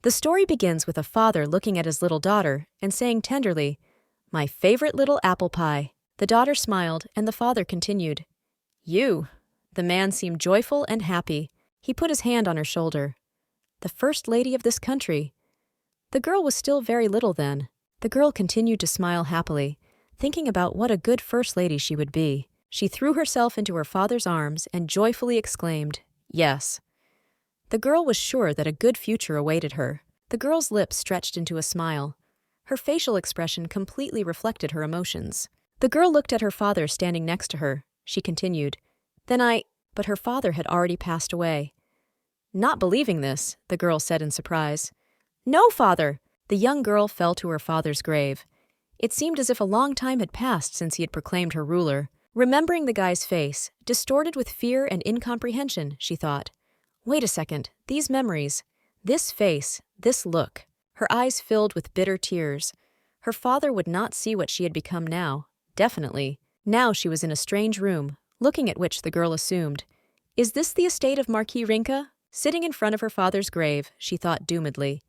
The story begins with a father looking at his little daughter and saying tenderly, "My favorite little apple pie." The daughter smiled, and the father continued, "You." The man seemed joyful and happy. He put his hand on her shoulder. "The first lady of this country." The girl was still very little then. The girl continued to smile happily, thinking about what a good first lady she would be. She threw herself into her father's arms and joyfully exclaimed, "Yes." The girl was sure that a good future awaited her. The girl's lips stretched into a smile. Her facial expression completely reflected her emotions. The girl looked at her father standing next to her. She continued, But her father had already passed away. Not believing this, the girl said in surprise, "No, father!" The young girl fell to her father's grave. It seemed as if a long time had passed since he had proclaimed her ruler. Remembering the guy's face, distorted with fear and incomprehension, she thought, "Wait a second, these memories, this face, this look." Her eyes filled with bitter tears. Her father would not see what she had become now, definitely. Now she was in a strange room, looking at which the girl assumed, "Is this the estate of Marquis Rinka?" Sitting in front of her father's grave, she thought doomedly,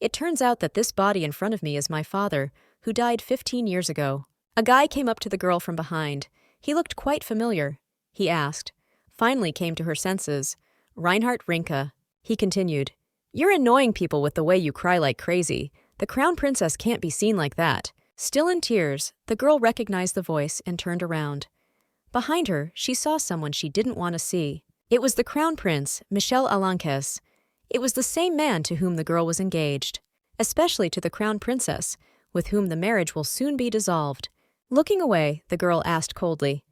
"It turns out that this body in front of me is my father, who died 15 years ago." A guy came up to the girl from behind. He looked quite familiar. He asked, finally came to her senses, "Reinhart Rinka." He continued, "You're annoying people with the way you cry like crazy. The crown princess can't be seen like that." Still in tears, the girl recognized the voice and turned around. Behind her, she saw someone she didn't want to see. It was the crown prince, Michel Alanquez. It was the same man to whom the girl was engaged, especially to the crown princess, with whom the marriage will soon be dissolved. Looking away, the girl asked coldly,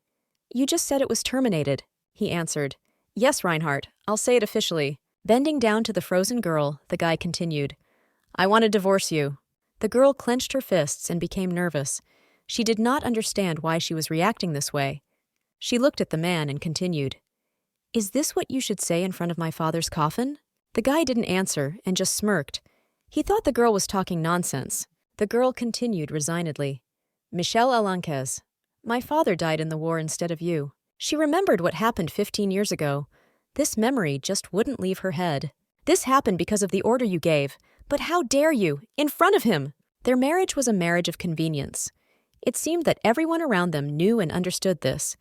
"You just said it was terminated." He answered, "Yes, Reinhart, I'll say it officially." Bending down to the frozen girl, the guy continued, "I want to divorce you." The girl clenched her fists and became nervous. She did not understand why she was reacting this way. She looked at the man and continued, "Is this what you should say in front of my father's coffin?" The guy didn't answer and just smirked. He thought the girl was talking nonsense. The girl continued resignedly, "Michel Alanquez, my father died in the war instead of you." She remembered what happened 15 years ago. This memory just wouldn't leave her head. "This happened because of the order you gave. But how dare you? In front of him!" Their marriage was a marriage of convenience. It seemed that everyone around them knew and understood this.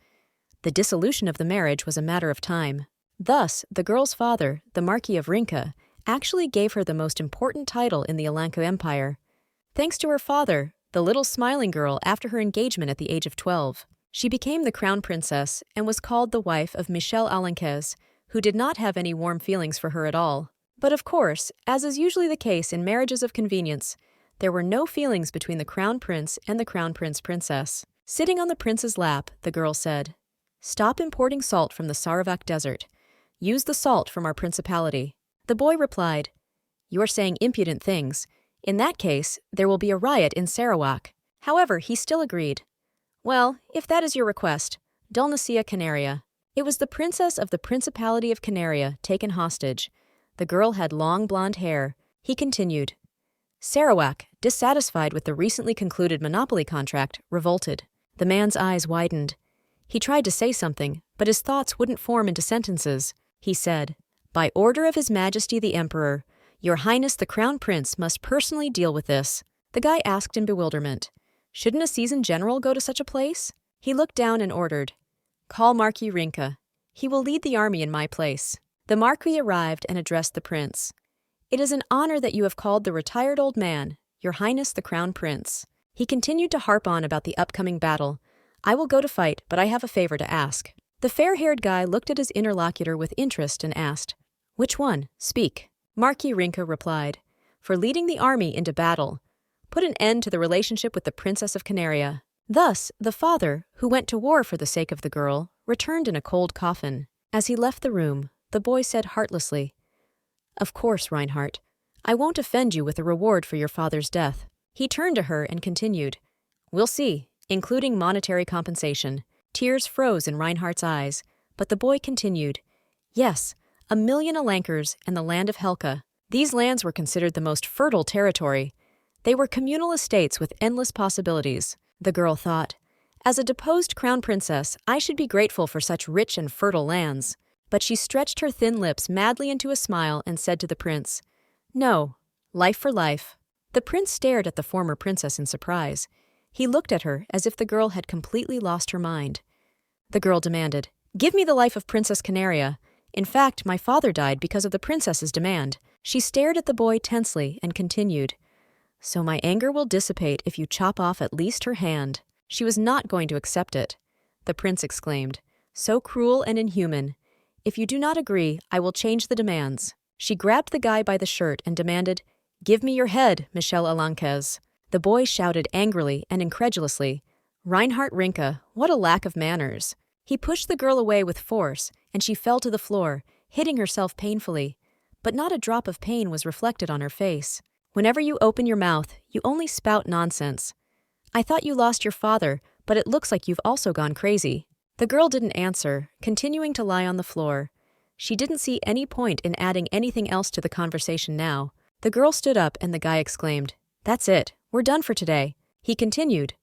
The dissolution of the marriage was a matter of time. Thus, the girl's father, the Marquis of Rinka, actually gave her the most important title in the Alanquez Empire. Thanks to her father, the little smiling girl, after her engagement at the age of 12, she became the crown princess and was called the wife of Michel Alanquez, who did not have any warm feelings for her at all. But of course, as is usually the case in marriages of convenience, there were no feelings between the crown prince and the crown princess. Sitting on the prince's lap, the girl said, "Stop importing salt from the Sarawak desert. Use the salt from our principality." The boy replied, "You're saying impudent things. In that case, there will be a riot in Sarawak." However, he still agreed. "Well, if that is your request, Dulnacea Canaria." It was the princess of the Principality of Canaria taken hostage. The girl had long blonde hair. He continued. Sarawak, dissatisfied with the recently concluded monopoly contract, revolted. The man's eyes widened. He tried to say something, but his thoughts wouldn't form into sentences. He said, "By order of His Majesty the Emperor, Your Highness the Crown Prince must personally deal with this." The guy asked in bewilderment, "Shouldn't a seasoned general go to such a place?" He looked down and ordered, "Call Marquis Rinka. He will lead the army in my place." The Marquis arrived and addressed the prince. "It is an honor that you have called the retired old man, Your Highness the Crown Prince." He continued to harp on about the upcoming battle. "I will go to fight, but I have a favor to ask." The fair-haired guy looked at his interlocutor with interest and asked, "Which one? Speak." Marquis Rinka replied, "For leading the army into battle. Put an end to the relationship with the Princess of Canaria." Thus, the father, who went to war for the sake of the girl, returned in a cold coffin. As he left the room, the boy said heartlessly, "Of course, Reinhart, I won't offend you with a reward for your father's death." He turned to her and continued, "We'll see, including monetary compensation." Tears froze in Reinhardt's eyes, but the boy continued, "Yes, 1,000,000 Alankers and the land of Helka. These lands were considered the most fertile territory. They were communal estates with endless possibilities." The girl thought, "As a deposed crown princess, I should be grateful for such rich and fertile lands." But she stretched her thin lips madly into a smile and said to the prince, "No, Life for life. The prince stared at the former princess in surprise. He looked at her as if the girl had completely lost her mind. The girl demanded, "Give me the life of Princess Canaria. In fact, my father died because of the princess's demand." She stared at the boy tensely and continued, "So my anger will dissipate if you chop off at least her hand." She was not going to accept it. The prince exclaimed, "So cruel and inhuman. If you do not agree, I will change the demands." She grabbed the guy by the shirt and demanded, "Give me your head, Michel Alanquez." The boy shouted angrily and incredulously, "Reinhart Rinke, what a lack of manners." He pushed the girl away with force, and she fell to the floor, hitting herself painfully. But not a drop of pain was reflected on her face. "Whenever you open your mouth, you only spout nonsense. I thought you lost your father, but it looks like you've also gone crazy." The girl didn't answer, continuing to lie on the floor. She didn't see any point in adding anything else to the conversation now. The girl stood up and the guy exclaimed, "That's it, we're done for today." He continued,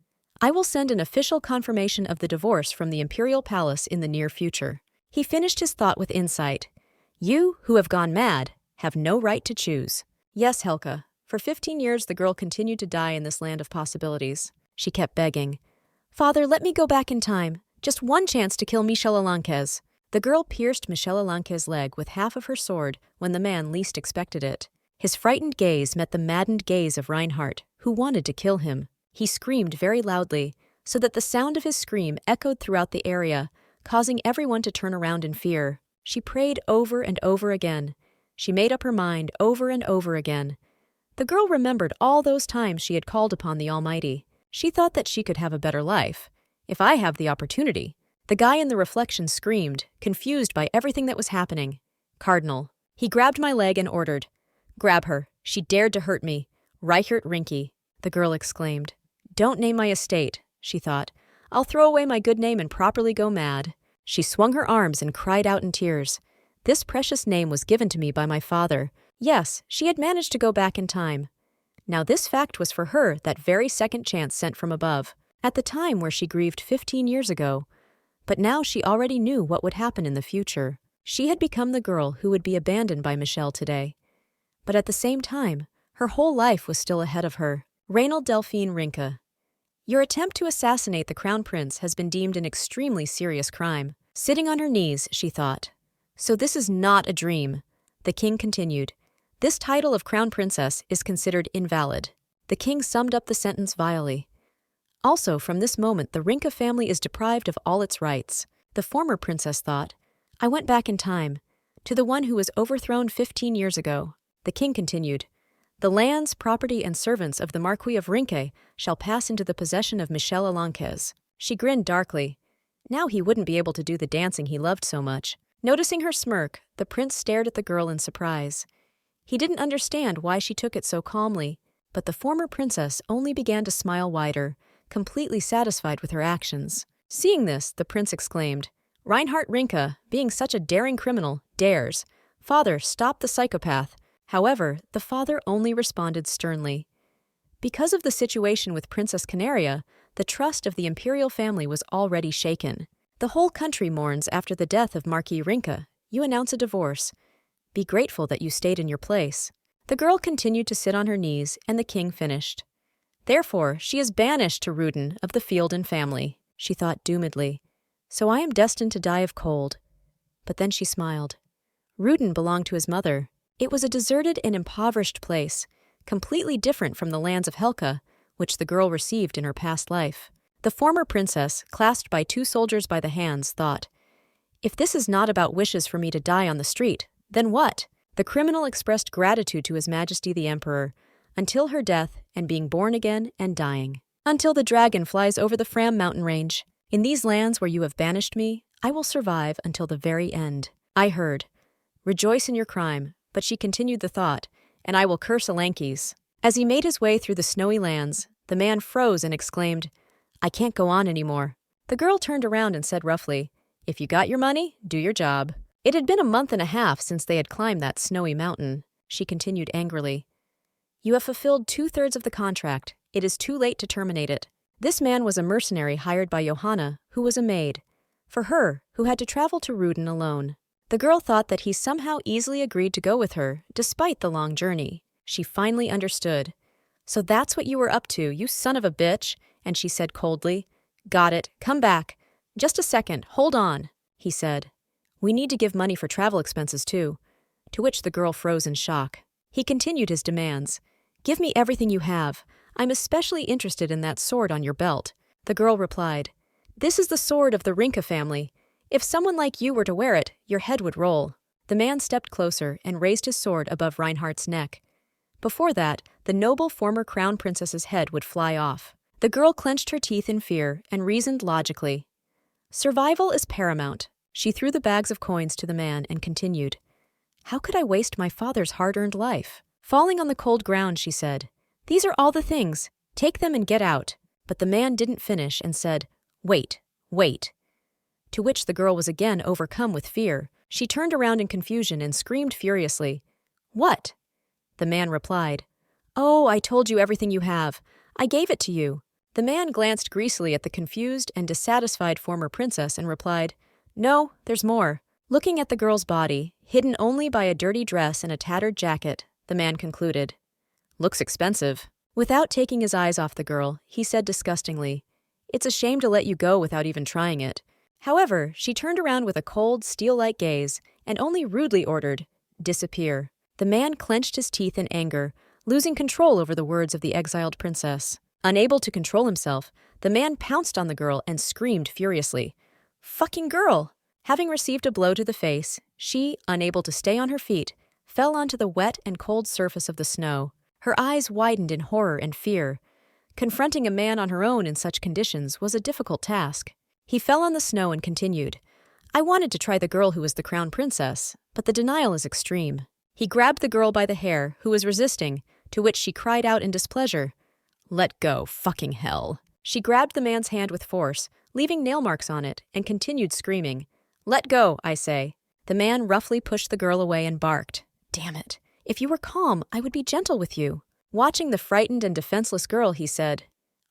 "I will send an official confirmation of the divorce from the Imperial Palace in the near future." He finished his thought with insight. "You, who have gone mad, have no right to choose." Yes, Helka. For 15 years the girl continued to die in this land of possibilities. She kept begging, "Father, let me go back in time. Just one chance to kill Michel Alanquez." The girl pierced Michel Alanquez's leg with half of her sword when the man least expected it. His frightened gaze met the maddened gaze of Reinhart, who wanted to kill him. He screamed very loudly, so that the sound of his scream echoed throughout the area, causing everyone to turn around in fear. She prayed over and over again. She made up her mind over and over again. The girl remembered all those times she had called upon the Almighty. She thought that she could have a better life. "If I have the opportunity." The guy in the reflection screamed, confused by everything that was happening. "Cardinal." He grabbed my leg and ordered, "Grab her. She dared to hurt me. Reinhart Rinke." The girl exclaimed, "Don't name my estate," she thought. "I'll throw away my good name and properly go mad." She swung her arms and cried out in tears. This precious name was given to me by my father. Yes, she had managed to go back in time. Now this fact was for her that very second chance sent from above, at the time where she grieved 15 years ago. But now she already knew what would happen in the future. She had become the girl who would be abandoned by Michel today. But at the same time, her whole life was still ahead of her. Reinhold Delphine Rinke. Your attempt to assassinate the crown prince has been deemed an extremely serious crime. Sitting on her knees, she thought. So this is not a dream. The king continued. This title of crown princess is considered invalid. The king summed up the sentence vilely. Also, from this moment, the Rinke family is deprived of all its rights. The former princess thought, I went back in time, to the one who was overthrown 15 years ago. The king continued, the lands, property, and servants of the Marquis of Rinke shall pass into the possession of Michel Alanquez. She grinned darkly. Now he wouldn't be able to do the dancing he loved so much. Noticing her smirk, the prince stared at the girl in surprise. He didn't understand why she took it so calmly, but the former princess only began to smile wider, completely satisfied with her actions. Seeing this, the prince exclaimed, Reinhart Rinke, being such a daring criminal, dares. Father, stop the psychopath. However, the father only responded sternly. Because of the situation with Princess Canaria, the trust of the imperial family was already shaken. The whole country mourns after the death of Marquis Rinke. You announce a divorce. Be grateful that you stayed in your place. The girl continued to sit on her knees, and the king finished. Therefore, she is banished to Ruden of the Fielden family, she thought doomedly. So I am destined to die of cold. But then she smiled. Ruden belonged to his mother. It was a deserted and impoverished place, completely different from the lands of Helka, which the girl received in her past life. The former princess, clasped by two soldiers by the hands, thought, if this is not about wishes for me to die on the street, then what? The criminal expressed gratitude to His Majesty the Emperor, until her death and being born again and dying. Until the dragon flies over the Fram mountain range. In these lands where you have banished me, I will survive until the very end. I heard, rejoice in your crime, but she continued the thought, and I will curse Alanquez. As he made his way through the snowy lands, the man froze and exclaimed, I can't go on anymore. The girl turned around and said roughly, if you got your money, do your job. It had been a month and a half since they had climbed that snowy mountain. She continued angrily, you have fulfilled 2/3 of the contract. It is too late to terminate it. This man was a mercenary hired by Johanna, who was a maid. For her, who had to travel to Ruden alone. The girl thought that he somehow easily agreed to go with her, despite the long journey. She finally understood. "So that's what you were up to, you son of a bitch," and she said coldly. "Got it. Come back. Just a second. Hold on," he said. "We need to give money for travel expenses too." To which the girl froze in shock. He continued his demands. "Give me everything you have. I'm especially interested in that sword on your belt." The girl replied, "This is the sword of the Rinka family. If someone like you were to wear it, your head would roll." The man stepped closer and raised his sword above Reinhardt's neck. Before that, the noble former crown princess's head would fly off. The girl clenched her teeth in fear and reasoned logically. Survival is paramount. She threw the bags of coins to the man and continued. "How could I waste my father's hard-earned life?" Falling on the cold ground, she said, "These are all the things. Take them and get out." But the man didn't finish and said, "Wait, wait." To which the girl was again overcome with fear. She turned around in confusion and screamed furiously, "What?" The man replied, "Oh, I told you everything you have. I gave it to you." The man glanced greasily at the confused and dissatisfied former princess and replied, "No, there's more." Looking at the girl's body, hidden only by a dirty dress and a tattered jacket, the man concluded, "Looks expensive." Without taking his eyes off the girl, he said disgustingly, "It's a shame to let you go without even trying it." However, she turned around with a cold, steel-like gaze and only rudely ordered, "Disappear." The man clenched his teeth in anger, losing control over the words of the exiled princess. Unable to control himself, the man pounced on the girl and screamed furiously, "Fucking girl!" Having received a blow to the face, she, unable to stay on her feet, fell onto the wet and cold surface of the snow. Her eyes widened in horror and fear. Confronting a man on her own in such conditions was a difficult task. He fell on the snow and continued, "I wanted to try the girl who was the crown princess, but the denial is extreme." He grabbed the girl by the hair, who was resisting, to which she cried out in displeasure, "Let go, fucking hell." She grabbed the man's hand with force, leaving nail marks on it, and continued screaming, "Let go, I say." The man roughly pushed the girl away and barked, "Damn it. If you were calm, I would be gentle with you." Watching the frightened and defenseless girl, he said,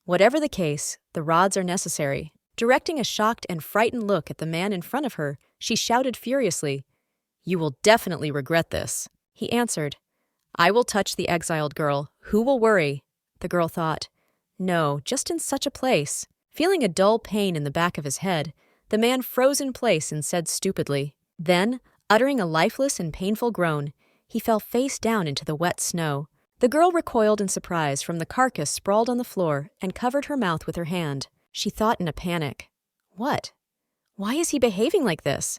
"Whatever the case, the rods are necessary." Directing a shocked and frightened look at the man in front of her, she shouted furiously, "You will definitely regret this." He answered, "I will touch the exiled girl. Who will worry?" The girl thought, "No, just in such a place." Feeling a dull pain in the back of his head, the man froze in place and said stupidly. Then, uttering a lifeless and painful groan, he fell face down into the wet snow. The girl recoiled in surprise from the carcass sprawled on the floor and covered her mouth with her hand. She thought in a panic, "What? Why is he behaving like this?"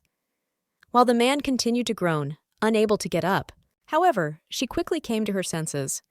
While the man continued to groan, unable to get up. However, she quickly came to her senses.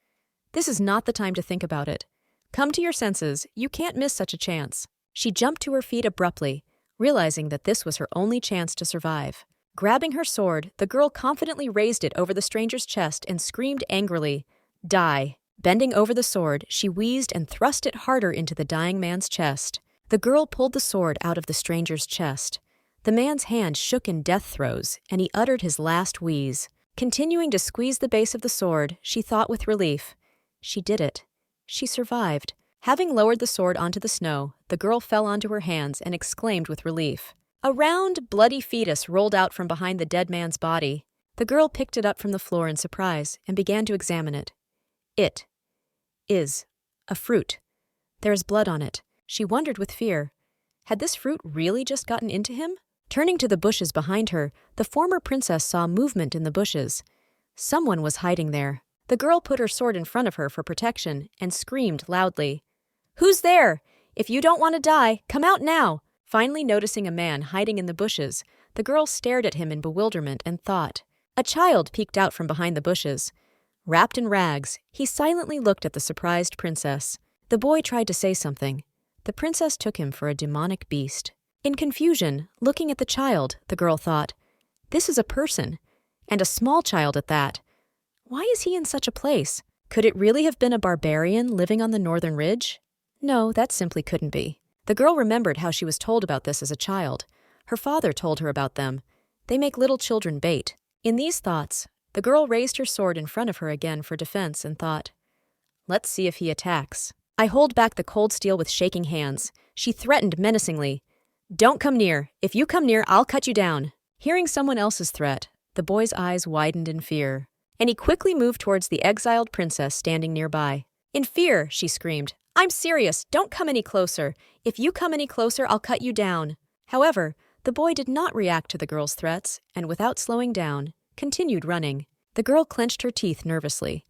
"This is not the time to think about it. Come to your senses, you can't miss such a chance." She jumped to her feet abruptly, realizing that this was her only chance to survive. Grabbing her sword, the girl confidently raised it over the stranger's chest and screamed angrily, "Die." Bending over the sword, she wheezed and thrust it harder into the dying man's chest. The girl pulled the sword out of the stranger's chest. The man's hand shook in death throes, and he uttered his last wheeze. Continuing to squeeze the base of the sword, she thought with relief, "She did it. She survived." Having lowered the sword onto the snow, the girl fell onto her hands and exclaimed with relief. A round, bloody fetus rolled out from behind the dead man's body. The girl picked it up from the floor in surprise and began to examine it. It is a fruit. There is blood on it. She wondered with fear. Had this fruit really just gotten into him? Turning to the bushes behind her, the former princess saw movement in the bushes. Someone was hiding there. The girl put her sword in front of her for protection and screamed loudly, "Who's there? If you don't want to die, come out now!" Finally noticing a man hiding in the bushes, the girl stared at him in bewilderment and thought. A child peeked out from behind the bushes. Wrapped in rags, he silently looked at the surprised princess. The boy tried to say something. The princess took him for a demonic beast. In confusion, looking at the child, the girl thought, "This is a person, and a small child at that. Why is he in such a place? Could it really have been a barbarian living on the northern ridge? No, that simply couldn't be." The girl remembered how she was told about this as a child. Her father told her about them. They make little children bait. In these thoughts, the girl raised her sword in front of her again for defense and thought, "Let's see if he attacks." I hold back the cold steel with shaking hands. She threatened menacingly, "Don't come near. If you come near, I'll cut you down." Hearing someone else's threat, the boy's eyes widened in fear. and he quickly moved towards the exiled princess standing nearby. In fear, she screamed, "I'm serious, don't come any closer. If you come any closer, I'll cut you down." However, the boy did not react to the girl's threats, and without slowing down, continued running. The girl clenched her teeth nervously.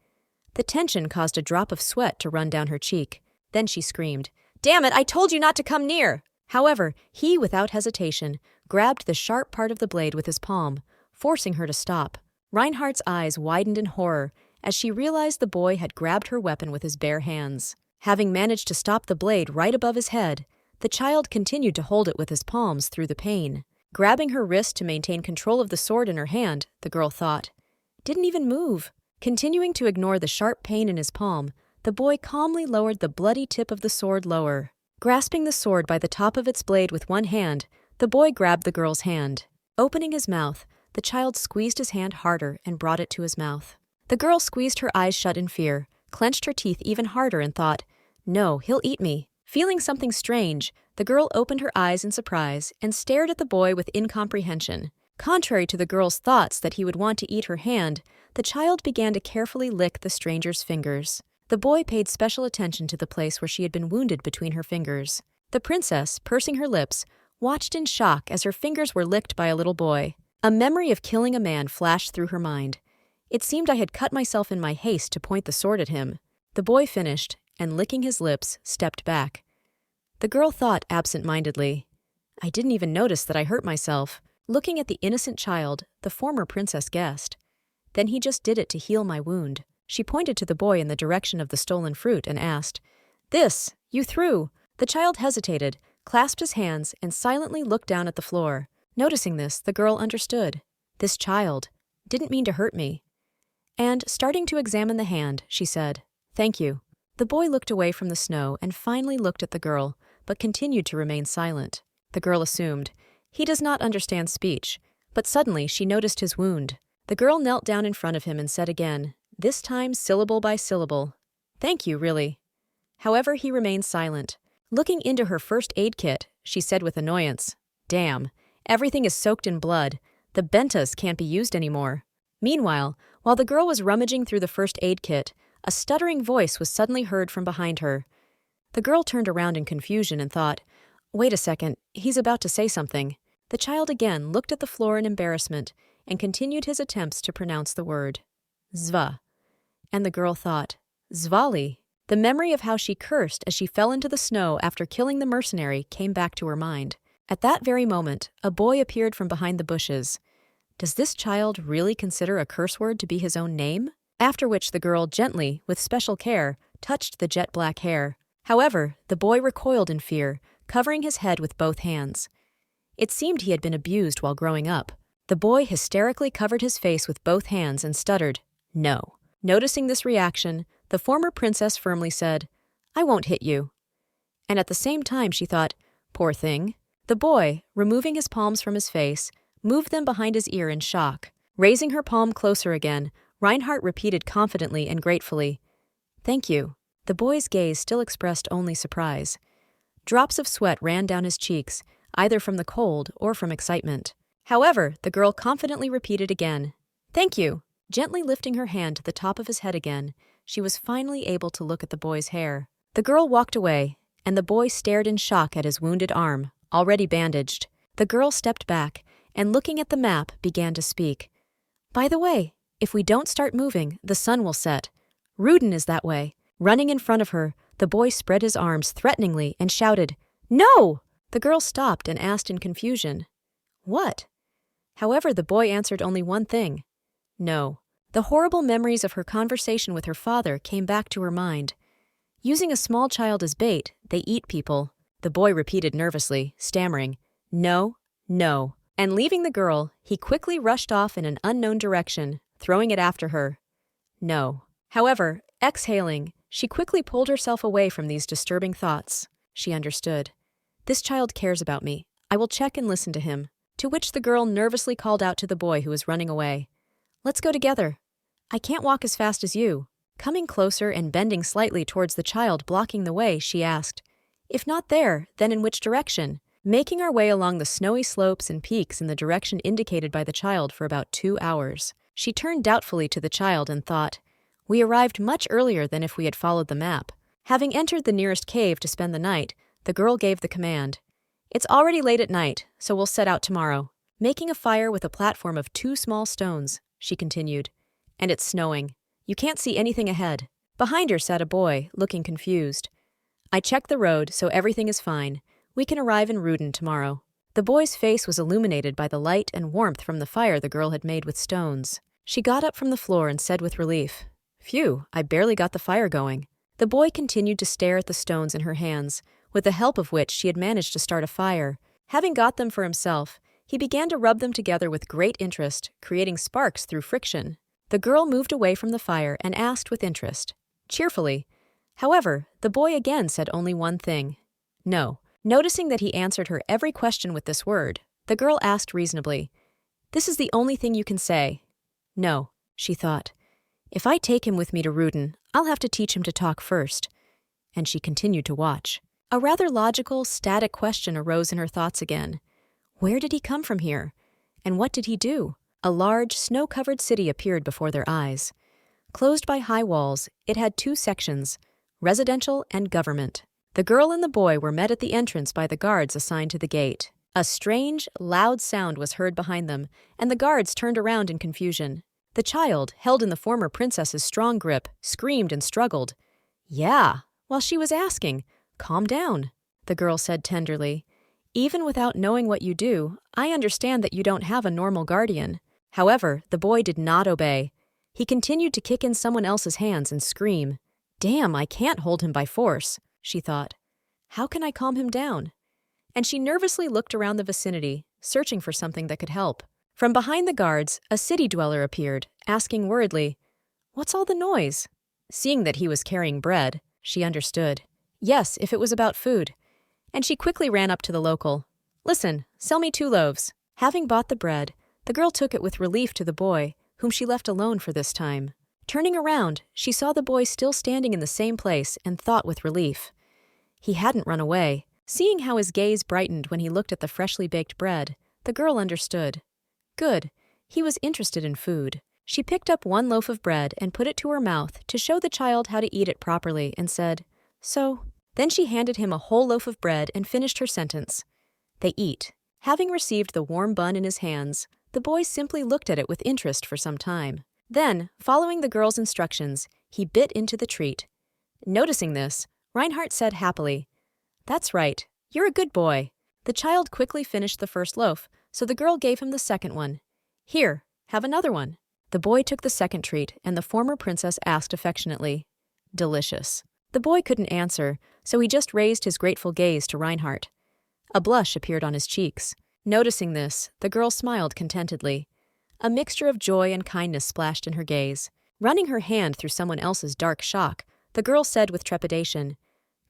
The tension caused a drop of sweat to run down her cheek. Then she screamed, "Damn it, I told you not to come near!" However, he, without hesitation, grabbed the sharp part of the blade with his palm, forcing her to stop. Reinhardt's eyes widened in horror as she realized the boy had grabbed her weapon with his bare hands. Having managed to stop the blade right above his head, the child continued to hold it with his palms through the pain. Grabbing her wrist to maintain control of the sword in her hand, the girl thought. Didn't even move. Continuing to ignore the sharp pain in his palm, the boy calmly lowered the bloody tip of the sword lower. Grasping the sword by the top of its blade with one hand, the boy grabbed the girl's hand. Opening his mouth, the child squeezed his hand harder and brought it to his mouth. The girl squeezed her eyes shut in fear, clenched her teeth even harder and thought, "No, he'll eat me." Feeling something strange, the girl opened her eyes in surprise and stared at the boy with incomprehension. Contrary to the girl's thoughts that he would want to eat her hand, the child began to carefully lick the stranger's fingers. The boy paid special attention to the place where she had been wounded between her fingers. The princess, pursing her lips, watched in shock as her fingers were licked by a little boy. A memory of killing a man flashed through her mind. It seemed I had cut myself in my haste to point the sword at him. The boy finished, and licking his lips, stepped back. The girl thought absent-mindedly, "I didn't even notice that I hurt myself." Looking at the innocent child, the former princess guessed. "Then he just did it to heal my wound." She pointed to the boy in the direction of the stolen fruit and asked, "This, you threw." The child hesitated, clasped his hands, and silently looked down at the floor. Noticing this, the girl understood. This child didn't mean to hurt me. And, starting to examine the hand, she said, "Thank you." The boy looked away from the snow and finally looked at the girl, but continued to remain silent. The girl assumed, he does not understand speech, but suddenly she noticed his wound. The girl knelt down in front of him and said again, this time syllable by syllable, "Thank you, really." However, he remained silent. Looking into her first aid kit, she said with annoyance, "Damn, everything is soaked in blood. The bentas can't be used anymore." Meanwhile, while the girl was rummaging through the first aid kit, a stuttering voice was suddenly heard from behind her. The girl turned around in confusion and thought, "Wait a second, he's about to say something." The child again looked at the floor in embarrassment and continued his attempts to pronounce the word, "Zva." And the girl thought, "Zvali." The memory of how she cursed as she fell into the snow after killing the mercenary came back to her mind. At that very moment, a boy appeared from behind the bushes. Does this child really consider a curse word to be his own name? After which the girl gently, with special care, touched the jet black hair. However, the boy recoiled in fear, covering his head with both hands. It seemed he had been abused while growing up. The boy hysterically covered his face with both hands and stuttered, "No." Noticing this reaction, the former princess firmly said, "I won't hit you." And at the same time she thought, "Poor thing." The boy, removing his palms from his face, moved them behind his ear in shock. Raising her palm closer again, Reinhart repeated confidently and gratefully, "Thank you." The boy's gaze still expressed only surprise. Drops of sweat ran down his cheeks, either from the cold or from excitement. However, the girl confidently repeated again, "Thank you." Gently lifting her hand to the top of his head again, she was finally able to look at the boy's hair. The girl walked away, and the boy stared in shock at his wounded arm, already bandaged. The girl stepped back, and looking at the map, began to speak. "By the way, if we don't start moving, the sun will set. Rudin is that way." Running in front of her, the boy spread his arms threateningly and shouted, "No!" The girl stopped and asked in confusion, "What?" However, the boy answered only one thing, "No." The horrible memories of her conversation with her father came back to her mind. Using a small child as bait, they eat people. The boy repeated nervously, stammering, "No, no." And leaving the girl, he quickly rushed off in an unknown direction, throwing it after her. No. However, exhaling, she quickly pulled herself away from these disturbing thoughts. She understood. This child cares about me. I will check and listen to him. To which the girl nervously called out to the boy who was running away, "Let's go together. I can't walk as fast as you." Coming closer and bending slightly towards the child blocking the way, she asked, "If not there, then in which direction?" Making our way along the snowy slopes and peaks in the direction indicated by the child for about 2 hours. She turned doubtfully to the child and thought, "We arrived much earlier than if we had followed the map." Having entered the nearest cave to spend the night, the girl gave the command, "It's already late at night, so we'll set out tomorrow." Making a fire with a platform of 2 small stones, she continued, "And it's snowing. You can't see anything ahead." Behind her sat a boy, looking confused. "I checked the road, so everything is fine. We can arrive in Rudin tomorrow." The boy's face was illuminated by the light and warmth from the fire the girl had made with stones. She got up from the floor and said with relief, "Phew, I barely got the fire going." The boy continued to stare at the stones in her hands, with the help of which she had managed to start a fire. Having got them for himself, he began to rub them together with great interest, creating sparks through friction. The girl moved away from the fire and asked with interest, cheerfully. However, the boy again said only one thing, "No." Noticing that he answered her every question with this word, the girl asked reasonably, "This is the only thing you can say." "No," she thought. "If I take him with me to Rudin, I'll have to teach him to talk first." And she continued to watch. A rather logical, static question arose in her thoughts again. Where did he come from here? And what did he do? A large, snow-covered city appeared before their eyes. Closed by high walls, it had 2 sections, residential and government. The girl and the boy were met at the entrance by the guards assigned to the gate. A strange, loud sound was heard behind them, and the guards turned around in confusion. The child, held in the former princess's strong grip, screamed and struggled. "Yeah," while she was asking, "Calm down," the girl said tenderly. "Even without knowing what you do, I understand that you don't have a normal guardian." However, the boy did not obey. He continued to kick in someone else's hands and scream. "Damn, I can't hold him by force," she thought. "How can I calm him down?" And she nervously looked around the vicinity, searching for something that could help. From behind the guards, a city dweller appeared, asking worriedly, "What's all the noise?" Seeing that he was carrying bread, she understood. Yes, if it was about food. And she quickly ran up to the local. "Listen, sell me 2 loaves." Having bought the bread, the girl took it with relief to the boy, whom she left alone for this time. Turning around, she saw the boy still standing in the same place and thought with relief. He hadn't run away. Seeing how his gaze brightened when he looked at the freshly baked bread, the girl understood. Good. He was interested in food. She picked up 1 loaf of bread and put it to her mouth to show the child how to eat it properly and said, "So." Then she handed him a whole loaf of bread and finished her sentence. They eat. Having received the warm bun in his hands, the boy simply looked at it with interest for some time. Then, following the girl's instructions, he bit into the treat. Noticing this, Reinhart said happily, "That's right. You're a good boy." The child quickly finished the first loaf, so the girl gave him the second one. "Here, have another one." The boy took the second treat, and the former princess asked affectionately, "Delicious." The boy couldn't answer, so he just raised his grateful gaze to Reinhart. A blush appeared on his cheeks. Noticing this, the girl smiled contentedly. A mixture of joy and kindness splashed in her gaze. Running her hand through someone else's dark shock, the girl said with trepidation,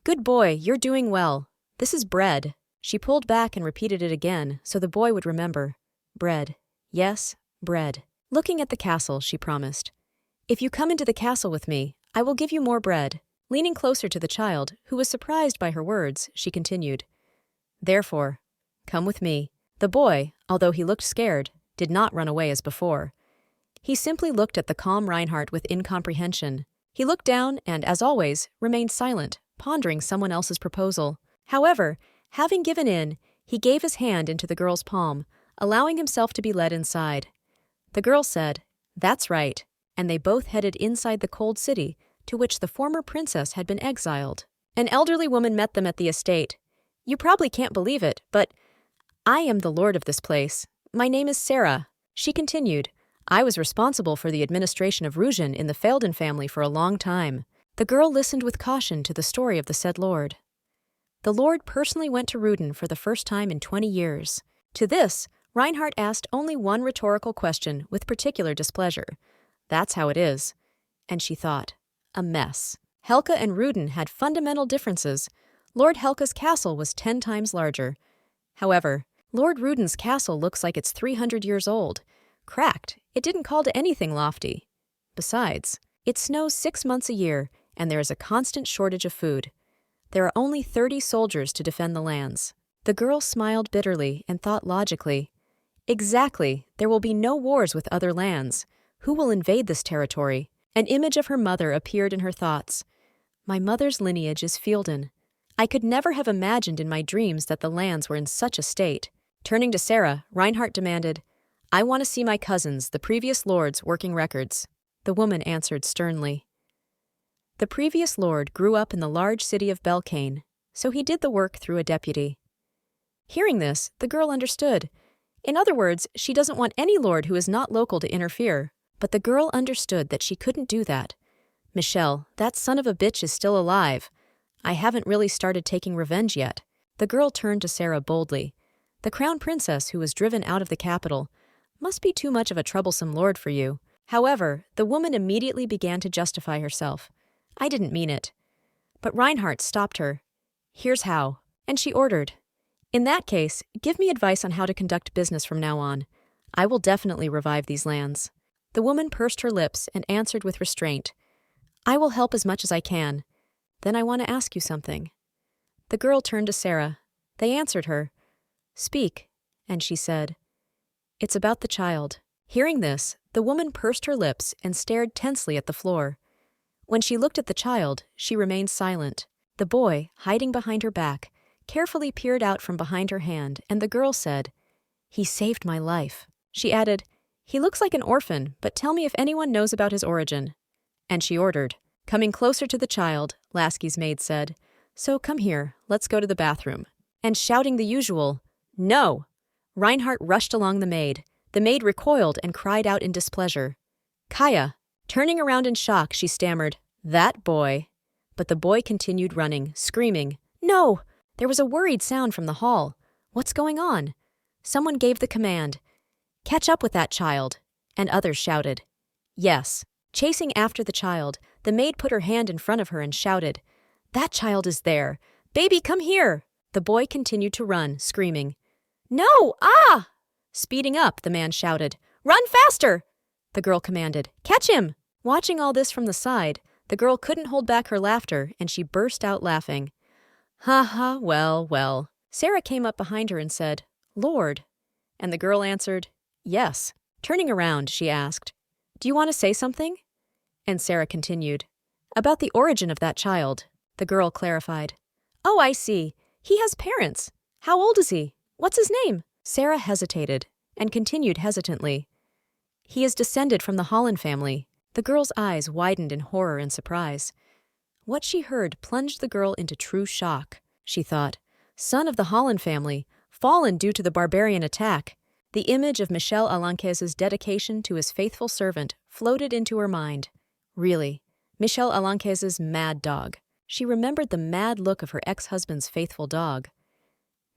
"Good boy, you're doing well. This is bread." She pulled back and repeated it again, so the boy would remember. Bread. Yes, bread. Looking at the castle, she promised, "If you come into the castle with me, I will give you more bread." Leaning closer to the child, who was surprised by her words, she continued, "Therefore, come with me." The boy, although he looked scared, did not run away as before. He simply looked at the calm Reinhart with incomprehension. He looked down and, as always, remained silent, pondering someone else's proposal. However, having given in, he gave his hand into the girl's palm, allowing himself to be led inside. The girl said, "That's right," and they both headed inside the cold city to which the former princess had been exiled. An elderly woman met them at the estate. "You probably can't believe it, but I am the lord of this place. My name is Sarah." She continued, "I was responsible for the administration of Ruzhin in the Felden family for a long time." The girl listened with caution to the story of the said lord. The lord personally went to Rudin for the first time in 20 years. To this, Reinhart asked only one rhetorical question with particular displeasure. "That's how it is." And she thought, a mess. Helka and Rudin had fundamental differences. Lord Helka's castle was 10 times larger. However, Lord Rudin's castle looks like it's 300 years old. Cracked, it didn't call to anything lofty. Besides, it snows 6 months a year, and there is a constant shortage of food. There are only 30 soldiers to defend the lands. The girl smiled bitterly and thought logically, "Exactly, there will be no wars with other lands. Who will invade this territory? An image of her mother appeared in her thoughts. My mother's lineage is Fielden. I could never have imagined in my dreams that the lands were in such a state. Turning to Sarah, Reinhart demanded, I want to see my cousins, the previous lords, working records. The woman answered sternly. The previous lord grew up in the large city of Belkane, so he did the work through a deputy. Hearing this, the girl understood. In other words, she doesn't want any lord who is not local to interfere, but the girl understood that she couldn't do that. Michel, that son of a bitch is still alive. I haven't really started taking revenge yet. The girl turned to Sarah boldly. The crown princess who was driven out of the capital must be too much of a troublesome lord for you. However, the woman immediately began to justify herself. I didn't mean it. But Reinhart stopped her. Here's how. And she ordered. In that case, give me advice on how to conduct business from now on. I will definitely revive these lands. The woman pursed her lips and answered with restraint. I will help as much as I can. Then I want to ask you something. The girl turned to Sarah. They answered her. Speak, and she said, It's about the child. Hearing this, the woman pursed her lips and stared tensely at the floor. When she looked at the child, she remained silent. The boy, hiding behind her back, carefully peered out from behind her hand, and the girl said, He saved my life. She added, He looks like an orphan, but tell me if anyone knows about his origin. And she ordered. Coming closer to the child, Lasky's maid said, So come here, let's go to the bathroom. And shouting the usual, No! Reinhart rushed along the maid. The maid recoiled and cried out in displeasure. Kaya! Turning around in shock, she stammered, That boy. But the boy continued running, screaming, No! There was a worried sound from the hall. What's going on? Someone gave the command, Catch up with that child. And others shouted, Yes. Chasing after the child, the maid put her hand in front of her and shouted, That child is there. Baby, come here. The boy continued to run, screaming, No! Ah! Speeding up, the man shouted, Run faster! The girl commanded, Catch him! Watching all this from the side, the girl couldn't hold back her laughter, and she burst out laughing. Ha ha, well, well. Sarah came up behind her and said, Lord. And the girl answered, Yes. Turning around, she asked, Do you want to say something? And Sarah continued, About the origin of that child. The girl clarified, Oh, I see. He has parents. How old is he? What's his name? Sarah hesitated and continued hesitantly. He is descended from the Holland family. The girl's eyes widened in horror and surprise. What she heard plunged the girl into true shock. She thought, Son of the Holland family, fallen due to the barbarian attack. The image of Michel Alanquez's dedication to his faithful servant floated into her mind. Really, Michel Alanquez's mad dog. She remembered the mad look of her ex-husband's faithful dog.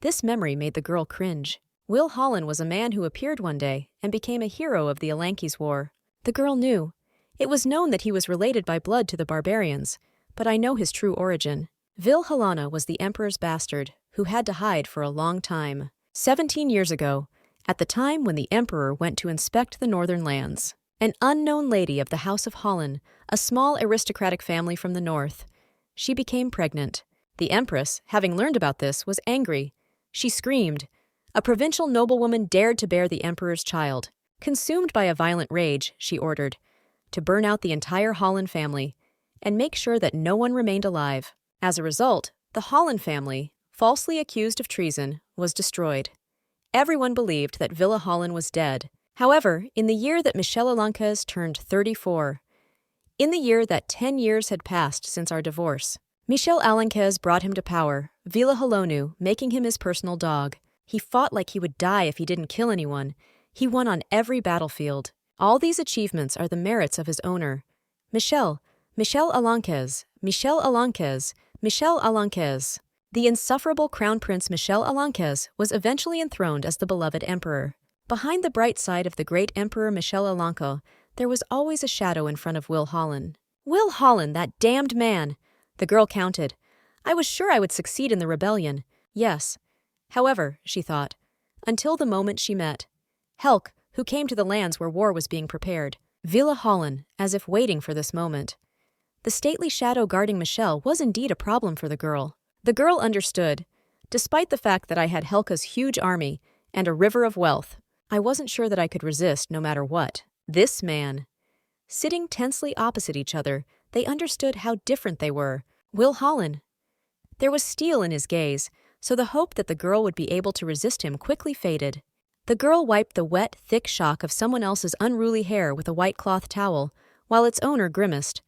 This memory made the girl cringe. Will Holland was a man who appeared one day and became a hero of the Alanquez War. The girl knew. It was known that he was related by blood to the barbarians, but I know his true origin. Vil Halana was the emperor's bastard, who had to hide for a long time. 17 years ago, at the time when the emperor went to inspect the northern lands, an unknown lady of the House of Holland, a small aristocratic family from the north, she became pregnant. The empress, having learned about this, was angry. She screamed. A provincial noblewoman dared to bear the emperor's child. Consumed by a violent rage, she ordered, to burn out the entire Holland family and make sure that no one remained alive. As a result, the Holland family, falsely accused of treason, was destroyed. Everyone believed that Villa Holland was dead. However, in the year that Michel Alanquez turned 34, in the year that 10 years had passed since our divorce, Michel Alanquez brought him to power, Villa Halonu, making him his personal dog. He fought like he would die if he didn't kill anyone. He won on every battlefield. All these achievements are the merits of his owner. Michel Alanquez, Michel Alanquez, Michel Alanquez. The insufferable Crown Prince Michel Alanquez was eventually enthroned as the beloved emperor. Behind the bright side of the great Emperor Michel Alanquez, there was always a shadow in front of Will Holland. Will Holland, that damned man! The girl counted. I was sure I would succeed in the rebellion. Yes. However, she thought, until the moment she met Helk, who came to the lands where war was being prepared. Villa Holland, as if waiting for this moment. The stately shadow guarding Michel was indeed a problem for the girl. The girl understood. Despite the fact that I had Helka's huge army and a river of wealth, I wasn't sure that I could resist no matter what. This man. Sitting tensely opposite each other, they understood how different they were. Will Holland. There was steel in his gaze, so the hope that the girl would be able to resist him quickly faded. The girl wiped the wet, thick shock of someone else's unruly hair with a white cloth towel, while its owner grimaced.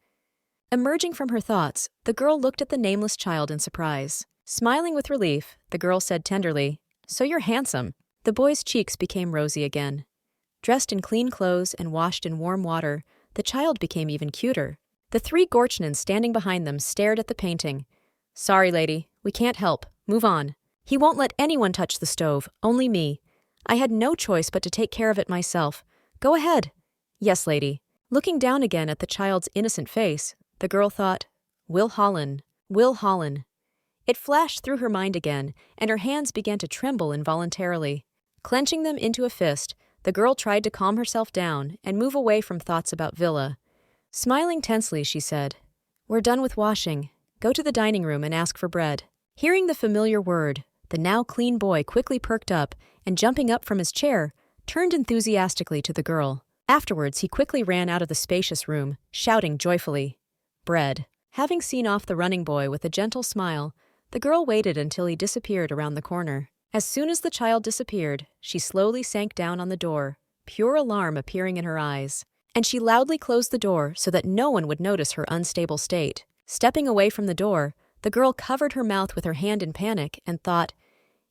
Emerging from her thoughts, the girl looked at the nameless child in surprise. Smiling with relief, the girl said tenderly, "So you're handsome." The boy's cheeks became rosy again. Dressed in clean clothes and washed in warm water, the child became even cuter. The three Gorchnans standing behind them stared at the painting. "Sorry, lady, we can't help. Move on. He won't let anyone touch the stove, only me. I had no choice but to take care of it myself. Go ahead." "Yes, lady." Looking down again at the child's innocent face, the girl thought, Will Holland. Will Holland. It flashed through her mind again, and her hands began to tremble involuntarily. Clenching them into a fist, the girl tried to calm herself down and move away from thoughts about Villa. Smiling tensely, she said, "We're done with washing. Go to the dining room and ask for bread." Hearing the familiar word, the now clean boy quickly perked up and, jumping up from his chair, turned enthusiastically to the girl. Afterwards, he quickly ran out of the spacious room, shouting joyfully, "Bread." Having seen off the running boy with a gentle smile, the girl waited until he disappeared around the corner. As soon as the child disappeared, she slowly sank down on the door, pure alarm appearing in her eyes. And she loudly closed the door so that no one would notice her unstable state. Stepping away from the door, the girl covered her mouth with her hand in panic and thought,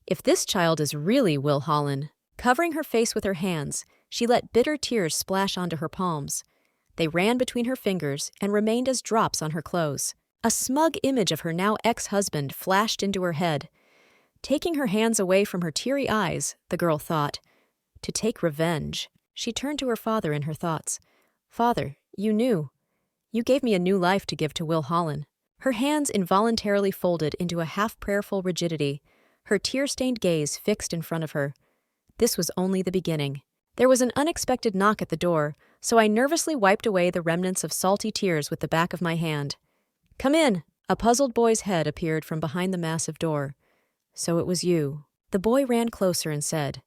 if this child is really Will Holland. Covering her face with her hands, she let bitter tears splash onto her palms. They ran between her fingers and remained as drops on her clothes. A smug image of her now ex-husband flashed into her head. Taking her hands away from her teary eyes, the girl thought, to take revenge. She turned to her father in her thoughts. "Father, you knew. You gave me a new life to give to Will Holland." Her hands involuntarily folded into a half-prayerful rigidity, her tear-stained gaze fixed in front of her. This was only the beginning. There was an unexpected knock at the door, so I nervously wiped away the remnants of salty tears with the back of my hand. "Come in!" A puzzled boy's head appeared from behind the massive door. "So it was you." The boy ran closer and said,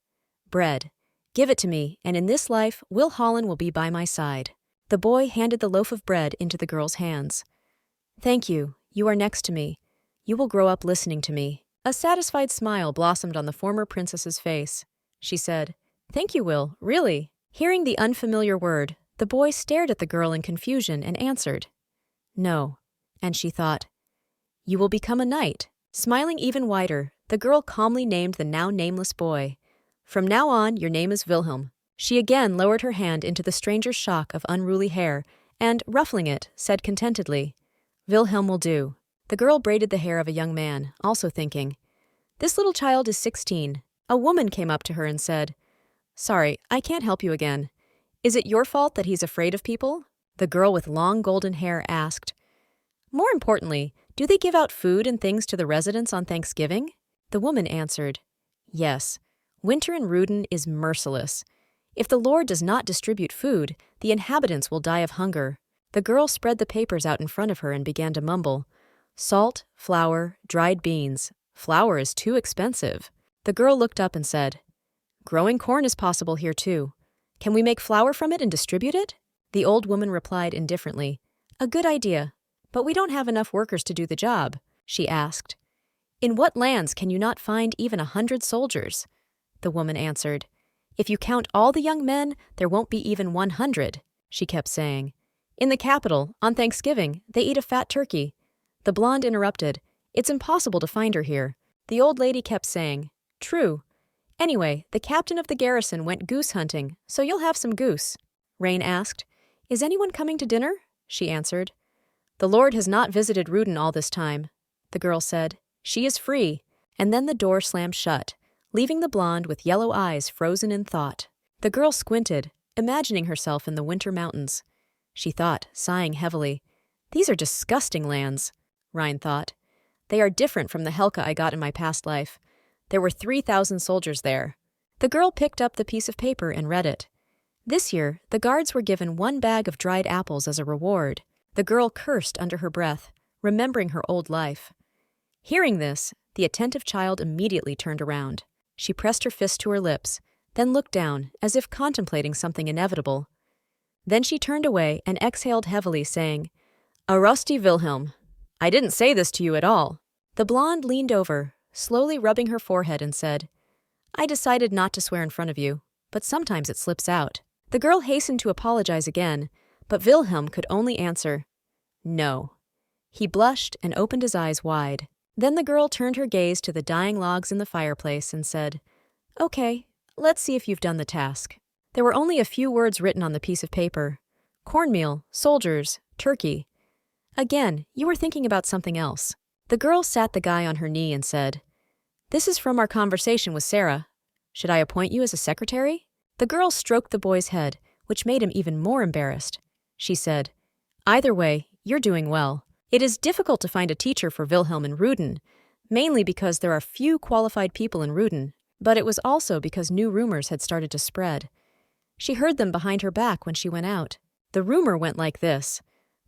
"Bread. Give it to me, and in this life, Will Holland will be by my side." The boy handed the loaf of bread into the girl's hands. "Thank you. You are next to me. You will grow up listening to me." A satisfied smile blossomed on the former princess's face. She said, "Thank you, Will, really." Hearing the unfamiliar word, the boy stared at the girl in confusion and answered, "No." And she thought, "You will become a knight." Smiling even wider, the girl calmly named the now nameless boy. "From now on, your name is Wilhelm." She again lowered her hand into the stranger's shock of unruly hair and, ruffling it, said contentedly, "Wilhelm will do." The girl braided the hair of a young man, also thinking, "This little child is 16. A woman came up to her and said, 'Sorry, I can't help you again. Is it your fault that he's afraid of people?' The girl with long golden hair asked, "More importantly, do they give out food and things to the residents on Thanksgiving?" The woman answered, "Yes. Winter in Ruden is merciless. If the Lord does not distribute food, the inhabitants will die of hunger." The girl spread the papers out in front of her and began to mumble, "Salt, flour, dried beans. Flour is too expensive." The girl looked up and said, "Growing corn is possible here too. Can we make flour from it and distribute it?" The old woman replied indifferently, "A good idea, but we don't have enough workers to do the job." She asked, "In what lands can you not find even 100 soldiers?" The woman answered, "If you count all the young men, there won't be even 100. She kept saying, "In the capital, on Thanksgiving, they eat a fat turkey." The blonde interrupted, "It's impossible to find her here." The old lady kept saying, "True. Anyway, the captain of the garrison went goose hunting, so you'll have some goose." Rain asked, "Is anyone coming to dinner?" She answered, "The Lord has not visited Ruden all this time." The girl said, "She is free," and then the door slammed shut, leaving the blonde with yellow eyes frozen in thought. The girl squinted, imagining herself in the winter mountains. She thought, sighing heavily, "These are disgusting lands." Rein thought, "They are different from the Helka I got in my past life. There were 3,000 soldiers there." The girl picked up the piece of paper and read it. This year, the guards were given 1 bag of dried apples as a reward. The girl cursed under her breath, remembering her old life. Hearing this, the attentive child immediately turned around. She pressed her fist to her lips, then looked down, as if contemplating something inevitable. Then she turned away and exhaled heavily, saying, "A rusty Wilhelm. I didn't say this to you at all." The blonde leaned over, slowly rubbing her forehead, and said, "I decided not to swear in front of you, but sometimes it slips out." The girl hastened to apologize again, but Wilhelm could only answer, "No." He blushed and opened his eyes wide. Then the girl turned her gaze to the dying logs in the fireplace and said, "Okay, let's see if you've done the task." There were only a few words written on the piece of paper. Cornmeal, soldiers, turkey. Again, you were thinking about something else. The girl sat the guy on her knee and said, "This is from our conversation with Sarah. Should I appoint you as a secretary?" The girl stroked the boy's head, which made him even more embarrassed. She said, "Either way, you're doing well. It is difficult to find a teacher for Wilhelm in Ruden, mainly because there are few qualified people in Ruden, but it was also because new rumors had started to spread. She heard them behind her back when she went out. The rumor went like this.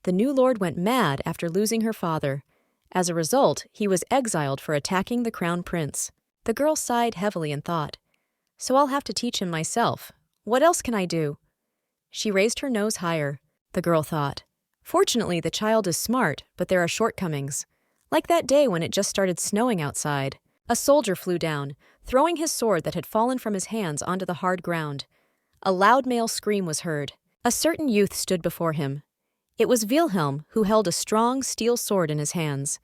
The new lord went mad after losing her father. As a result, he was exiled for attacking the crown prince." The girl sighed heavily and thought, "So I'll have to teach him myself. What else can I do?" She raised her nose higher. The girl thought, "Fortunately, the child is smart, but there are shortcomings. Like that day when it just started snowing outside. A soldier flew down, throwing his sword that had fallen from his hands onto the hard ground. A loud male scream was heard. A certain youth stood before him. It was Wilhelm, who held a strong steel sword in his hands.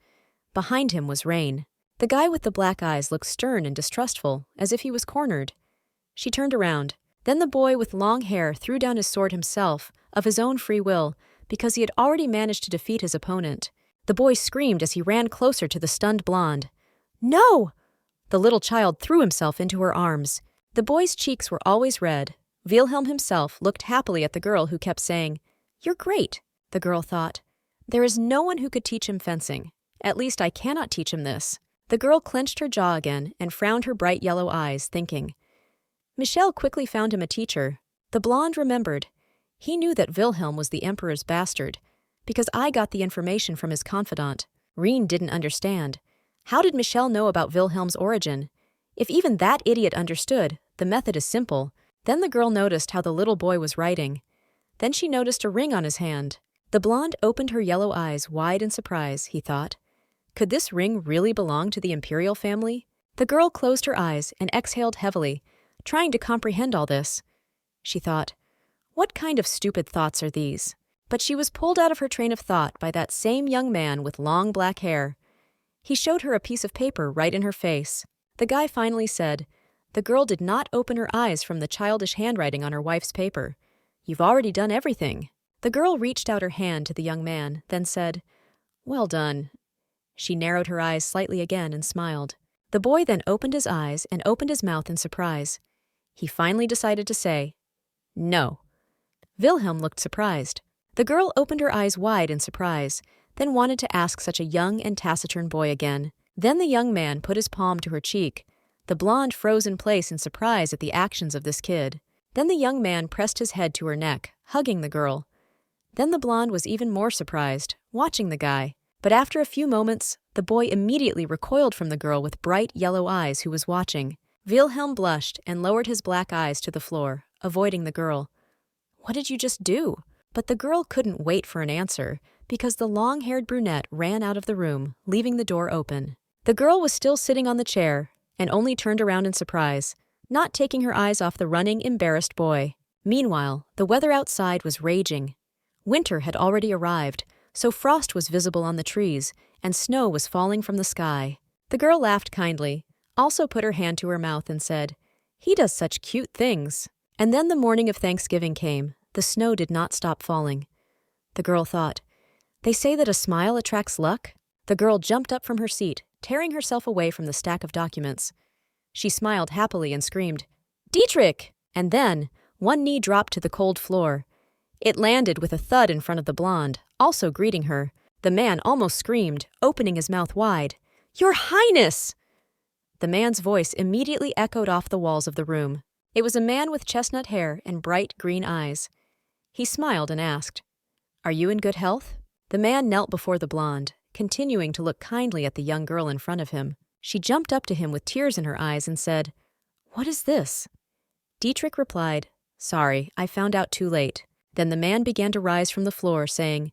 Behind him was Rain. The guy with the black eyes looked stern and distrustful, as if he was cornered. She turned around. Then the boy with long hair threw down his sword himself, of his own free will, because he had already managed to defeat his opponent. The boy screamed as he ran closer to the stunned blonde. "No!" The little child threw himself into her arms. The boy's cheeks were always red. Wilhelm himself looked happily at the girl who kept saying, "You're great." The girl thought, "There is no one who could teach him fencing. At least I cannot teach him this." The girl clenched her jaw again and frowned her bright yellow eyes, thinking. Michel quickly found him a teacher. The blonde remembered. He knew that Wilhelm was the emperor's bastard, because I got the information from his confidant. Rien didn't understand. How did Michel know about Wilhelm's origin? If even that idiot understood, the method is simple. Then the girl noticed how the little boy was writing. Then she noticed a ring on his hand. The blonde opened her yellow eyes wide in surprise, he thought. Could this ring really belong to the imperial family? The girl closed her eyes and exhaled heavily, trying to comprehend all this. She thought, what kind of stupid thoughts are these? But she was pulled out of her train of thought by that same young man with long black hair. He showed her a piece of paper right in her face. The guy finally said, "The girl did not open her eyes from the childish handwriting on her wife's paper. You've already done everything." The girl reached out her hand to the young man, then said, "Well done." She narrowed her eyes slightly again and smiled. The boy then opened his eyes and opened his mouth in surprise. He finally decided to say, "No." Wilhelm looked surprised. The girl opened her eyes wide in surprise, then wanted to ask such a young and taciturn boy again. Then the young man put his palm to her cheek. The blonde froze in place in surprise at the actions of this kid. Then the young man pressed his head to her neck, hugging the girl. Then the blonde was even more surprised, watching the guy. But after a few moments, the boy immediately recoiled from the girl with bright yellow eyes who was watching. Wilhelm blushed and lowered his black eyes to the floor, avoiding the girl. "What did you just do?" But the girl couldn't wait for an answer, because the long-haired brunette ran out of the room, leaving the door open. The girl was still sitting on the chair, and only turned around in surprise, not taking her eyes off the running, embarrassed boy. Meanwhile, the weather outside was raging. Winter had already arrived, so frost was visible on the trees, and snow was falling from the sky. The girl laughed kindly, also put her hand to her mouth and said, "He does such cute things." And then the morning of Thanksgiving came. The snow did not stop falling. The girl thought, "They say that a smile attracts luck?" The girl jumped up from her seat, tearing herself away from the stack of documents. She smiled happily and screamed, "Dietrich!" And then, one knee dropped to the cold floor. It landed with a thud in front of the blonde, also greeting her. The man almost screamed, opening his mouth wide. "Your Highness!" The man's voice immediately echoed off the walls of the room. It was a man with chestnut hair and bright green eyes. He smiled and asked, "Are you in good health?" The man knelt before the blonde, continuing to look kindly at the young girl in front of him. She jumped up to him with tears in her eyes and said, "What is this?" Dietrich replied, "Sorry, I found out too late. Then the man began to rise from the floor, saying,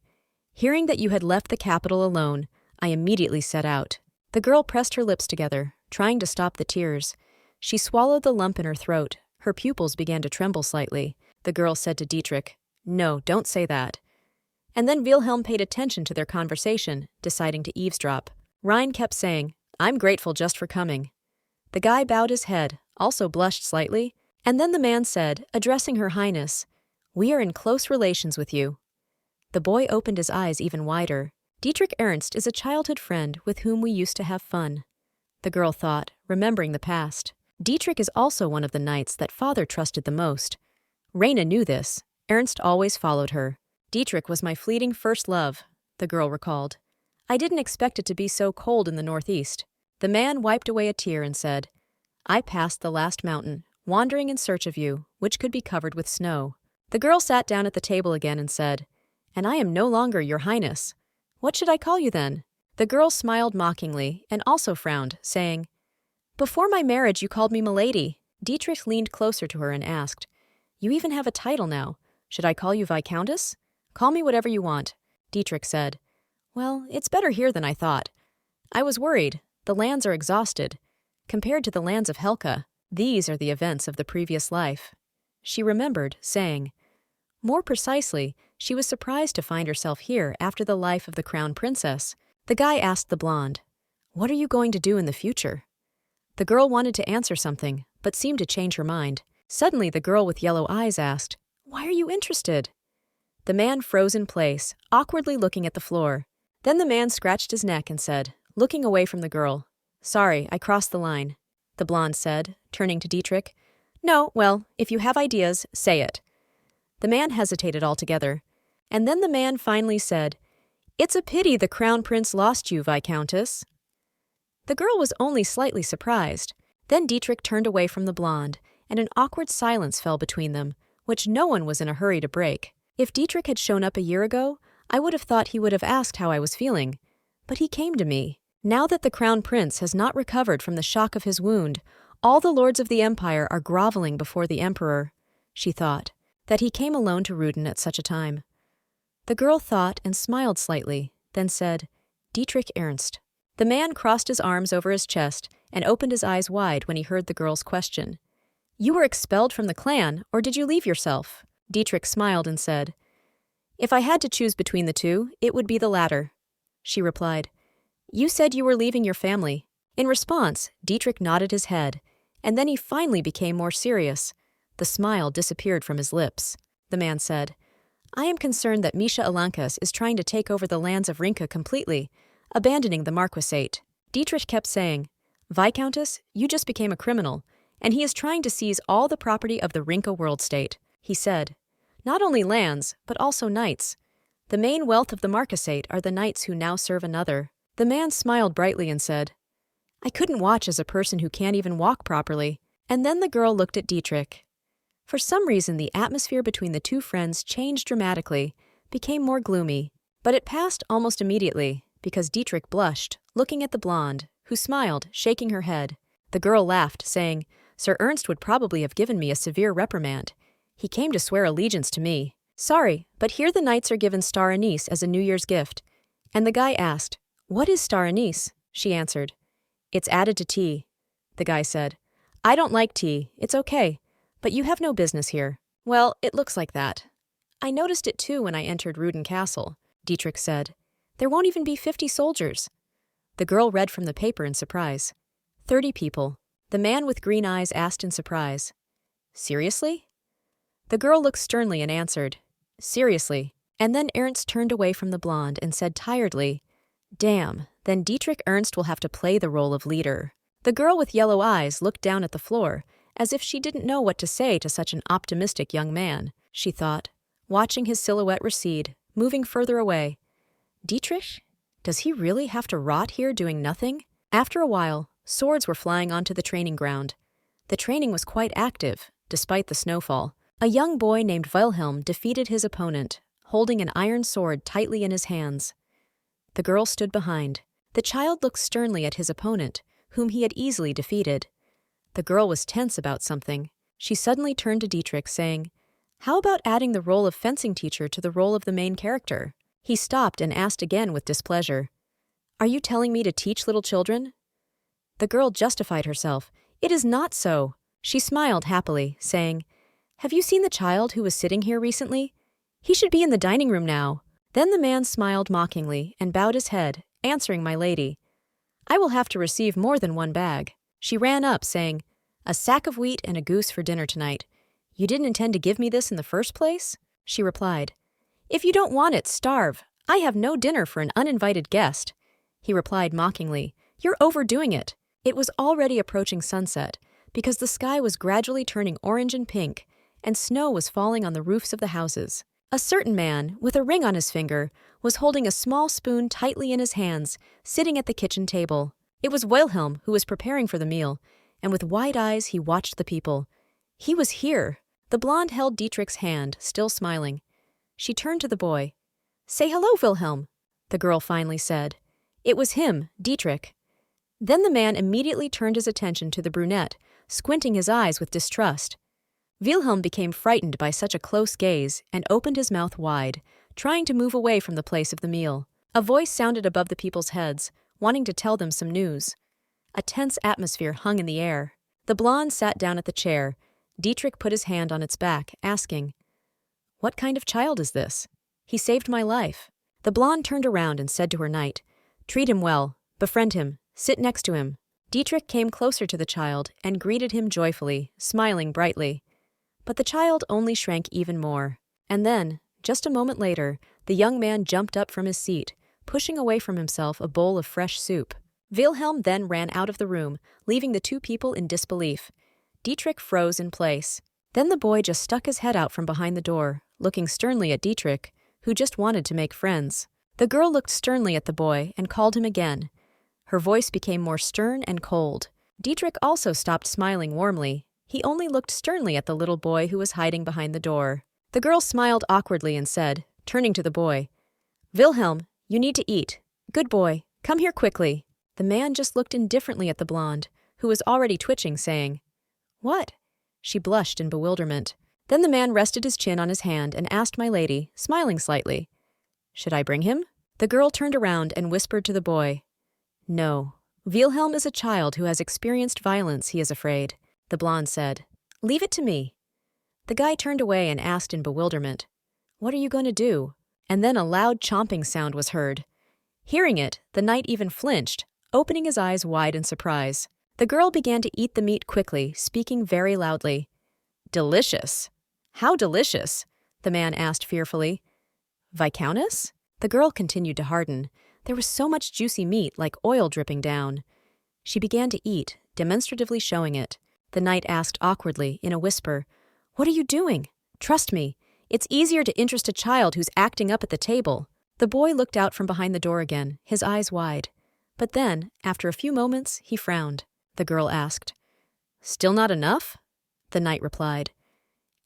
"Hearing that you had left the capital alone, I immediately set out." The girl pressed her lips together, trying to stop the tears. She swallowed the lump in her throat. Her pupils began to tremble slightly. The girl said to Dietrich, "No, don't say that." And then Wilhelm paid attention to their conversation, deciding to eavesdrop. Rein kept saying, "I'm grateful just for coming." The guy bowed his head, also blushed slightly, and then the man said, addressing Her Highness, "We are in close relations with you." The boy opened his eyes even wider. "Dietrich Ernst is a childhood friend with whom we used to have fun." The girl thought, remembering the past. Dietrich is also one of the knights that father trusted the most. Raina knew this. Ernst always followed her. "Dietrich was my fleeting first love," the girl recalled. "I didn't expect it to be so cold in the northeast." The man wiped away a tear and said, "I passed the last mountain, wandering in search of you, which could be covered with snow." The girl sat down at the table again and said, "And I am no longer your highness. What should I call you then?" The girl smiled mockingly and also frowned, saying, "Before my marriage you called me milady." Dietrich leaned closer to her and asked, "You even have a title now. Should I call you Viscountess?" "Call me whatever you want." Dietrich said, "Well, it's better here than I thought. I was worried. The lands are exhausted. Compared to the lands of Helka, these are the events of the previous life." She remembered, saying, more precisely, she was surprised to find herself here after the life of the crown princess. The guy asked the blonde, "What are you going to do in the future?" The girl wanted to answer something, but seemed to change her mind. Suddenly the girl with yellow eyes asked, "Why are you interested?" The man froze in place, awkwardly looking at the floor. Then the man scratched his neck and said, looking away from the girl, "Sorry, I crossed the line." The blonde said, turning to Dietrich, "No, well, if you have ideas, say it." The man hesitated altogether, and then the man finally said, "It's a pity the crown prince lost you, Viscountess." The girl was only slightly surprised. Then Dietrich turned away from the blonde, and an awkward silence fell between them, which no one was in a hurry to break. If Dietrich had shown up a year ago, I would have thought he would have asked how I was feeling. But he came to me. Now that the crown prince has not recovered from the shock of his wound, all the lords of the empire are groveling before the emperor, she thought, that he came alone to Ruden at such a time. The girl thought and smiled slightly, then said, "Dietrich Ernst." The man crossed his arms over his chest and opened his eyes wide when he heard the girl's question. "You were expelled from the clan, or did you leave yourself?" Dietrich smiled and said, "If I had to choose between the two, it would be the latter." She replied, "You said you were leaving your family." In response, Dietrich nodded his head, and then he finally became more serious. The smile disappeared from his lips. The man said, "I am concerned that Michel Alanquez is trying to take over the lands of Rinka completely, abandoning the marquisate." Dietrich kept saying, "Viscountess, you just became a criminal, and he is trying to seize all the property of the Rinka world state." He said, "Not only lands, but also knights. The main wealth of the marquisate are the knights who now serve another." The man smiled brightly and said, "I couldn't watch as a person who can't even walk properly." And then the girl looked at Dietrich. For some reason, the atmosphere between the two friends changed dramatically, became more gloomy, but it passed almost immediately, because Dietrich blushed, looking at the blonde, who smiled, shaking her head. The girl laughed, saying, "Sir Ernst would probably have given me a severe reprimand. He came to swear allegiance to me. Sorry, but here the knights are given star anise as a New Year's gift." And the guy asked, "What is star anise?" She answered, "It's added to tea." The guy said, "I don't like tea, it's okay, but you have no business here." "Well, it looks like that." "I noticed it too when I entered Ruden Castle," Dietrich said. "There won't even be 50 soldiers." The girl read from the paper in surprise. 30 people. The man with green eyes asked in surprise, "Seriously?" The girl looked sternly and answered, "Seriously." And then Ernst turned away from the blonde and said tiredly, "Damn, then Dietrich Ernst will have to play the role of leader." The girl with yellow eyes looked down at the floor, as if she didn't know what to say to such an optimistic young man, she thought, watching his silhouette recede, moving further away. Dietrich? Does he really have to rot here doing nothing? After a while, swords were flying onto the training ground. The training was quite active, despite the snowfall. A young boy named Wilhelm defeated his opponent, holding an iron sword tightly in his hands. The girl stood behind. The child looked sternly at his opponent, whom he had easily defeated. The girl was tense about something. She suddenly turned to Dietrich, saying, How about adding the role of fencing teacher to the role of the main character? He stopped and asked again with displeasure. Are you telling me to teach little children? The girl justified herself. It is not so. She smiled happily, saying, Have you seen the child who was sitting here recently? He should be in the dining room now. Then the man smiled mockingly and bowed his head, answering my lady. I will have to receive more than one bag. She ran up, saying, A sack of wheat and a goose for dinner tonight. You didn't intend to give me this in the first place? She replied. If you don't want it, starve. I have no dinner for an uninvited guest. He replied mockingly, You're overdoing it. It was already approaching sunset, because the sky was gradually turning orange and pink, and snow was falling on the roofs of the houses. A certain man, with a ring on his finger, was holding a small spoon tightly in his hands, sitting at the kitchen table. It was Wilhelm, who was preparing for the meal, and with wide eyes he watched the people. He was here. The blonde held Dietrich's hand, still smiling. She turned to the boy. Say hello, Wilhelm, the girl finally said. It was him, Dietrich. Then the man immediately turned his attention to the brunette, squinting his eyes with distrust. Wilhelm became frightened by such a close gaze and opened his mouth wide, trying to move away from the place of the meal. A voice sounded above the people's heads, wanting to tell them some news. A tense atmosphere hung in the air. The blonde sat down at the chair. Dietrich put his hand on its back, asking, What kind of child is this? He saved my life. The blonde turned around and said to her knight, Treat him well, befriend him, sit next to him. Dietrich came closer to the child and greeted him joyfully, smiling brightly. But the child only shrank even more. And then, just a moment later, the young man jumped up from his seat, pushing away from himself a bowl of fresh soup. Wilhelm then ran out of the room, leaving the two people in disbelief. Dietrich froze in place. Then the boy just stuck his head out from behind the door, looking sternly at Dietrich, who just wanted to make friends. The girl looked sternly at the boy and called him again. Her voice became more stern and cold. Dietrich also stopped smiling warmly. He only looked sternly at the little boy who was hiding behind the door. The girl smiled awkwardly and said, turning to the boy, Wilhelm, you need to eat. Good boy, come here quickly. The man just looked indifferently at the blonde, who was already twitching, saying, What? She blushed in bewilderment. Then the man rested his chin on his hand and asked my lady, smiling slightly, Should I bring him? The girl turned around and whispered to the boy, No. Wilhelm is a child who has experienced violence, he is afraid. The blonde said, Leave it to me. The guy turned away and asked in bewilderment, What are you going to do? And then a loud chomping sound was heard. Hearing it, the knight even flinched, opening his eyes wide in surprise. The girl began to eat the meat quickly, speaking very loudly. Delicious. How delicious? The man asked fearfully. Viscountess? The girl continued to harden. There was so much juicy meat, like oil dripping down. She began to eat, demonstratively showing it. The knight asked awkwardly, in a whisper, What are you doing? Trust me, it's easier to interest a child who's acting up at the table. The boy looked out from behind the door again, his eyes wide. But then, after a few moments, he frowned. The girl asked, Still not enough? The knight replied,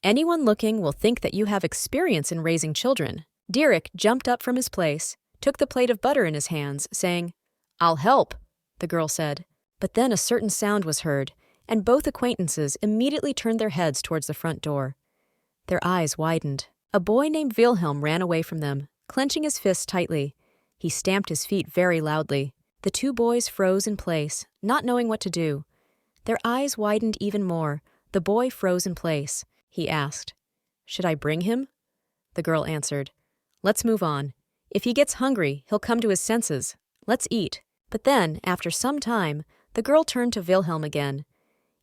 Anyone looking will think that you have experience in raising children. Dietrich jumped up from his place, took the plate of butter in his hands, saying, I'll help, the girl said. But then a certain sound was heard, and both acquaintances immediately turned their heads towards the front door. Their eyes widened. A boy named Wilhelm ran away from them, clenching his fists tightly. He stamped his feet very loudly. The two boys froze in place, not knowing what to do. Their eyes widened even more. The boy froze in place. He asked, Should I bring him? The girl answered, Let's move on. If he gets hungry, he'll come to his senses. Let's eat. But then, after some time, the girl turned to Wilhelm again.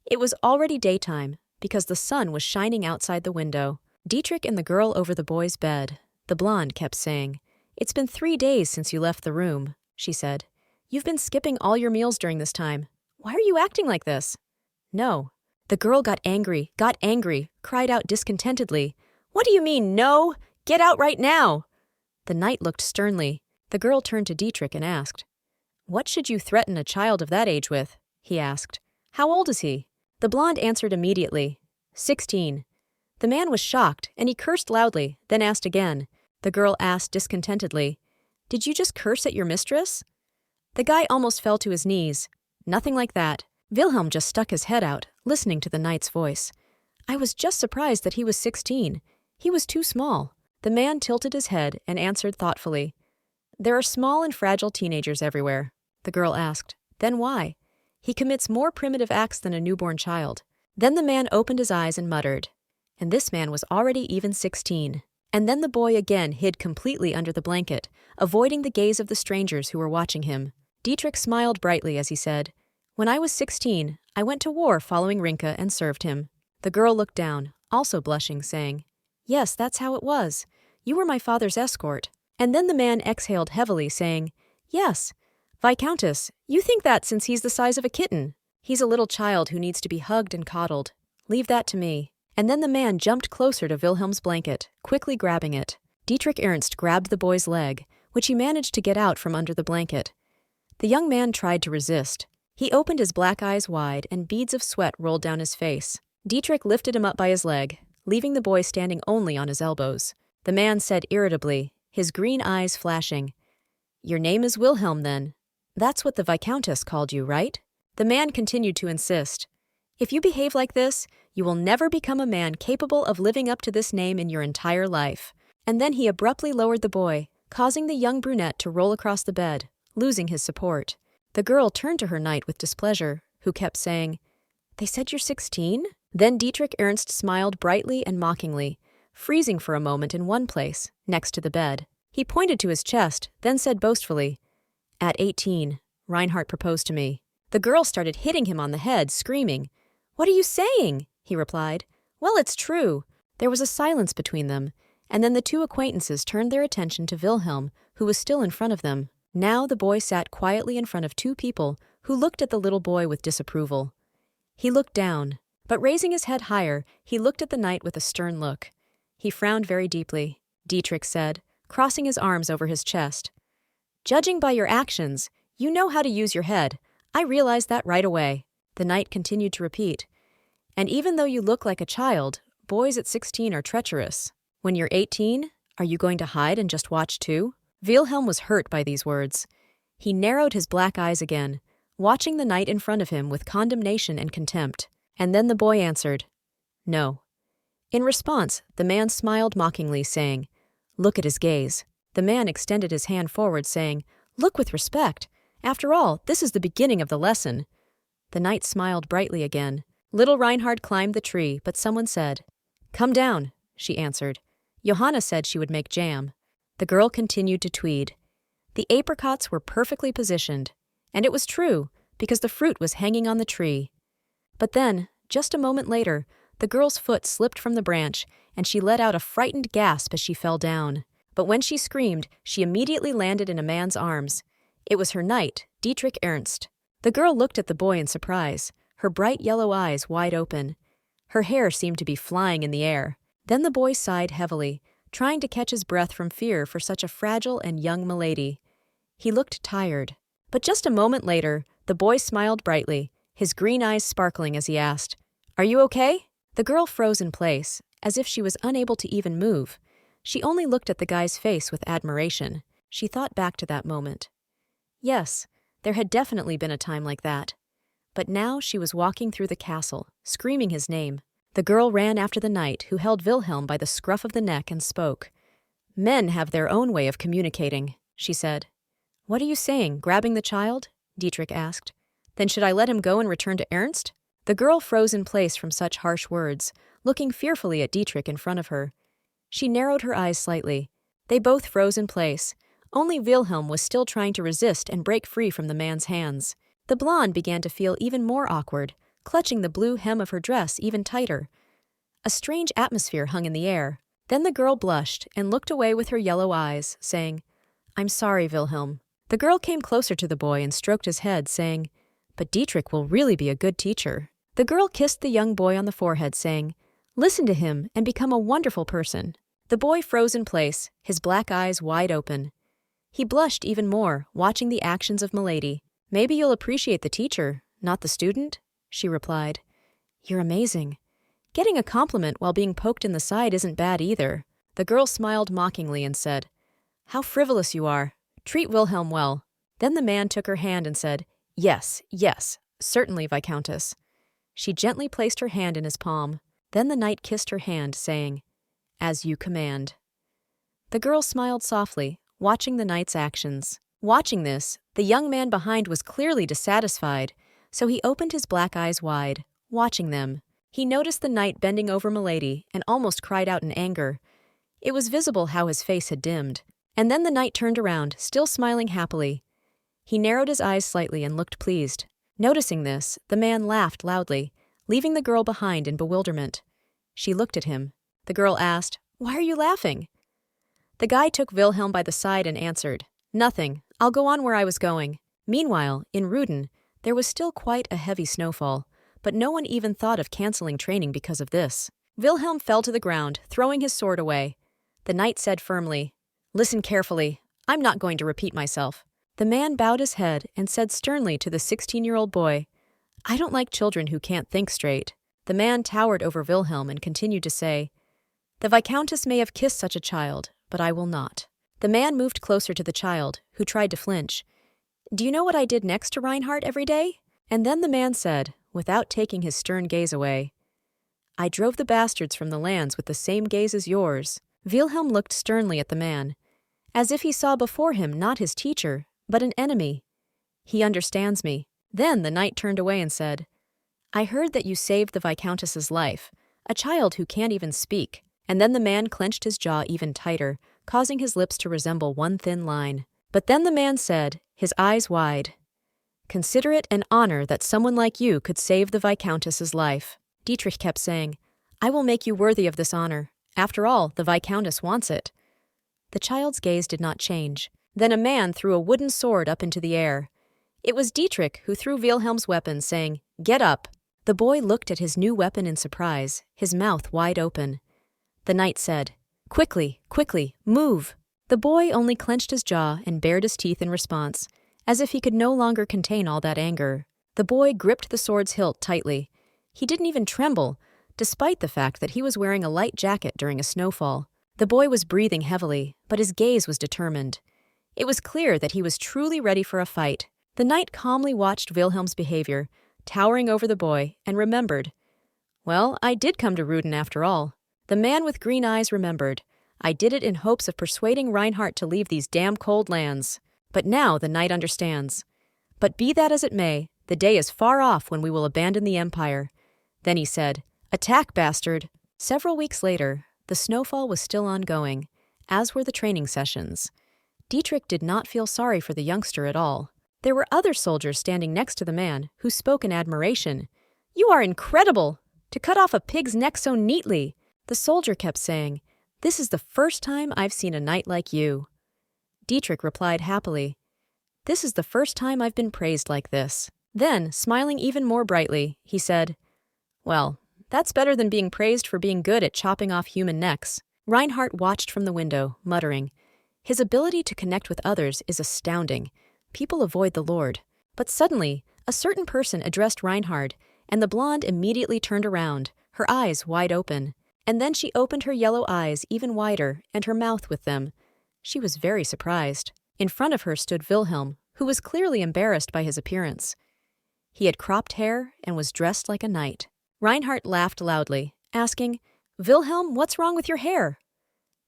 It was already daytime, because the sun was shining outside the window. Dietrich and the girl over the boy's bed. The blonde kept saying, It's been 3 days since you left the room, she said. You've been skipping all your meals during this time. Why are you acting like this? No. The girl got angry, cried out discontentedly. What do you mean, no? Get out right now! The knight looked sternly. The girl turned to Dietrich and asked, What should you threaten a child of that age with? He asked. How old is he? The blonde answered immediately, 16. The man was shocked, and he cursed loudly, then asked again. The girl asked discontentedly, Did you just curse at your mistress? The guy almost fell to his knees. Nothing like that. Wilhelm just stuck his head out, listening to the knight's voice. I was just surprised that he was 16. He was too small. The man tilted his head and answered thoughtfully. There are small and fragile teenagers everywhere. The girl asked, then why? He commits more primitive acts than a newborn child. Then the man opened his eyes and muttered. And this man was already even 16. And then the boy again hid completely under the blanket, avoiding the gaze of the strangers who were watching him. Dietrich smiled brightly as he said, when I was 16, I went to war following Rinka and served him. The girl looked down, also blushing, saying, yes, that's how it was. You were my father's escort. And then the man exhaled heavily, saying, yes, Viscountess, you think that since he's the size of a kitten. He's a little child who needs to be hugged and coddled. Leave that to me. And then the man jumped closer to Wilhelm's blanket, quickly grabbing it. Dietrich Ernst grabbed the boy's leg, which he managed to get out from under the blanket. The young man tried to resist. He opened his black eyes wide and beads of sweat rolled down his face. Dietrich lifted him up by his leg, leaving the boy standing only on his elbows. The man said irritably, his green eyes flashing, your name is Wilhelm, then? That's what the Viscountess called you, right? The man continued to insist. If you behave like this, you will never become a man capable of living up to this name in your entire life. And then he abruptly lowered the boy, causing the young brunette to roll across the bed, losing his support. The girl turned to her knight with displeasure, who kept saying, they said you're 16? Then Dietrich Ernst smiled brightly and mockingly, freezing for a moment in one place, next to the bed. He pointed to his chest, then said boastfully, at 18, Reinhart proposed to me. The girl started hitting him on the head, screaming, what are you saying? He replied, well, it's true. There was a silence between them, and then the two acquaintances turned their attention to Wilhelm, who was still in front of them. Now the boy sat quietly in front of two people who looked at the little boy with disapproval. He looked down, but raising his head higher, he looked at the knight with a stern look. He frowned very deeply. Dietrich said, crossing his arms over his chest, judging by your actions, you know how to use your head. I realized that right away. The knight continued to repeat, and even though you look like a child, boys at 16 are treacherous. When you're 18, are you going to hide and just watch too? Wilhelm was hurt by these words. He narrowed his black eyes again, watching the knight in front of him with condemnation and contempt. And then the boy answered, no. In response, the man smiled mockingly, saying, look at his gaze. The man extended his hand forward, saying, look with respect. After all, this is the beginning of the lesson. The knight smiled brightly again. Little Reinhart climbed the tree, but someone said, come down, she answered. Johanna said she would make jam. The girl continued to tweed. The apricots were perfectly positioned, and it was true, because the fruit was hanging on the tree. But then, just a moment later, the girl's foot slipped from the branch, and she let out a frightened gasp as she fell down. But when she screamed, she immediately landed in a man's arms. It was her knight, Dietrich Ernst. The girl looked at the boy in surprise, her bright yellow eyes wide open. Her hair seemed to be flying in the air. Then the boy sighed heavily, trying to catch his breath from fear for such a fragile and young milady. He looked tired. But just a moment later, the boy smiled brightly, his green eyes sparkling as he asked, are you okay? The girl froze in place, as if she was unable to even move. She only looked at the guy's face with admiration. She thought back to that moment. Yes, there had definitely been a time like that. But now she was walking through the castle, screaming his name. The girl ran after the knight, who held Wilhelm by the scruff of the neck and spoke. Men have their own way of communicating, she said. What are you saying, grabbing the child? Dietrich asked. Then should I let him go and return to Ernst? The girl froze in place from such harsh words, looking fearfully at Dietrich in front of her. She narrowed her eyes slightly. They both froze in place. Only Wilhelm was still trying to resist and break free from the man's hands. The blonde began to feel even more awkward, clutching the blue hem of her dress even tighter. A strange atmosphere hung in the air. Then the girl blushed and looked away with her yellow eyes, saying, I'm sorry, Wilhelm. The girl came closer to the boy and stroked his head, saying, but Dietrich will really be a good teacher. The girl kissed the young boy on the forehead, saying, listen to him and become a wonderful person. The boy froze in place, his black eyes wide open. He blushed even more, watching the actions of Milady. Maybe you'll appreciate the teacher, not the student, she replied. You're amazing. Getting a compliment while being poked in the side isn't bad either. The girl smiled mockingly and said, how frivolous you are. Treat Wilhelm well. Then the man took her hand and said, yes, certainly, Viscountess. She gently placed her hand in his palm. Then the knight kissed her hand, saying, As you command. The girl smiled softly, watching the knight's actions. Watching this, the young man behind was clearly dissatisfied, so he opened his black eyes wide, watching them. He noticed the knight bending over Milady and almost cried out in anger. It was visible how his face had dimmed. And then the knight turned around, still smiling happily. He narrowed his eyes slightly and looked pleased. Noticing this, the man laughed loudly, leaving the girl behind in bewilderment. She looked at him. The girl asked, "Why are you laughing?" The guy took Wilhelm by the side and answered, "Nothing. I'll go on where I was going." Meanwhile, in Ruden, there was still quite a heavy snowfall, but no one even thought of canceling training because of this. Wilhelm fell to the ground, throwing his sword away. The knight said firmly, "Listen carefully. I'm not going to repeat myself." The man bowed his head and said sternly to the 16-year-old boy, "I don't like children who can't think straight." The man towered over Wilhelm and continued to say, "The Viscountess may have kissed such a child, but I will not." The man moved closer to the child, who tried to flinch. "Do you know what I did next to Reinhart every day?" And then the man said, without taking his stern gaze away, "I drove the bastards from the lands with the same gaze as yours." Wilhelm looked sternly at the man, as if he saw before him not his teacher, but an enemy. "He understands me." Then the knight turned away and said, "I heard that you saved the Viscountess's life, a child who can't even speak." And then the man clenched his jaw even tighter, causing his lips to resemble one thin line. But then the man said, his eyes wide, "Consider it an honor that someone like you could save the Viscountess's life." Dietrich kept saying, "I will make you worthy of this honor. After all, the Viscountess wants it." The child's gaze did not change. Then a man threw a wooden sword up into the air. It was Dietrich who threw Wilhelm's weapon, saying, "Get up." The boy looked at his new weapon in surprise, his mouth wide open. The knight said, "Quickly, quickly, move." The boy only clenched his jaw and bared his teeth in response, as if he could no longer contain all that anger. The boy gripped the sword's hilt tightly. He didn't even tremble, despite the fact that he was wearing a light jacket during a snowfall. The boy was breathing heavily, but his gaze was determined. It was clear that he was truly ready for a fight. The knight calmly watched Wilhelm's behavior, towering over the boy, and remembered, "Well, I did come to Ruden after all." The man with green eyes remembered, "I did it in hopes of persuading Reinhart to leave these damn cold lands." But now the knight understands. But be that as it may, the day is far off when we will abandon the empire. Then he said, "Attack, bastard!" Several weeks later, the snowfall was still ongoing, as were the training sessions. Dietrich did not feel sorry for the youngster at all. There were other soldiers standing next to the man, who spoke in admiration. "You are incredible! To cut off a pig's neck so neatly!" The soldier kept saying, "This is the first time I've seen a knight like you." Dietrich replied happily, "This is the first time I've been praised like this." Then, smiling even more brightly, he said, "Well, that's better than being praised for being good at chopping off human necks." Reinhart watched from the window, muttering, "His ability to connect with others is astounding. People avoid the Lord." But suddenly, a certain person addressed Reinhart, and the blonde immediately turned around, her eyes wide open. And then she opened her yellow eyes even wider, and her mouth with them. She was very surprised. In front of her stood Wilhelm, who was clearly embarrassed by his appearance. He had cropped hair and was dressed like a knight. Reinhart laughed loudly, asking, "Wilhelm, what's wrong with your hair?"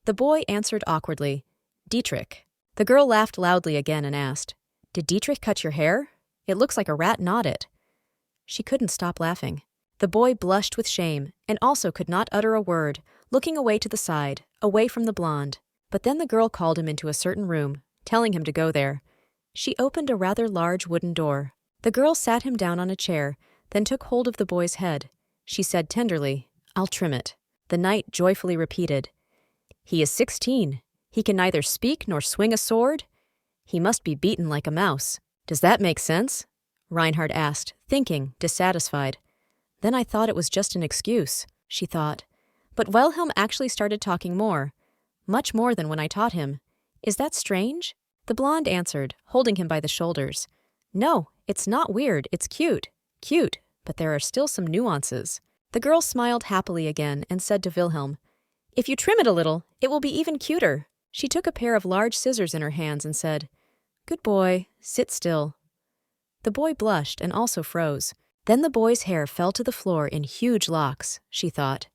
The boy answered awkwardly, "Dietrich." The girl laughed loudly again and asked, "Did Dietrich cut your hair? It looks like a rat gnawed it." She couldn't stop laughing. The boy blushed with shame and also could not utter a word, looking away to the side, away from the blonde. But then the girl called him into a certain room, telling him to go there. She opened a rather large wooden door. The girl sat him down on a chair, then took hold of the boy's head. She said tenderly, "I'll trim it." The knight joyfully repeated, "He is 16. He can neither speak nor swing a sword. He must be beaten like a mouse." "Does that make sense?" Reinhart asked, thinking, dissatisfied. "Then I thought it was just an excuse," she thought. But Wilhelm actually started talking more. Much more than when I taught him. "Is that strange?" The blonde answered, holding him by the shoulders. "No, it's not weird, it's cute. Cute, but there are still some nuances." The girl smiled happily again and said to Wilhelm, "If you trim it a little, it will be even cuter." She took a pair of large scissors in her hands and said, "Good boy, sit still." The boy blushed and also froze. Then the boy's hair fell to the floor in huge locks, she thought.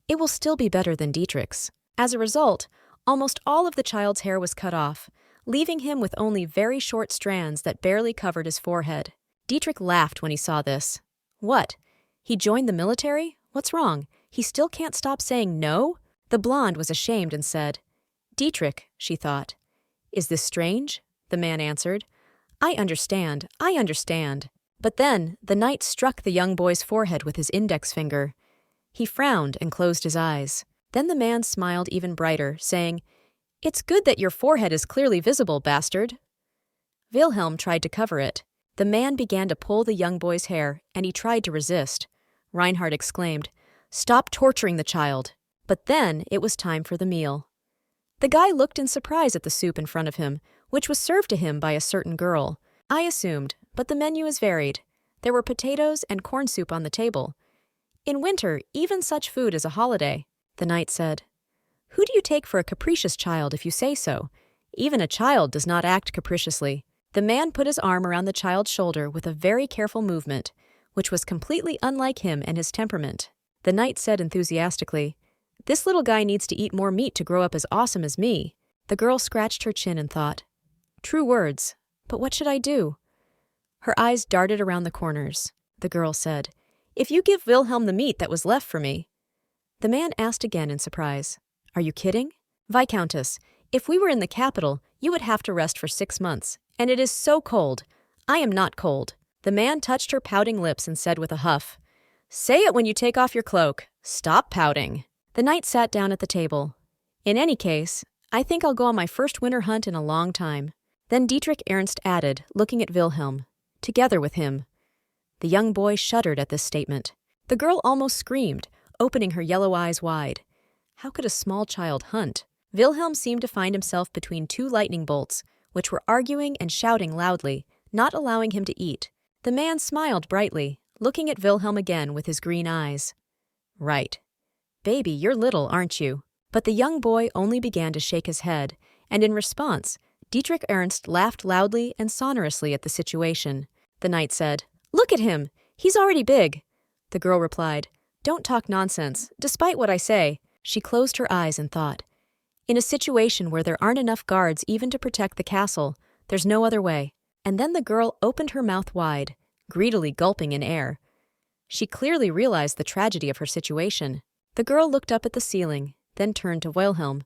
It will still be better than Dietrich's. As a result, almost all of the child's hair was cut off, leaving him with only very short strands that barely covered his forehead. Dietrich laughed when he saw this. What? He joined the military? What's wrong? He still can't stop saying no? The blonde was ashamed and said, Dietrich, she thought. Is this strange? The man answered. I understand. But then the knight struck the young boy's forehead with his index finger. He frowned and closed his eyes. Then the man smiled even brighter, saying, It's good that your forehead is clearly visible, bastard. Wilhelm tried to cover it. The man began to pull the young boy's hair, and he tried to resist. Reinhart exclaimed, Stop torturing the child. But then it was time for the meal. The guy looked in surprise at the soup in front of him, which was served to him by a certain girl. I assumed, but the menu is varied. There were potatoes and corn soup on the table. In winter, even such food is a holiday. The knight said, Who do you take for a capricious child if you say so? Even a child does not act capriciously. The man put his arm around the child's shoulder with a very careful movement, which was completely unlike him and his temperament. The knight said enthusiastically, This little guy needs to eat more meat to grow up as awesome as me. The girl scratched her chin and thought, True words, but what should I do? Her eyes darted around the corners. The girl said, If you give Wilhelm the meat that was left for me. The man asked again in surprise, Are you kidding? Viscountess, if we were in the capital, you would have to rest for 6 months, and it is so cold. I am not cold. The man touched her pouting lips and said with a huff, Say it when you take off your cloak. Stop pouting. The knight sat down at the table. In any case, I think I'll go on my first winter hunt in a long time. Then Dietrich Ernst added, looking at Wilhelm, Together with him. The young boy shuddered at this statement. The girl almost screamed, opening her yellow eyes wide. How could a small child hunt? Wilhelm seemed to find himself between 2 lightning bolts, which were arguing and shouting loudly, not allowing him to eat. The man smiled brightly, looking at Wilhelm again with his green eyes. Right. Baby, you're little, aren't you? But the young boy only began to shake his head, and in response, Dietrich Ernst laughed loudly and sonorously at the situation. The knight said, Look at him! He's already big! The girl replied, Don't talk nonsense, despite what I say. She closed her eyes and thought, In a situation where there aren't enough guards even to protect the castle, there's no other way. And then the girl opened her mouth wide, greedily gulping in air. She clearly realized the tragedy of her situation. The girl looked up at the ceiling, then turned to Wilhelm.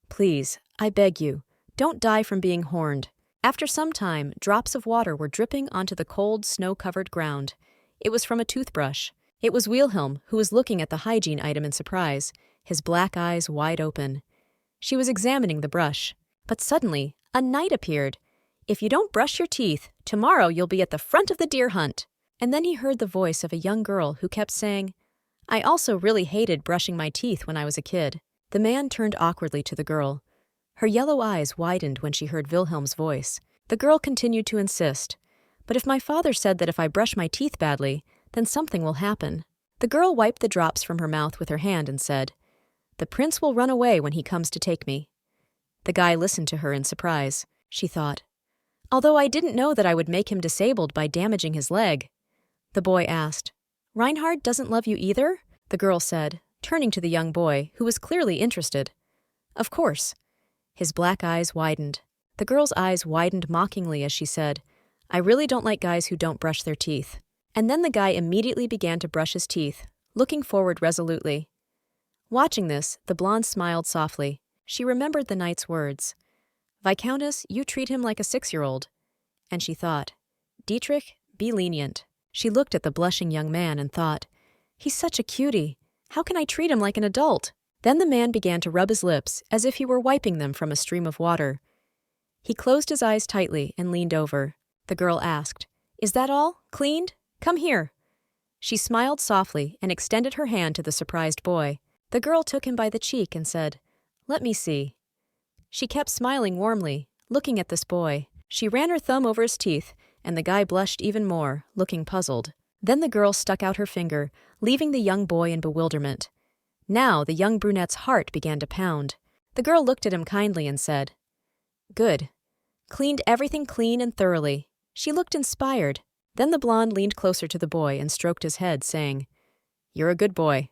Please, I beg you, don't die from being horned. After some time, drops of water were dripping onto the cold, snow-covered ground. It was from a toothbrush. It was Wilhelm who was looking at the hygiene item in surprise, his black eyes wide open. She was examining the brush. But suddenly, a knight appeared. If you don't brush your teeth, tomorrow you'll be at the front of the deer hunt. And then he heard the voice of a young girl who kept saying, I also really hated brushing my teeth when I was a kid. The man turned awkwardly to the girl. Her yellow eyes widened when she heard Wilhelm's voice. The girl continued to insist, But if my father said that if I brush my teeth badly, then something will happen. The girl wiped the drops from her mouth with her hand and said, The prince will run away when he comes to take me. The guy listened to her in surprise. She thought, Although I didn't know that I would make him disabled by damaging his leg. The boy asked, Reinhart doesn't love you either? The girl said, turning to the young boy, who was clearly interested. Of course. His black eyes widened. The girl's eyes widened mockingly as she said, I really don't like guys who don't brush their teeth. And then the guy immediately began to brush his teeth, looking forward resolutely. Watching this, the blonde smiled softly. She remembered the knight's words. Viscountess, you treat him like a 6-year-old. And she thought, Dietrich, be lenient. She looked at the blushing young man and thought, He's such a cutie. How can I treat him like an adult? Then the man began to rub his lips as if he were wiping them from a stream of water. He closed his eyes tightly and leaned over. The girl asked, Is that all? Cleaned? Come here. She smiled softly and extended her hand to the surprised boy. The girl took him by the cheek and said, Let me see. She kept smiling warmly, looking at this boy. She ran her thumb over his teeth, and the guy blushed even more, looking puzzled. Then the girl stuck out her finger, leaving the young boy in bewilderment. Now the young brunette's heart began to pound. The girl looked at him kindly and said, Good. Cleaned everything clean and thoroughly. She looked inspired. Then the blonde leaned closer to the boy and stroked his head, saying, You're a good boy.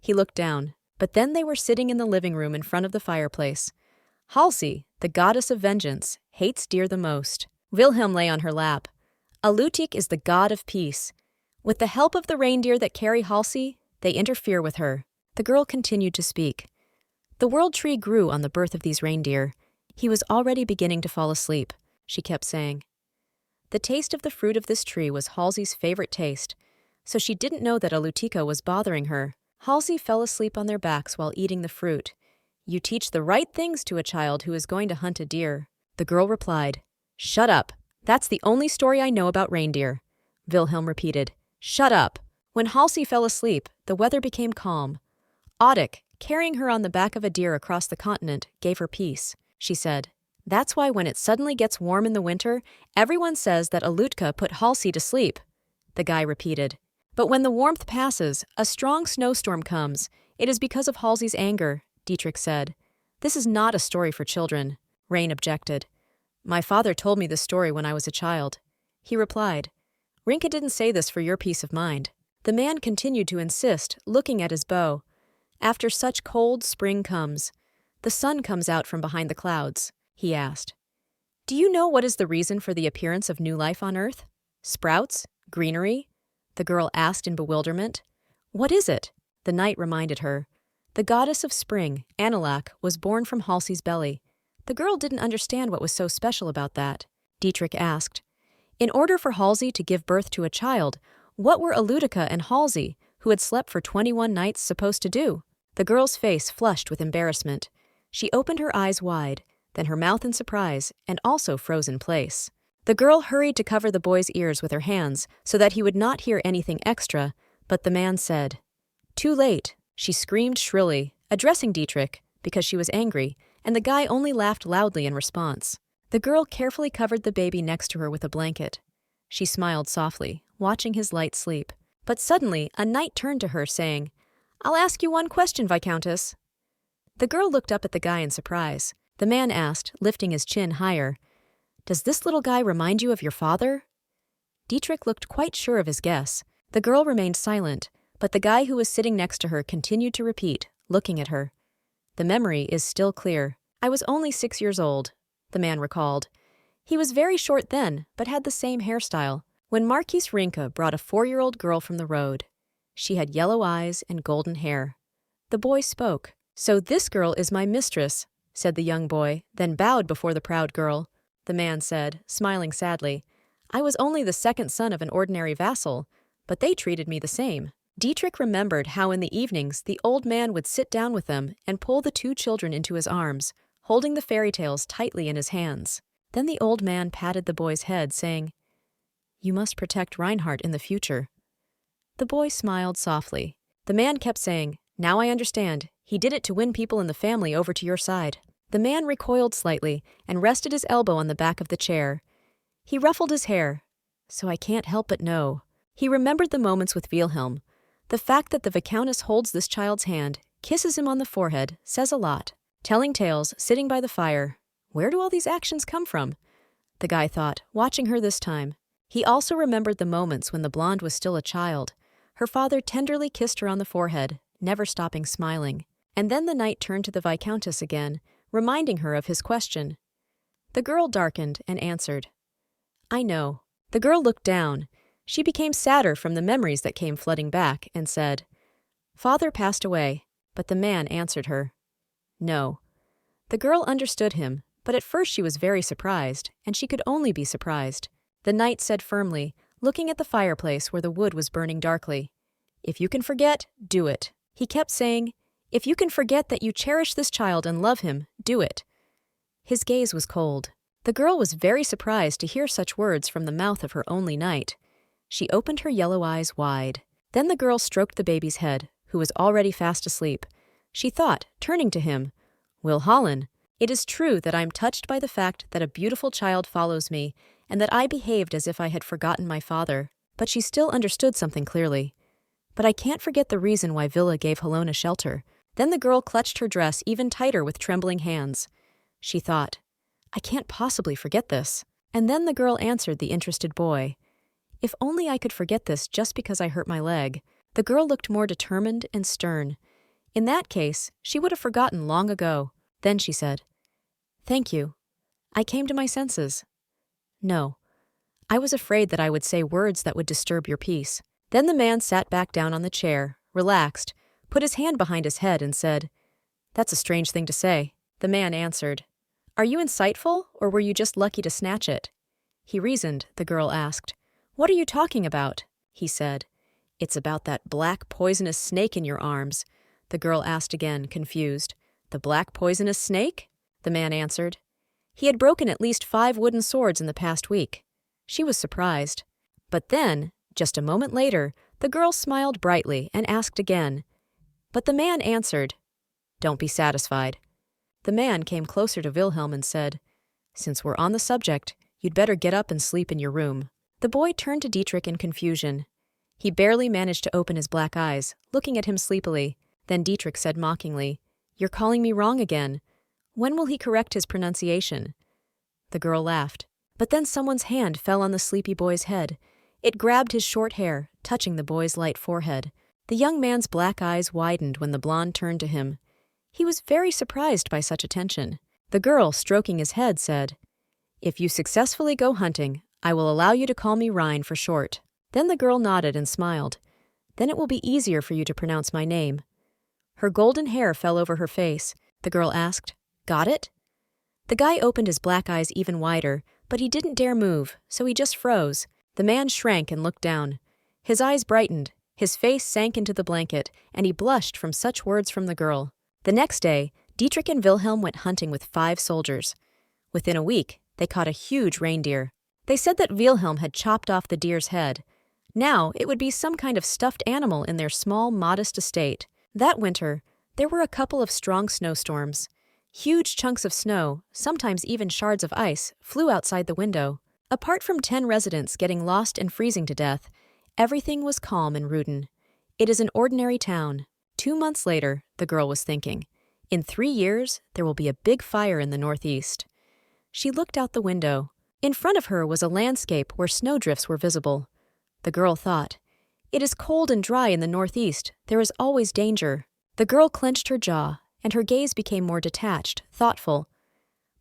He looked down. But then they were sitting in the living room in front of the fireplace. Halsey, the goddess of vengeance, hates deer the most. Wilhelm lay on her lap. Alutik is the god of peace. With the help of the reindeer that carry Halsey, they interfere with her. The girl continued to speak. The world tree grew on the birth of these reindeer. He was already beginning to fall asleep, she kept saying. The taste of the fruit of this tree was Halsey's favorite taste, so she didn't know that Alutika was bothering her. Halsey fell asleep on their backs while eating the fruit. You teach the right things to a child who is going to hunt a deer. The girl replied, Shut up. That's the only story I know about reindeer. Wilhelm repeated, Shut up. When Halsey fell asleep, the weather became calm. Audik, carrying her on the back of a deer across the continent, gave her peace. She said, That's why when it suddenly gets warm in the winter, everyone says that Alutka put Halsey to sleep. The guy repeated, But when the warmth passes, a strong snowstorm comes. It is because of Halsey's anger, Dietrich said. This is not a story for children. Rain objected. My father told me this story when I was a child. He replied, Rinka didn't say this for your peace of mind. The man continued to insist, looking at his bow. After such cold spring comes, the sun comes out from behind the clouds, he asked. Do you know what is the reason for the appearance of new life on Earth? Sprouts? Greenery? The girl asked in bewilderment. What is it? The knight reminded her. The goddess of spring, Anilak, was born from Halsey's belly. The girl didn't understand what was so special about that. Dietrich asked, In order for Halsey to give birth to a child, what were Alutika and Halsey, who had slept for 21 nights, supposed to do? The girl's face flushed with embarrassment. She opened her eyes wide, then her mouth in surprise, and also froze in place. The girl hurried to cover the boy's ears with her hands so that he would not hear anything extra, but the man said, Too late. She screamed shrilly, addressing Dietrich, because she was angry, and the guy only laughed loudly in response. The girl carefully covered the baby next to her with a blanket. She smiled softly, watching his light sleep. But suddenly, a knight turned to her, saying, I'll ask you one question, Viscountess. The girl looked up at the guy in surprise. The man asked, lifting his chin higher, Does this little guy remind you of your father? Dietrich looked quite sure of his guess. The girl remained silent, but the guy who was sitting next to her continued to repeat, looking at her. The memory is still clear. I was only 6 years old, the man recalled. He was very short then, but had the same hairstyle. When Marquise Rinka brought a 4-year-old girl from the road. She had yellow eyes and golden hair. The boy spoke. So this girl is my mistress, said the young boy, then bowed before the proud girl. The man said, smiling sadly, I was only the second son of an ordinary vassal, but they treated me the same. Dietrich remembered how in the evenings the old man would sit down with them and pull the 2 children into his arms, holding the fairy tales tightly in his hands. Then the old man patted the boy's head, saying, You must protect Reinhart in the future. The boy smiled softly. The man kept saying, Now I understand. He did it to win people in the family over to your side. The man recoiled slightly and rested his elbow on the back of the chair. He ruffled his hair. So I can't help but know. He remembered the moments with Wilhelm. The fact that the Viscountess holds this child's hand, kisses him on the forehead, says a lot. Telling tales, sitting by the fire. Where do all these actions come from? The guy thought, watching her this time. He also remembered the moments when the blonde was still a child. Her father tenderly kissed her on the forehead, never stopping smiling. And then the knight turned to the Viscountess again, reminding her of his question. The girl darkened and answered, I know. The girl looked down. She became sadder from the memories that came flooding back and said, Father passed away, but the man answered her. No. The girl understood him, but at first she was very surprised, and she could only be surprised. The knight said firmly, looking at the fireplace where the wood was burning darkly, If you can forget, do it. He kept saying, If you can forget that you cherish this child and love him, do it. His gaze was cold. The girl was very surprised to hear such words from the mouth of her only knight. She opened her yellow eyes wide. Then the girl stroked the baby's head, who was already fast asleep. She thought, turning to him, Will Holland, it is true that I am touched by the fact that a beautiful child follows me, and that I behaved as if I had forgotten my father. But she still understood something clearly. But I can't forget the reason why Villa gave Helona shelter. Then the girl clutched her dress even tighter with trembling hands. She thought, I can't possibly forget this. And then the girl answered the interested boy, If only I could forget this just because I hurt my leg. The girl looked more determined and stern. In that case, she would have forgotten long ago. Then she said, "Thank you. I came to my senses." "No. I was afraid that I would say words that would disturb your peace." Then the man sat back down on the chair, relaxed, put his hand behind his head and said, "That's a strange thing to say." The man answered, "Are you insightful, or were you just lucky to snatch it?" He reasoned, the girl asked. "What are you talking about?" He said, "It's about that black poisonous snake in your arms." The girl asked again, confused. "The black poisonous snake?" The man answered. He had broken at least 5 wooden swords in the past week. She was surprised. But then, just a moment later, the girl smiled brightly and asked again. But the man answered, "Don't be satisfied." The man came closer to Wilhelm and said, "Since we're on the subject, you'd better get up and sleep in your room." The boy turned to Dietrich in confusion. He barely managed to open his black eyes, looking at him sleepily. Then Dietrich said mockingly, "You're calling me wrong again. When will he correct his pronunciation?" The girl laughed. But then someone's hand fell on the sleepy boy's head. It grabbed his short hair, touching the boy's light forehead. The young man's black eyes widened when the blonde turned to him. He was very surprised by such attention. The girl, stroking his head, said, "If you successfully go hunting, I will allow you to call me Rein for short." Then the girl nodded and smiled. "Then it will be easier for you to pronounce my name." Her golden hair fell over her face. The girl asked, "Got it?" The guy opened his black eyes even wider, but he didn't dare move, so he just froze. The man shrank and looked down. His eyes brightened, his face sank into the blanket, and he blushed from such words from the girl. The next day, Dietrich and Wilhelm went hunting with 5 soldiers. Within a week, they caught a huge reindeer. They said that Wilhelm had chopped off the deer's head. Now it would be some kind of stuffed animal in their small, modest estate. That winter, there were a couple of strong snowstorms. Huge chunks of snow, sometimes even shards of ice, flew outside the window. Apart from 10 residents getting lost and freezing to death, everything was calm in Ruden. It is an ordinary town. 2 months later, the girl was thinking, in 3 years, there will be a big fire in the northeast. She looked out the window. In front of her was a landscape where snowdrifts were visible. The girl thought, "It is cold and dry in the northeast. There is always danger." The girl clenched her jaw, and her gaze became more detached, thoughtful.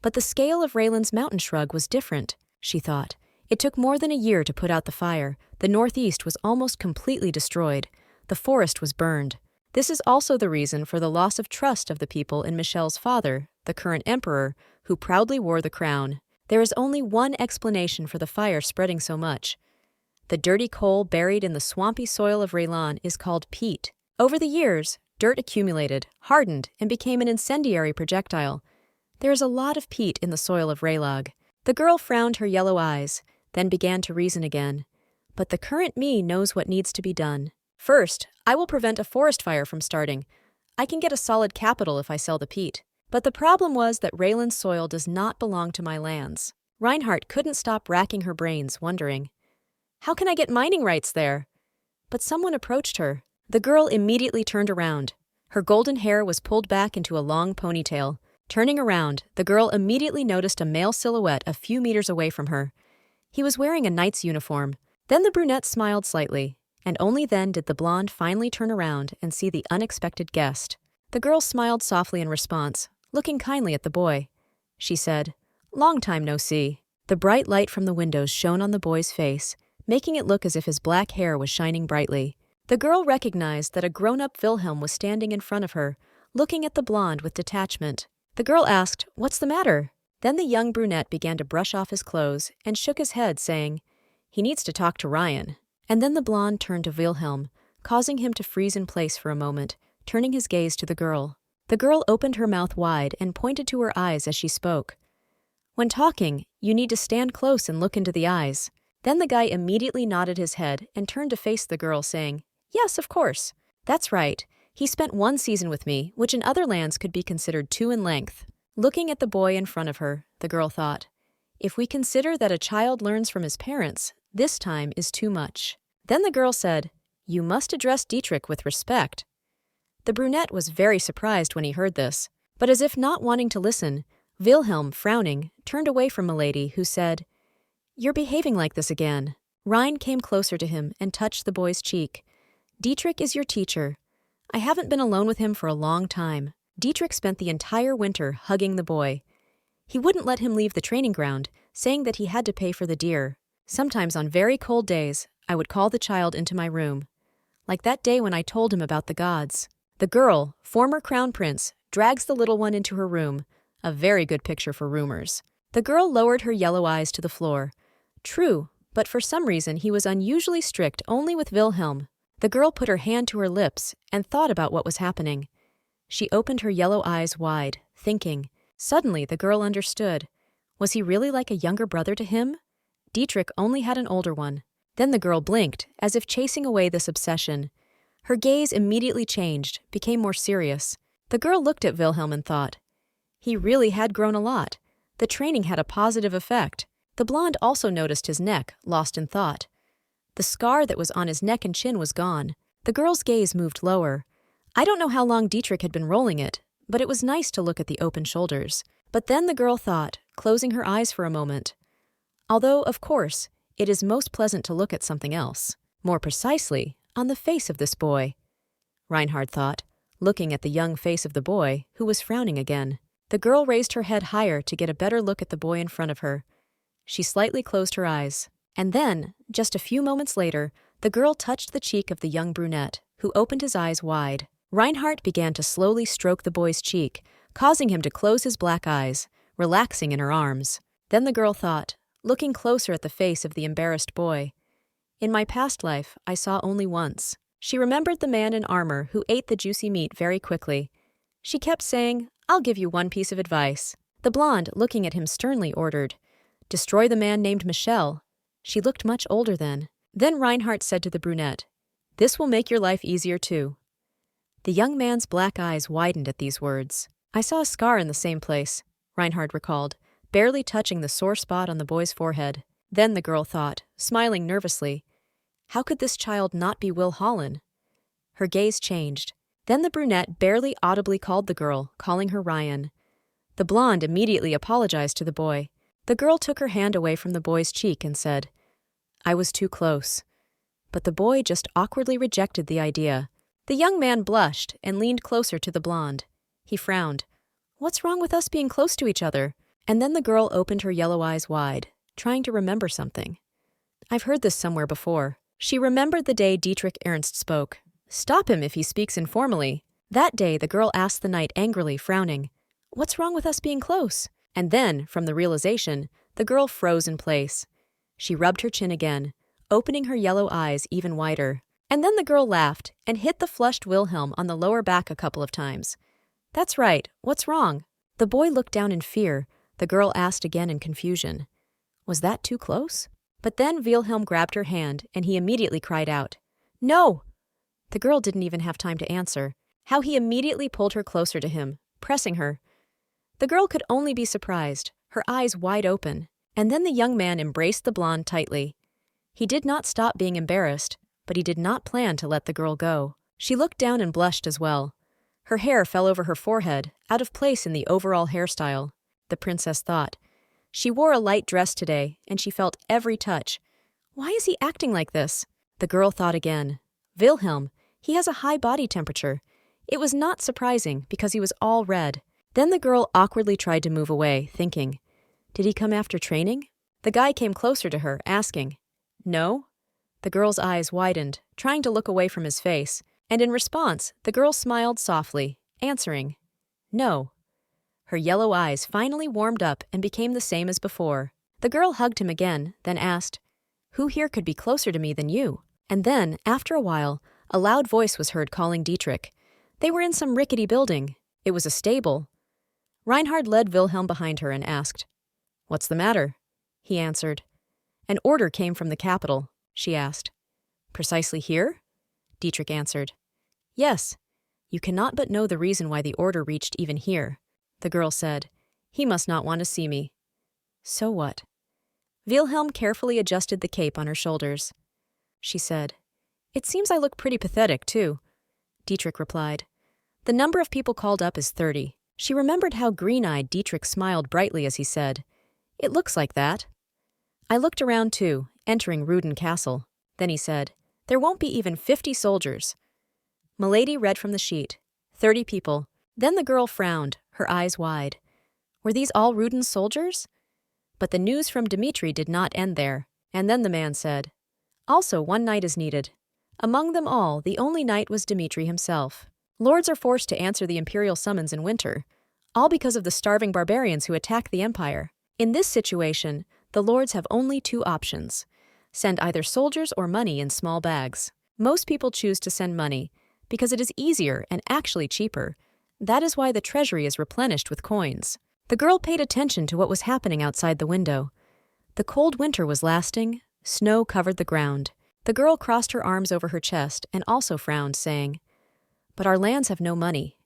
But the scale of Raylan's mountain shrug was different, she thought. It took more than a year to put out the fire. The northeast was almost completely destroyed. The forest was burned. This is also the reason for the loss of trust of the people in Michel's father, the current emperor, who proudly wore the crown. There is only one explanation for the fire spreading so much. The dirty coal buried in the swampy soil of Raylan is called peat. Over the years, dirt accumulated, hardened, and became an incendiary projectile. There is a lot of peat in the soil of Raylag. The girl frowned her yellow eyes, then began to reason again. But the current me knows what needs to be done. First, I will prevent a forest fire from starting. I can get a solid capital if I sell the peat. But the problem was that Raylan's soil does not belong to my lands. Reinhart couldn't stop racking her brains, wondering, how can I get mining rights there? But someone approached her. The girl immediately turned around. Her golden hair was pulled back into a long ponytail. Turning around, the girl immediately noticed a male silhouette a few meters away from her. He was wearing a knight's uniform. Then the brunette smiled slightly, and only then did the blonde finally turn around and see the unexpected guest. The girl smiled softly in response, looking kindly at the boy. She said, "Long time no see." The bright light from the windows shone on the boy's face, making it look as if his black hair was shining brightly. The girl recognized that a grown-up Wilhelm was standing in front of her, looking at the blonde with detachment. The girl asked, "What's the matter?" Then the young brunette began to brush off his clothes and shook his head, saying, "He needs to talk to Ryan." And then the blonde turned to Wilhelm, causing him to freeze in place for a moment, turning his gaze to the girl. The girl opened her mouth wide and pointed to her eyes as she spoke. "When talking, you need to stand close and look into the eyes." Then the guy immediately nodded his head and turned to face the girl, saying, "Yes, of course. That's right. He spent 1 season with me, which in other lands could be considered 2 in length." Looking at the boy in front of her, the girl thought, if we consider that a child learns from his parents, this time is too much. Then the girl said, "You must address Dietrich with respect." The brunette was very surprised when he heard this, but as if not wanting to listen, Wilhelm, frowning, turned away from Milady, who said, "You're behaving like this again." Rhine came closer to him and touched the boy's cheek. "Dietrich is your teacher. I haven't been alone with him for a long time. Dietrich spent the entire winter hugging the boy. He wouldn't let him leave the training ground, saying that he had to pay for the deer. Sometimes on very cold days, I would call the child into my room. Like that day when I told him about the gods. The girl, former crown prince, drags the little one into her room. A very good picture for rumors. The girl lowered her yellow eyes to the floor. True, but for some reason he was unusually strict only with Wilhelm. The girl put her hand to her lips and thought about what was happening. She opened her yellow eyes wide, thinking. Suddenly the girl understood. Was he really like a younger brother to him? Dietrich only had an older one. Then the girl blinked, as if chasing away this obsession. Her gaze immediately changed, became more serious. The girl looked at Wilhelm and thought. He really had grown a lot. The training had a positive effect. The blonde also noticed his neck, lost in thought. The scar that was on his neck and chin was gone. The girl's gaze moved lower. I don't know how long Dietrich had been rolling it, but it was nice to look at the open shoulders. But then the girl thought, closing her eyes for a moment. Although, of course, it is most pleasant to look at something else. More precisely, on the face of this boy. Reinhart thought, looking at the young face of the boy, who was frowning again. The girl raised her head higher to get a better look at the boy in front of her. She slightly closed her eyes. And then, just a few moments later, the girl touched the cheek of the young brunette, who opened his eyes wide. Reinhart began to slowly stroke the boy's cheek, causing him to close his black eyes, relaxing in her arms. Then the girl thought, looking closer at the face of the embarrassed boy. In my past life, I saw only once. She remembered the man in armor who ate the juicy meat very quickly. She kept saying, I'll give you one piece of advice. The blonde, looking at him sternly, ordered, Destroy the man named Michel. She looked much older then. Then Reinhart said to the brunette, This will make your life easier too. The young man's black eyes widened at these words. I saw a scar in the same place, Reinhart recalled, barely touching the sore spot on the boy's forehead. Then the girl thought, smiling nervously, How could this child not be Will Holland? Her gaze changed. Then the brunette barely audibly called the girl, calling her Ryan. The blonde immediately apologized to the boy. The girl took her hand away from the boy's cheek and said, I was too close. But the boy just awkwardly rejected the idea. The young man blushed and leaned closer to the blonde. He frowned. What's wrong with us being close to each other? And then the girl opened her yellow eyes wide, trying to remember something. I've heard this somewhere before. She remembered the day Dietrich Ernst spoke. Stop him if he speaks informally. That day the girl asked the knight angrily, frowning, What's wrong with us being close? And then, from the realization, the girl froze in place. She rubbed her chin again, opening her yellow eyes even wider. And then the girl laughed and hit the flushed Wilhelm on the lower back a couple of times. That's right, what's wrong? The boy looked down in fear. The girl asked again in confusion. Was that too close? But then Wilhelm grabbed her hand and he immediately cried out, No! The girl didn't even have time to answer. How he immediately pulled her closer to him, pressing her. The girl could only be surprised, her eyes wide open, and then the young man embraced the blonde tightly. He did not stop being embarrassed, but he did not plan to let the girl go. She looked down and blushed as well. Her hair fell over her forehead, out of place in the overall hairstyle. The princess thought. She wore a light dress today, and she felt every touch. Why is he acting like this? The girl thought again. Wilhelm, he has a high body temperature. It was not surprising, because he was all red. Then the girl awkwardly tried to move away, thinking, Did he come after training? The guy came closer to her, asking, No? The girl's eyes widened, trying to look away from his face, and in response, the girl smiled softly, answering, No. Her yellow eyes finally warmed up and became the same as before. The girl hugged him again, then asked, Who here could be closer to me than you? And then, after a while, a loud voice was heard calling Dietrich. They were in some rickety building. It was a stable. Reinhart led Wilhelm behind her and asked, What's the matter? He answered. An order came from the capital, she asked. Precisely here? Dietrich answered. Yes. You cannot but know the reason why the order reached even here. The girl said, He must not want to see me. So what? Wilhelm carefully adjusted the cape on her shoulders. She said, It seems I look pretty pathetic, too. Dietrich replied, The number of people called up is 30. She remembered how green-eyed Dietrich smiled brightly as he said, It looks like that. I looked around too, entering Ruden Castle. Then he said, There won't be even 50 soldiers. Milady read from the sheet. 30 people. Then the girl frowned, her eyes wide. Were these all Rudin's soldiers? But the news from Dmitri did not end there, and then the man said, also, 1 knight is needed. Among them all, the only knight was Dmitri himself. Lords are forced to answer the imperial summons in winter, all because of the starving barbarians who attack the empire. In this situation, the lords have only 2 options. Send either soldiers or money in small bags. Most people choose to send money, because it is easier and actually cheaper. That is why the treasury is replenished with coins. The girl paid attention to what was happening outside the window. The cold winter was lasting, snow covered the ground. The girl crossed her arms over her chest and also frowned, saying, "But our lands have no money."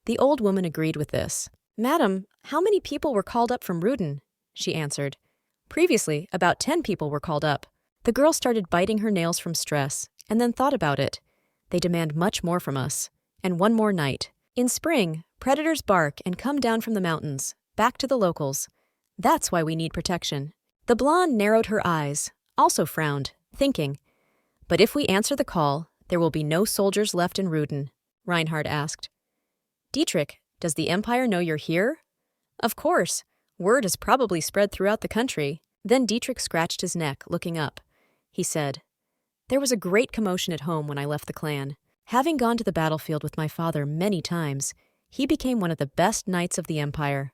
The old woman agreed with this. "Madam, how many people were called up from Rudin?" she answered. Previously, about 10 people were called up. The girl started biting her nails from stress, and then thought about it. They demand much more from us, and 1 more night. In spring, predators bark and come down from the mountains, back to the locals. That's why we need protection. The blonde narrowed her eyes, also frowned, thinking, "But if we answer the call, there will be no soldiers left in Rudin," Reinhart asked. "Dietrich, does the Empire know you're here?" "Of course. Word has probably spread throughout the country." Then Dietrich scratched his neck, looking up. He said, "There was a great commotion at home when I left the clan. Having gone to the battlefield with my father many times, he became one of the best knights of the Empire."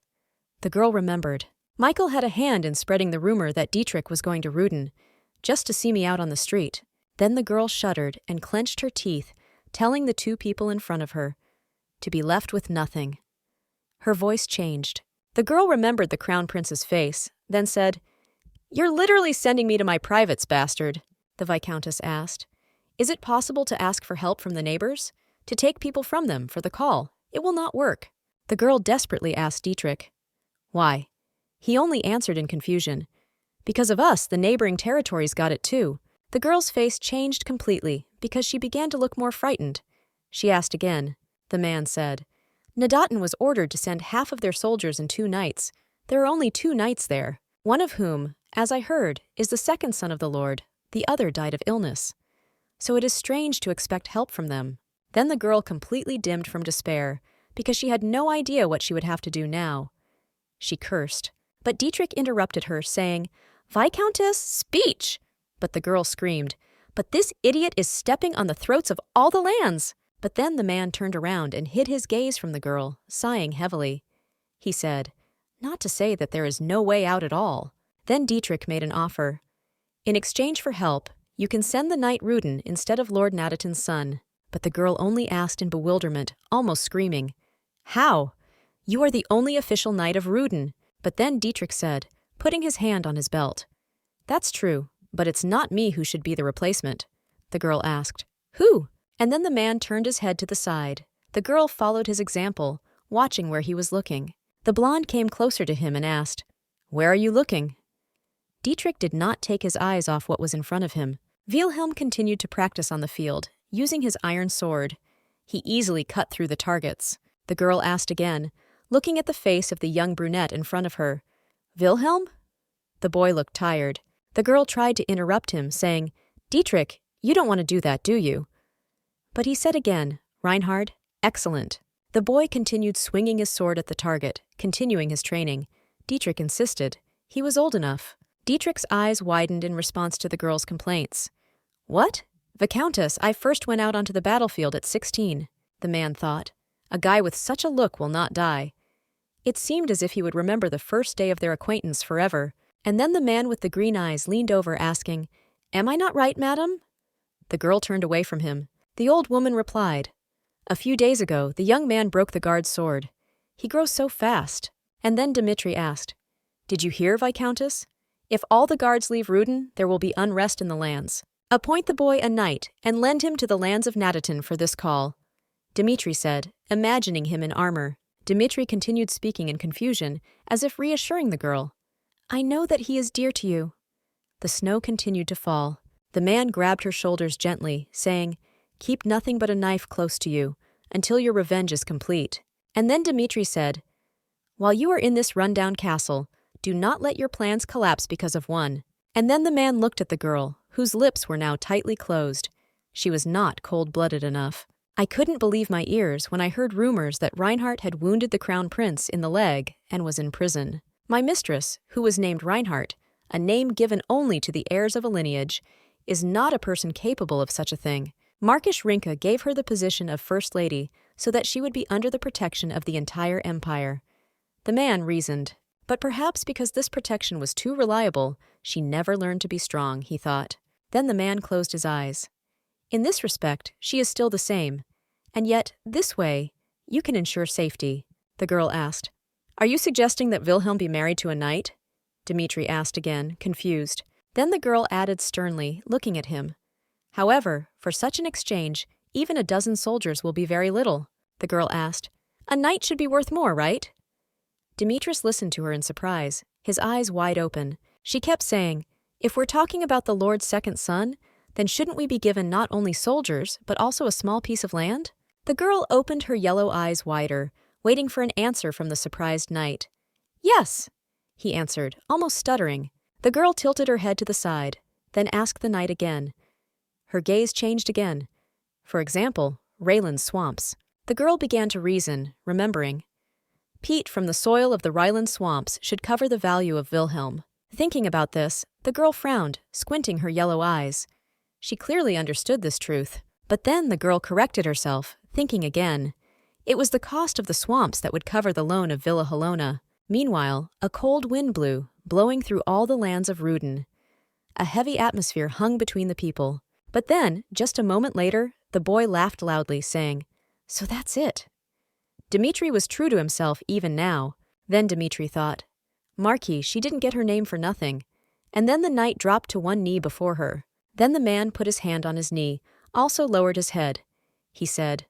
The girl remembered. "Michael had a hand in spreading the rumor that Dietrich was going to Rudin, just to see me out on the street." Then the girl shuddered and clenched her teeth, telling the 2 people in front of her, to be left with nothing. Her voice changed. The girl remembered the crown prince's face, then said, "You're literally sending me to my privates, bastard," the Viscountess asked. "Is it possible to ask for help from the neighbors? To take people from them for the call? It will not work." The girl desperately asked Dietrich. "Why?" He only answered in confusion. "Because of us, the neighboring territories got it too." The girl's face changed completely because she began to look more frightened. She asked again. The man said, "Nadatin was ordered to send half of their soldiers in 2 nights. There are only 2 knights there, one of whom, as I heard, is the second son of the lord. The other died of illness. So it is strange to expect help from them." Then the girl completely dimmed from despair because she had no idea what she would have to do now. She cursed. But Dietrich interrupted her, saying, "Viscountess, speech!" But the girl screamed, "But this idiot is stepping on the throats of all the lands!" But then the man turned around and hid his gaze from the girl, sighing heavily. He said, "Not to say that there is no way out at all." Then Dietrich made an offer. "In exchange for help, you can send the knight Rudin instead of Lord Nadatin's son." But the girl only asked in bewilderment, almost screaming, "How? You are the only official knight of Rudin." But then Dietrich said, putting his hand on his belt, "That's true, but it's not me who should be the replacement." The girl asked, "Who?" And then the man turned his head to the side. The girl followed his example, watching where he was looking. The blonde came closer to him and asked, "Where are you looking?" Dietrich did not take his eyes off what was in front of him. Wilhelm continued to practice on the field, using his iron sword. He easily cut through the targets. The girl asked again, looking at the face of the young brunette in front of her, "Wilhelm?" The boy looked tired. The girl tried to interrupt him, saying, "Dietrich, you don't want to do that, do you?" But he said again, "Reinhart, excellent." The boy continued swinging his sword at the target, continuing his training. Dietrich insisted. He was old enough. Dietrich's eyes widened in response to the girl's complaints. "What? Viscountess, I first went out onto the battlefield at 16, the man thought. A guy with such a look will not die. It seemed as if he would remember the first day of their acquaintance forever. And then the man with the green eyes leaned over, asking, "Am I not right, madam?" The girl turned away from him. The old woman replied, "A few days ago, the young man broke the guard's sword. He grows so fast." And then Dmitri asked, "Did you hear, Viscountess? If all the guards leave Rudin, there will be unrest in the lands. Appoint the boy a knight and lend him to the lands of Nadatin for this call." Dmitri said, imagining him in armor. Dmitri continued speaking in confusion, as if reassuring the girl. "I know that he is dear to you." The snow continued to fall. The man grabbed her shoulders gently, saying, "Keep nothing but a knife close to you, until your revenge is complete." And then Dmitri said, "While you are in this rundown castle, do not let your plans collapse because of one." And then the man looked at the girl, whose lips were now tightly closed. She was not cold-blooded enough. I couldn't believe my ears when I heard rumors that Reinhart had wounded the crown prince in the leg and was in prison. My mistress, who was named Reinhart, a name given only to the heirs of a lineage, is not a person capable of such a thing. Markish Rinka gave her the position of First Lady so that she would be under the protection of the entire empire. The man reasoned, but perhaps because this protection was too reliable, she never learned to be strong, he thought. Then the man closed his eyes. In this respect, she is still the same. And yet, this way, you can ensure safety, the girl asked. Are you suggesting that Wilhelm be married to a knight? Dmitri asked again, confused. Then the girl added sternly, looking at him. However, for such an exchange, even a dozen soldiers will be very little, the girl asked. A knight should be worth more, right? Demetrius listened to her in surprise, his eyes wide open. She kept saying, if we're talking about the Lord's second son, then shouldn't we be given not only soldiers, but also a small piece of land? The girl opened her yellow eyes wider, waiting for an answer from the surprised knight. Yes, he answered, almost stuttering. The girl tilted her head to the side, then asked the knight again. Her gaze changed again. For example, Rayland's swamps. The girl began to reason, remembering. Peat from the soil of the Rhineland swamps should cover the value of Wilhelm. Thinking about this, the girl frowned, squinting her yellow eyes. She clearly understood this truth. But then the girl corrected herself, thinking again. It was the cost of the swamps that would cover the loan of Villa Helona. Meanwhile, a cold wind blew, blowing through all the lands of Ruden. A heavy atmosphere hung between the people. But then, just a moment later, the boy laughed loudly, saying, So that's it. Dmitri was true to himself even now. Then Dmitri thought, Marquis, she didn't get her name for nothing. And then the knight dropped to one knee before her. Then the man put his hand on his knee, also lowered his head. He said,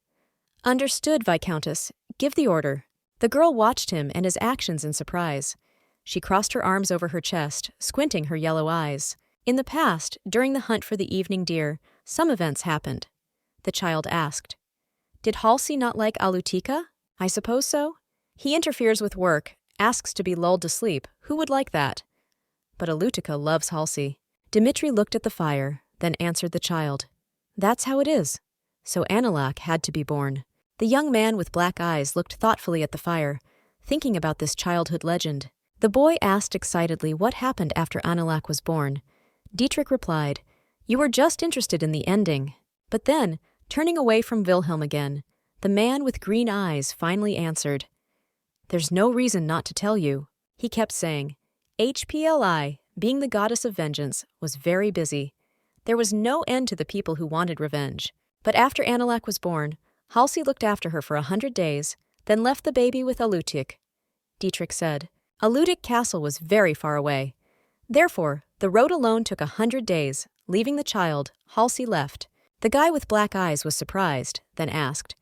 Understood, Viscountess. Give the order. The girl watched him and his actions in surprise. She crossed her arms over her chest, squinting her yellow eyes. In the past, during the hunt for the evening deer, some events happened. The child asked, Did Halsey not like Alutika? I suppose so. He interferes with work, asks to be lulled to sleep. Who would like that? But Alutika loves Halsey. Dmitri looked at the fire, then answered the child. That's how it is. So Anilak had to be born. The young man with black eyes looked thoughtfully at the fire, thinking about this childhood legend. The boy asked excitedly what happened after Anilak was born. Dietrich replied, You were just interested in the ending. But then, turning away from Wilhelm again, the man with green eyes finally answered, There's no reason not to tell you. He kept saying, HPLI, being the goddess of vengeance, was very busy. There was no end to the people who wanted revenge. But after Anilak was born, Halsey looked after her for 100 days, then left the baby with Alutik. Dietrich said, Alutik Castle was very far away. Therefore, the road alone took 100 days. Leaving the child, Halsey left. The guy with black eyes was surprised, then asked,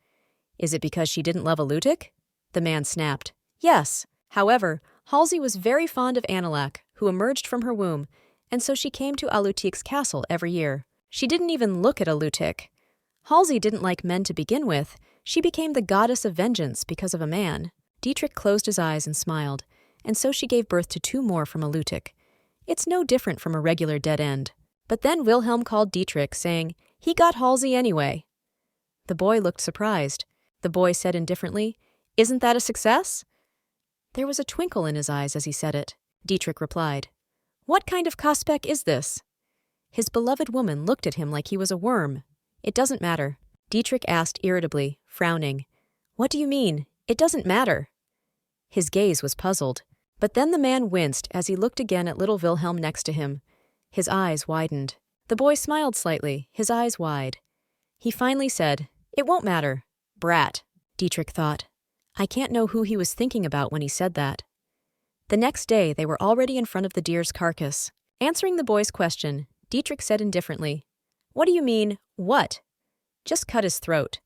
Is it because she didn't love Alutik? The man snapped, Yes. However, Halsey was very fond of Anilak, who emerged from her womb, and so she came to Alutik's castle every year. She didn't even look at Alutik. Halsey didn't like men to begin with. She became the goddess of vengeance because of a man. Dietrich closed his eyes and smiled, and so she gave birth to 2 more from Alutik. It's no different from a regular dead end. But then Wilhelm called Dietrich, saying, He got Halsey anyway. The boy looked surprised. The boy said indifferently, Isn't that a success? There was a twinkle in his eyes as he said it. Dietrich replied, What kind of Kaspek is this? His beloved woman looked at him like he was a worm. It doesn't matter. Dietrich asked irritably, frowning. What do you mean? It doesn't matter. His gaze was puzzled. But then the man winced as he looked again at little Wilhelm next to him. His eyes widened. The boy smiled slightly, his eyes wide. He finally said, It won't matter. Brat. Dietrich thought. I can't know who he was thinking about when he said that. The next day they were already in front of the deer's carcass. Answering the boy's question, Dietrich said indifferently, What do you mean, what? Just cut his throat.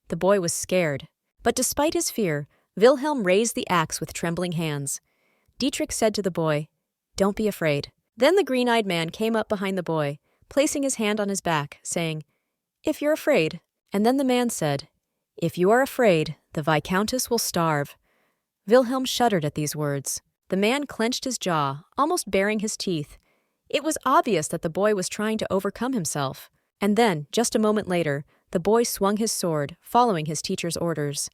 The boy was scared. But despite his fear, Wilhelm raised the axe with trembling hands. Dietrich said to the boy, Don't be afraid. Then the green-eyed man came up behind the boy, placing his hand on his back, saying, If you're afraid. And then the man said, If you are afraid, the Viscountess will starve. Wilhelm shuddered at these words. The man clenched his jaw, almost baring his teeth. It was obvious that the boy was trying to overcome himself. And then, just a moment later, The boy swung his sword, following his teacher's orders.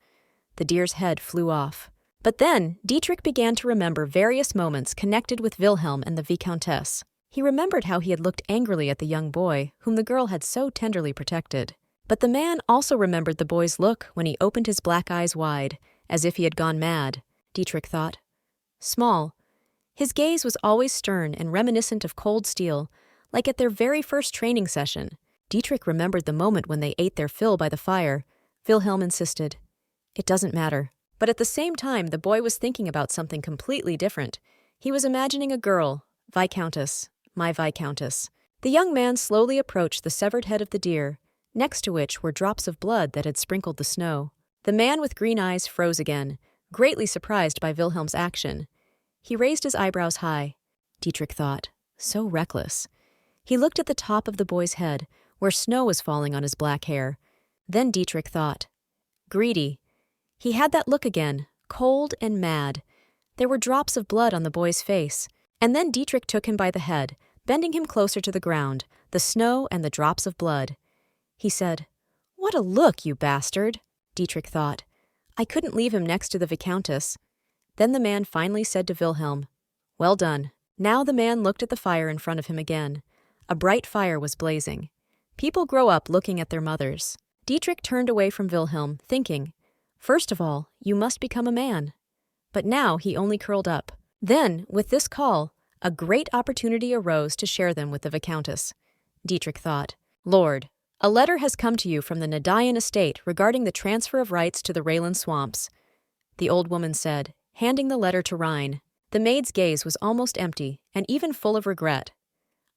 The deer's head flew off. But then, Dietrich began to remember various moments connected with Wilhelm and the Viscountess. He remembered how he had looked angrily at the young boy, whom the girl had so tenderly protected. But the man also remembered the boy's look when he opened his black eyes wide, as if he had gone mad, Dietrich thought. Small. His gaze was always stern and reminiscent of cold steel, like at their very first training session. Dietrich remembered the moment when they ate their fill by the fire. Wilhelm insisted, "It doesn't matter." But at the same time, the boy was thinking about something completely different. He was imagining a girl, Viscountess, my Viscountess. The young man slowly approached the severed head of the deer, next to which were drops of blood that had sprinkled the snow. The man with green eyes froze again, greatly surprised by Wilhelm's action. He raised his eyebrows high. Dietrich thought, so reckless. He looked at the top of the boy's head, where snow was falling on his black hair. Then Dietrich thought, greedy. He had that look again, cold and mad. There were drops of blood on the boy's face. And then Dietrich took him by the head, bending him closer to the ground, the snow and the drops of blood. He said, "What a look, you bastard," Dietrich thought. "I couldn't leave him next to the Viscountess." Then the man finally said to Wilhelm, "Well done." Now the man looked at the fire in front of him again. A bright fire was blazing. People grow up looking at their mothers. Dietrich turned away from Wilhelm, thinking, first of all, you must become a man. But now he only curled up. Then, with this call, a great opportunity arose to share them with the Viscountess. Dietrich thought, Lord, a letter has come to you from the Nadayan estate regarding the transfer of rights to the Raylan swamps. The old woman said, handing the letter to Rein. The maid's gaze was almost empty and even full of regret.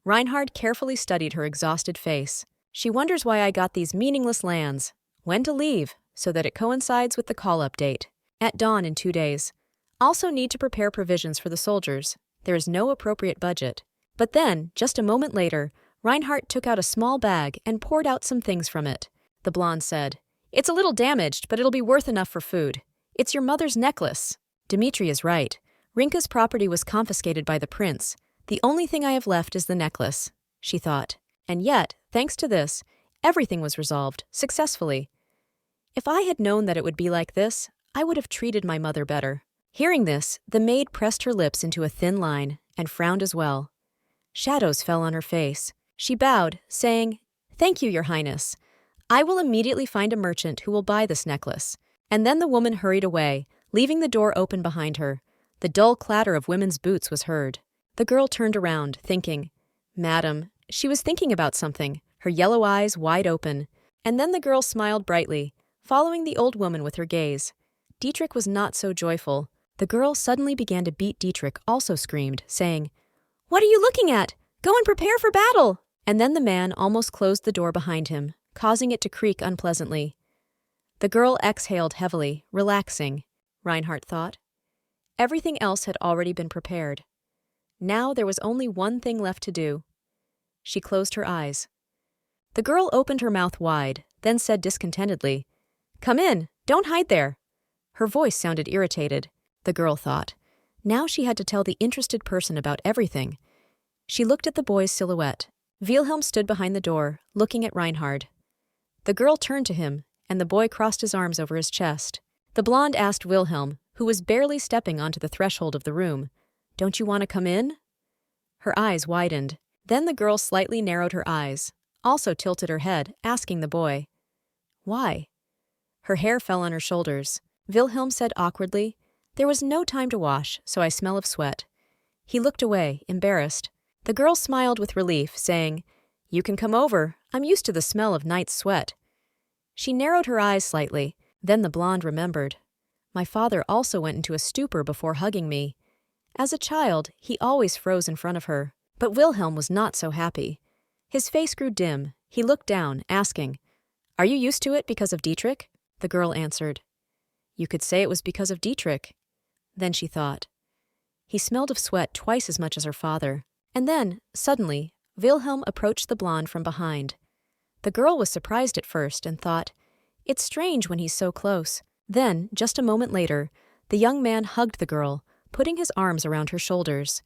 Reinhart carefully studied her exhausted face. She wonders why I got these meaningless lands. When to leave, so that it coincides with the call-up date. At dawn in 2 days. Also need to prepare provisions for the soldiers. There is no appropriate budget. But then, just a moment later, Reinhart took out a small bag and poured out some things from it. The blonde said, "It's a little damaged, but it'll be worth enough for food. It's your mother's necklace." Dmitri is right. Rinka's property was confiscated by the prince. The only thing I have left is the necklace, she thought. And yet, thanks to this, everything was resolved, successfully. If I had known that it would be like this, I would have treated my mother better. Hearing this, the maid pressed her lips into a thin line and frowned as well. Shadows fell on her face. She bowed, saying, "Thank you, Your Highness. I will immediately find a merchant who will buy this necklace." And then the woman hurried away, leaving the door open behind her. The dull clatter of women's boots was heard. The girl turned around, thinking, "Madam," she was thinking about something, her yellow eyes wide open. And then the girl smiled brightly, following the old woman with her gaze. Dietrich was not so joyful. The girl suddenly began to beat Dietrich, also screamed, saying, "What are you looking at? Go and prepare for battle!" And then the man almost closed the door behind him, causing it to creak unpleasantly. The girl exhaled heavily, relaxing, Reinhart thought. Everything else had already been prepared. Now there was only one thing left to do. She closed her eyes. The girl opened her mouth wide, then said discontentedly, "Come in, don't hide there." Her voice sounded irritated, the girl thought. Now she had to tell the interested person about everything. She looked at the boy's silhouette. Wilhelm stood behind the door, looking at Reinhard. The girl turned to him, and the boy crossed his arms over his chest. The blonde asked Wilhelm, who was barely stepping onto the threshold of the room, "Don't you want to come in?" Her eyes widened. Then the girl slightly narrowed her eyes, also tilted her head, asking the boy, "Why?" Her hair fell on her shoulders. Wilhelm said awkwardly, "There was no time to wash, so I smell of sweat." He looked away, embarrassed. The girl smiled with relief, saying, "You can come over. I'm used to the smell of night sweat." She narrowed her eyes slightly. Then the blonde remembered. My father also went into a stupor before hugging me. As a child, he always froze in front of her. But Wilhelm was not so happy. His face grew dim. He looked down, asking, "Are you used to it because of Dietrich?" The girl answered, "You could say it was because of Dietrich." Then she thought. He smelled of sweat twice as much as her father. And then, suddenly, Wilhelm approached the blonde from behind. The girl was surprised at first and thought, "It's strange when he's so close." Then, just a moment later, the young man hugged the girl, putting his arms around her shoulders.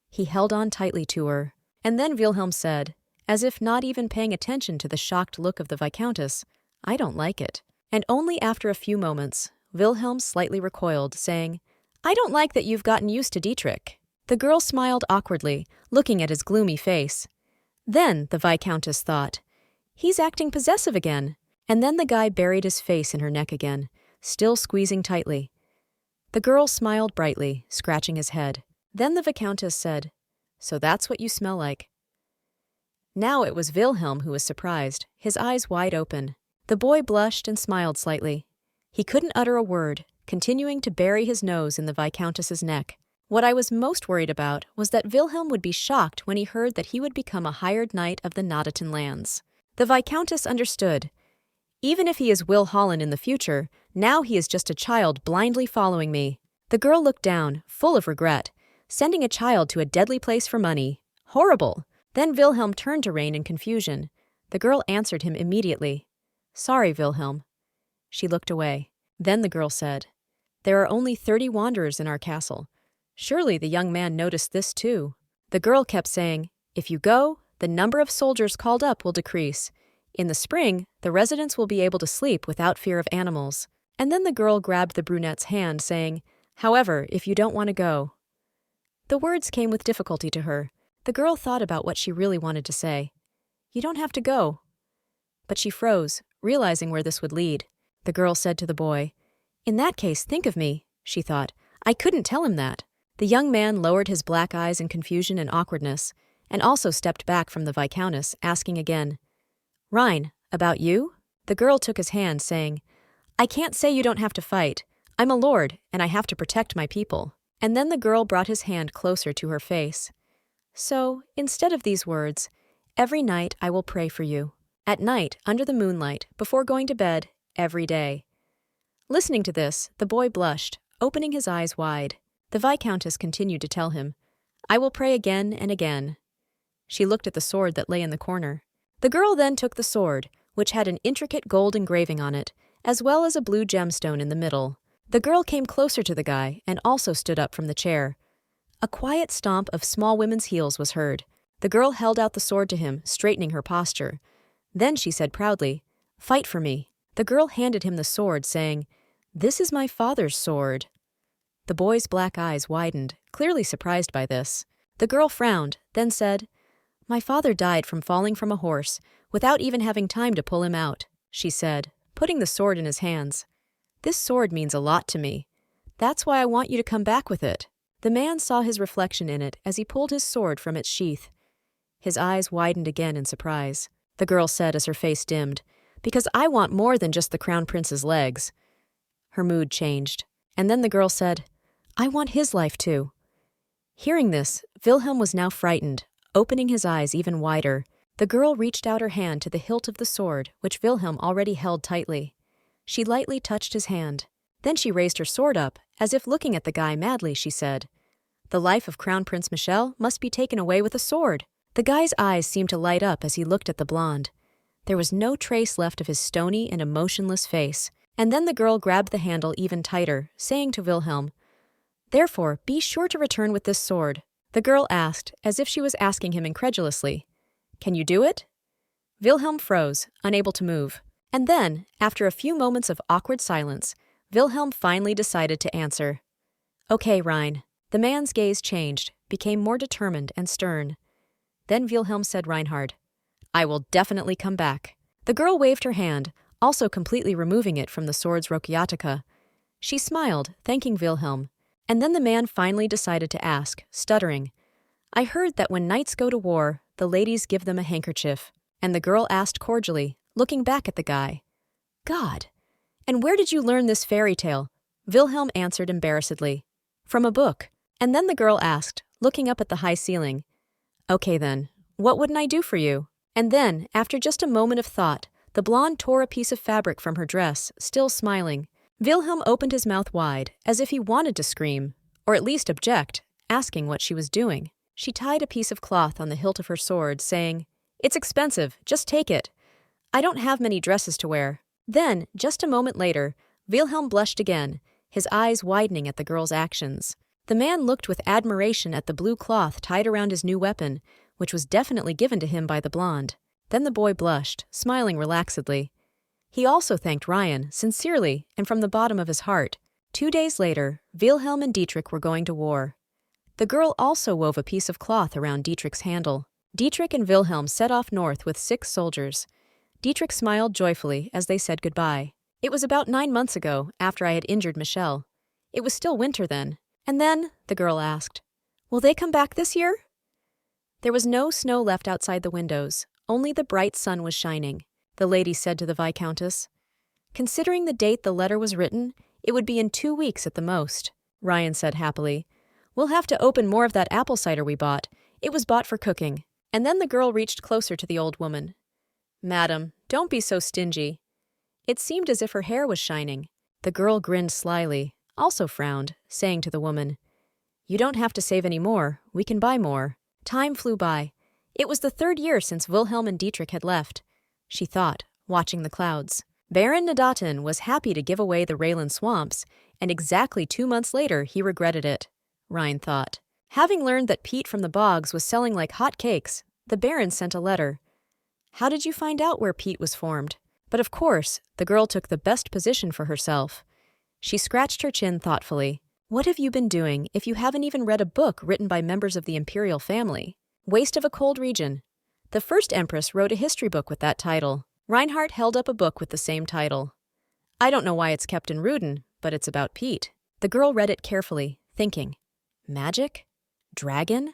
He held on tightly to her. And then Wilhelm said, as if not even paying attention to the shocked look of the Viscountess. I don't like it. And only after a few moments, Wilhelm slightly recoiled, saying, I don't like that you've gotten used to Dietrich. The girl smiled awkwardly, looking at his gloomy face. Then, the Viscountess thought, he's acting possessive again. And then the guy buried his face in her neck again, still squeezing tightly. The girl smiled brightly, scratching his head. Then the Viscountess said, So that's what you smell like. Now it was Wilhelm who was surprised, his eyes wide open. The boy blushed and smiled slightly. He couldn't utter a word, continuing to bury his nose in the Viscountess's neck. What I was most worried about was that Wilhelm would be shocked when he heard that he would become a hired knight of the Nottitan lands. The Viscountess understood. Even if he is Will Holland in the future, now he is just a child blindly following me. The girl looked down, full of regret. Sending a child to a deadly place for money. Horrible! Then Wilhelm turned to Rain in confusion. The girl answered him immediately. Sorry, Wilhelm. She looked away. Then the girl said, There are only 30 wanderers in our castle. Surely the young man noticed this too. The girl kept saying, If you go, the number of soldiers called up will decrease. In the spring, the residents will be able to sleep without fear of animals. And then the girl grabbed the brunette's hand, saying, However, if you don't want to go. The words came with difficulty to her. The girl thought about what she really wanted to say. You don't have to go. But she froze, realizing where this would lead. The girl said to the boy, In that case, think of me, she thought. I couldn't tell him that. The young man lowered his black eyes in confusion and awkwardness, and also stepped back from the Viscountess, asking again, Rein, about you? The girl took his hand, saying, I can't say you don't have to fight. I'm a lord, and I have to protect my people. And then the girl brought his hand closer to her face. So, instead of these words, every night I will pray for you. At night, under the moonlight, before going to bed, every day. Listening to this, the boy blushed, opening his eyes wide. The Viscountess continued to tell him, I will pray again and again. She looked at the sword that lay in the corner. The girl then took the sword, which had an intricate gold engraving on it, as well as a blue gemstone in the middle. The girl came closer to the guy and also stood up from the chair. A quiet stomp of small women's heels was heard. The girl held out the sword to him, straightening her posture. Then she said proudly, Fight for me. The girl handed him the sword, saying, This is my father's sword. The boy's black eyes widened, clearly surprised by this. The girl frowned, then said, My father died from falling from a horse, without even having time to pull him out, she said, putting the sword in his hands. This sword means a lot to me. That's why I want you to come back with it. The man saw his reflection in it as he pulled his sword from its sheath. His eyes widened again in surprise. The girl said as her face dimmed, Because I want more than just the crown prince's legs. Her mood changed, and then the girl said, I want his life too. Hearing this, Wilhelm was now frightened, opening his eyes even wider. The girl reached out her hand to the hilt of the sword, which Wilhelm already held tightly. She lightly touched his hand. Then she raised her sword up, as if looking at the guy madly, she said, The life of Crown Prince Michel must be taken away with a sword. The guy's eyes seemed to light up as he looked at the blonde. There was no trace left of his stony and emotionless face. And then the girl grabbed the handle even tighter, saying to Wilhelm, Therefore, be sure to return with this sword. The girl asked, as if she was asking him incredulously, Can you do it? Wilhelm froze, unable to move. And then, after a few moments of awkward silence, Wilhelm finally decided to answer. Okay, Rein. The man's gaze changed, became more determined and stern. Then Wilhelm said Reinhart, I will definitely come back. The girl waved her hand, also completely removing it from the sword's Rokyatika. She smiled, thanking Wilhelm. And then the man finally decided to ask, stuttering, I heard that when knights go to war, the ladies give them a handkerchief. And the girl asked cordially, looking back at the guy, God, and where did you learn this fairy tale? Wilhelm answered embarrassedly, From a book. And then the girl asked, looking up at the high ceiling, Okay then, what wouldn't I do for you? And then, after just a moment of thought, the blonde tore a piece of fabric from her dress, still smiling. Wilhelm opened his mouth wide, as if he wanted to scream, or at least object, asking what she was doing. She tied a piece of cloth on the hilt of her sword, saying, It's expensive, just take it. I don't have many dresses to wear. Then, just a moment later, Wilhelm blushed again, his eyes widening at the girl's actions. The man looked with admiration at the blue cloth tied around his new weapon, which was definitely given to him by the blonde. Then the boy blushed, smiling relaxedly. He also thanked Ryan, sincerely and from the bottom of his heart. 2 days later, Wilhelm and Dietrich were going to war. The girl also wove a piece of cloth around Dietrich's handle. Dietrich and Wilhelm set off north with 6 soldiers. Dietrich smiled joyfully as they said goodbye. It was about 9 months ago, after I had injured Michel. It was still winter then. And then, the girl asked, "Will they come back this year?" There was no snow left outside the windows. Only the bright sun was shining. The lady said to the Viscountess. "Considering the date the letter was written, it would be in 2 weeks at the most," Ryan said happily. "We'll have to open more of that apple cider we bought. It was bought for cooking." And then the girl reached closer to the old woman. "Madam, don't be so stingy." It seemed as if her hair was shining. The girl grinned slyly, also frowned, saying to the woman, "You don't have to save any more. We can buy more." Time flew by. It was the 3rd year since Wilhelm and Dietrich had left. She thought, watching the clouds. Baron Nadatin was happy to give away the Raylan swamps, and exactly 2 months later he regretted it, Ryan thought. Having learned that peat from the bogs was selling like hot cakes, the Baron sent a letter. "How did you find out where peat was formed?" But of course, the girl took the best position for herself. She scratched her chin thoughtfully. "What have you been doing if you haven't even read a book written by members of the imperial family? Waste of a cold region." The first empress wrote a history book with that title. Reinhart held up a book with the same title. "I don't know why it's kept in Ruden, but it's about peat." The girl read it carefully, thinking, "Magic? Dragon?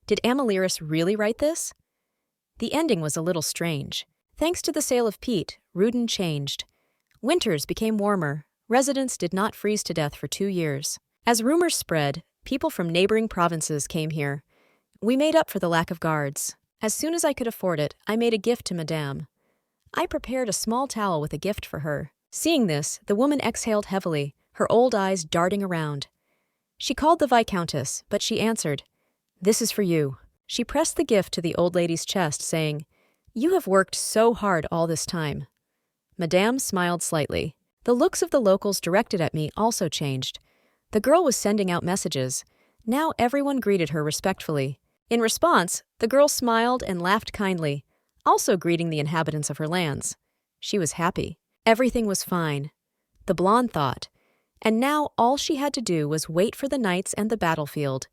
Did Amalieris really write this?" The ending was a little strange. Thanks to the sale of peat, Ruden changed. Winters became warmer. Residents did not freeze to death for 2 years. As rumors spread, people from neighboring provinces came here. We made up for the lack of guards. As soon as I could afford it, I made a gift to Madame. I prepared a small towel with a gift for her. Seeing this, the woman exhaled heavily, her old eyes darting around. She called the Viscountess, but she answered, "This is for you." She pressed the gift to the old lady's chest, saying, "You have worked so hard all this time." Madame smiled slightly. The looks of the locals directed at me also changed. The girl was sending out messages. Now everyone greeted her respectfully. In response, the girl smiled and laughed kindly, also greeting the inhabitants of her lands. She was happy. Everything was fine. The blonde thought. And now all she had to do was wait for the knights and the battlefield.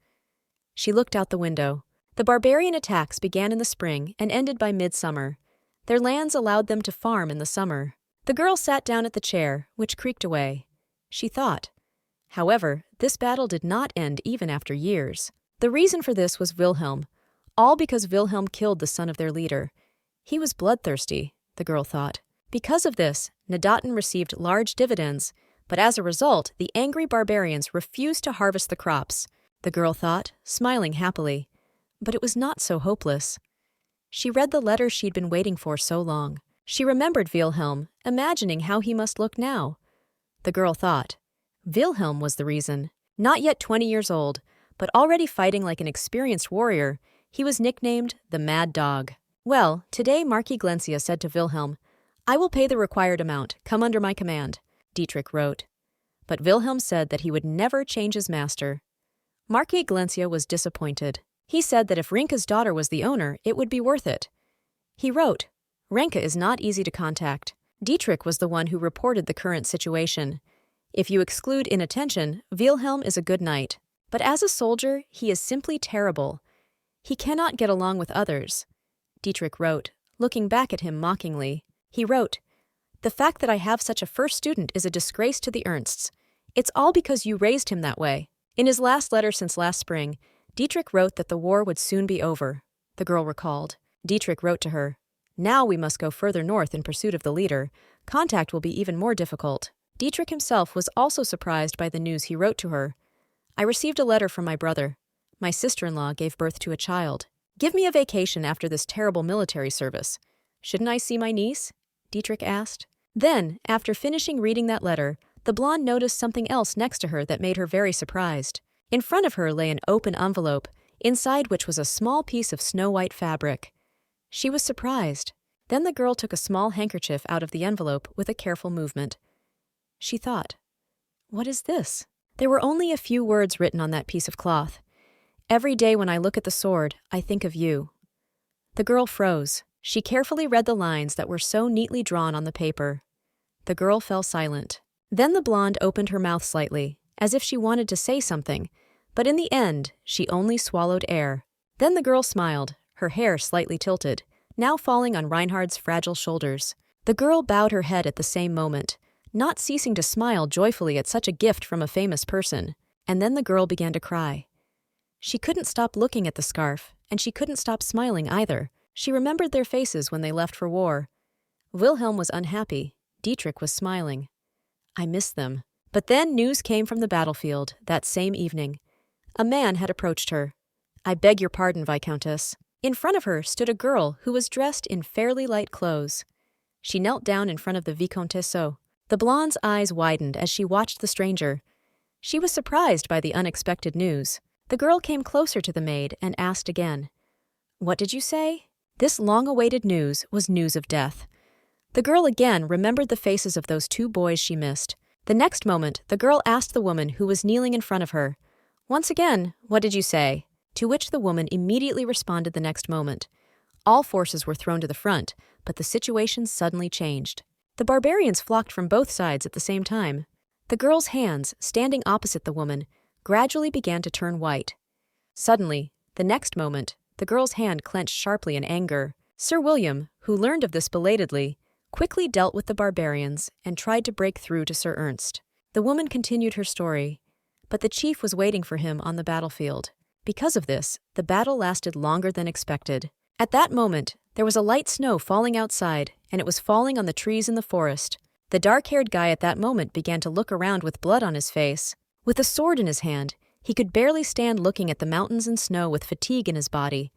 She looked out the window. The barbarian attacks began in the spring and ended by midsummer. Their lands allowed them to farm in the summer. The girl sat down at the chair, which creaked away. She thought. However, this battle did not end even after years. The reason for this was Wilhelm, all because Wilhelm killed the son of their leader. He was bloodthirsty, the girl thought. Because of this, Nadatin received large dividends, but as a result, the angry barbarians refused to harvest the crops, the girl thought, smiling happily. But it was not so hopeless. She read the letter she'd been waiting for so long. She remembered Wilhelm, imagining how he must look now. The girl thought. Wilhelm was the reason. Not yet 20 years old, but already fighting like an experienced warrior, he was nicknamed the Mad Dog. Well, today Marquis Glencia said to Wilhelm, "I will pay the required amount. Come under my command," Dietrich wrote. But Wilhelm said that he would never change his master. Marquis Glencia was disappointed. He said that if Rinka's daughter was the owner, it would be worth it. He wrote, "Renka is not easy to contact." Dietrich was the one who reported the current situation. If you exclude inattention, Wilhelm is a good knight. But as a soldier, he is simply terrible. He cannot get along with others. Dietrich wrote, looking back at him mockingly. He wrote, "The fact that I have such a first student is a disgrace to the Ernsts. It's all because you raised him that way." In his last letter since last spring, Dietrich wrote that the war would soon be over, the girl recalled. Dietrich wrote to her, "Now we must go further north in pursuit of the leader. Contact will be even more difficult." Dietrich himself was also surprised by the news he wrote to her. "I received a letter from my brother. My sister-in-law gave birth to a child. Give me a vacation after this terrible military service. Shouldn't I see my niece?" Dietrich asked. Then, after finishing reading that letter, the blonde noticed something else next to her that made her very surprised. In front of her lay an open envelope, inside which was a small piece of snow-white fabric. She was surprised. Then the girl took a small handkerchief out of the envelope with a careful movement. She thought, "What is this?" There were only a few words written on that piece of cloth. "Every day when I look at the sword, I think of you." The girl froze. She carefully read the lines that were so neatly drawn on the paper. The girl fell silent. Then the blonde opened her mouth slightly, as if she wanted to say something, but in the end, she only swallowed air. Then the girl smiled, her hair slightly tilted, now falling on Reinhardt's fragile shoulders. The girl bowed her head at the same moment, not ceasing to smile joyfully at such a gift from a famous person. And then the girl began to cry. She couldn't stop looking at the scarf, and she couldn't stop smiling either. She remembered their faces when they left for war. Wilhelm was unhappy. Dietrich was smiling. I miss them. But then news came from the battlefield that same evening. A man had approached her. I beg your pardon, Viscountess. In front of her stood a girl who was dressed in fairly light clothes. She knelt down in front of the Vicomtesse. The blonde's eyes widened as she watched the stranger. She was surprised by the unexpected news. The girl came closer to the maid and asked again, What did you say? This long-awaited news was news of death. The girl again remembered the faces of those two boys she missed. The next moment, the girl asked the woman who was kneeling in front of her, Once again, what did you say? To which the woman immediately responded the next moment. All forces were thrown to the front, but the situation suddenly changed. The barbarians flocked from both sides at the same time. The girl's hands, standing opposite the woman, gradually began to turn white. Suddenly, the next moment, the girl's hand clenched sharply in anger. Sir William, who learned of this belatedly, quickly dealt with the barbarians and tried to break through to Sir Ernst. The woman continued her story, but the chief was waiting for him on the battlefield. Because of this, the battle lasted longer than expected. At that moment, there was a light snow falling outside, and it was falling on the trees in the forest. The dark-haired guy at that moment began to look around with blood on his face. With a sword in his hand, he could barely stand looking at the mountains and snow with fatigue in his body.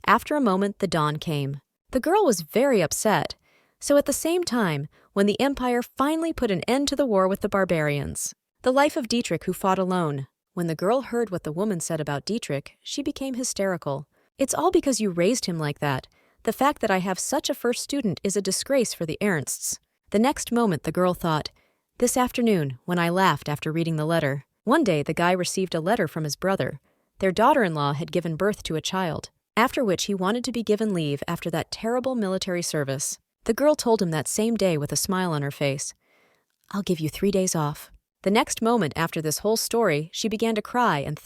After a moment, the dawn came. The girl was very upset. So at the same time, when the Empire finally put an end to the war with the barbarians. The life of Dietrich, who fought alone. When the girl heard what the woman said about Dietrich, she became hysterical. It's all because you raised him like that. The fact that I have such a first student is a disgrace for the Ernsts. The next moment the girl thought, This afternoon, when I laughed after reading the letter. One day the guy received a letter from his brother. Their daughter-in-law had given birth to a child, after which he wanted to be given leave after that terrible military service. The girl told him that same day with a smile on her face, I'll give you 3 days off. The next moment after this whole story, she began to cry and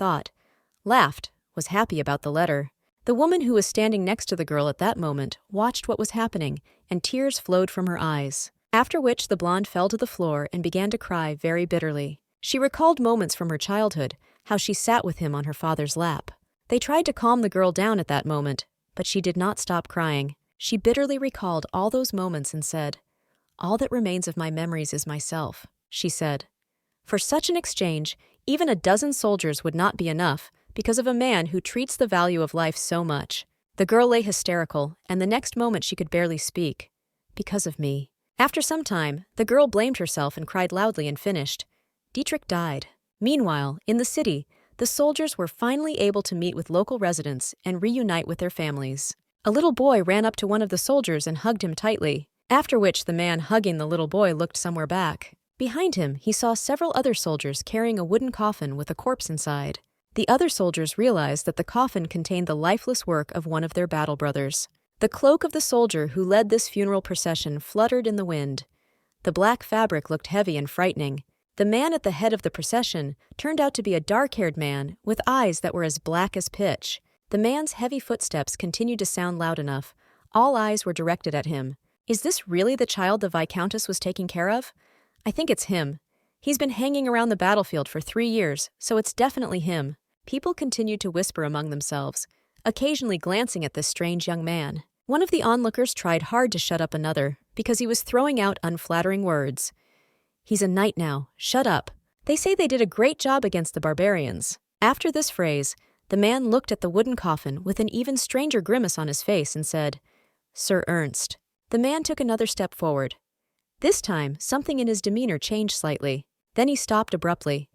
laughed, was happy about the letter. The woman who was standing next to the girl at that moment watched what was happening, and tears flowed from her eyes. After which the blonde fell to the floor and began to cry very bitterly. She recalled moments from her childhood, how she sat with him on her father's lap. They tried to calm the girl down at that moment, but she did not stop crying. She bitterly recalled all those moments and said, All that remains of my memories is myself, she said. For such an exchange, even a dozen soldiers would not be enough because of a man who treats the value of life so much. The girl lay hysterical, and the next moment she could barely speak. Because of me. After some time, the girl blamed herself and cried loudly and finished. Dietrich died. Meanwhile, in the city, the soldiers were finally able to meet with local residents and reunite with their families. A little boy ran up to one of the soldiers and hugged him tightly, after which the man hugging the little boy looked somewhere back. Behind him, he saw several other soldiers carrying a wooden coffin with a corpse inside. The other soldiers realized that the coffin contained the lifeless work of one of their battle brothers. The cloak of the soldier who led this funeral procession fluttered in the wind. The black fabric looked heavy and frightening. The man at the head of the procession turned out to be a dark-haired man with eyes that were as black as pitch. The man's heavy footsteps continued to sound loud enough. All eyes were directed at him. Is this really the child the Viscountess was taking care of? I think it's him. He's been hanging around the battlefield for 3 years, so it's definitely him. People continued to whisper among themselves, occasionally glancing at this strange young man. One of the onlookers tried hard to shut up another, because he was throwing out unflattering words. He's a knight now. Shut up. They say they did a great job against the barbarians. After this phrase, the man looked at the wooden coffin with an even stranger grimace on his face and said, Sir Ernst. The man took another step forward. This time, something in his demeanor changed slightly. Then he stopped abruptly.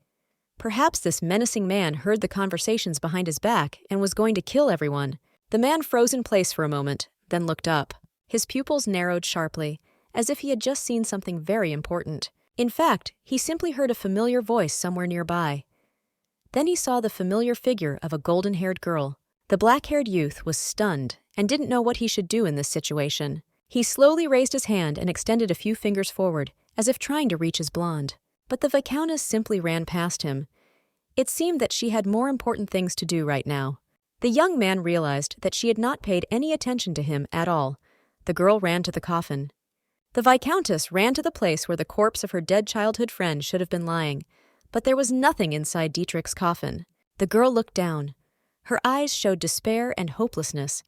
Perhaps this menacing man heard the conversations behind his back and was going to kill everyone. The man froze in place for a moment, then looked up. His pupils narrowed sharply, as if he had just seen something very important. In fact, he simply heard a familiar voice somewhere nearby. Then he saw the familiar figure of a golden-haired girl. The black-haired youth was stunned and didn't know what he should do in this situation. He slowly raised his hand and extended a few fingers forward, as if trying to reach his blonde. But the Viscountess simply ran past him. It seemed that she had more important things to do right now. The young man realized that she had not paid any attention to him at all. The girl ran to the coffin. The Viscountess ran to the place where the corpse of her dead childhood friend should have been lying, but there was nothing inside Dietrich's coffin. The girl looked down. Her eyes showed despair and hopelessness,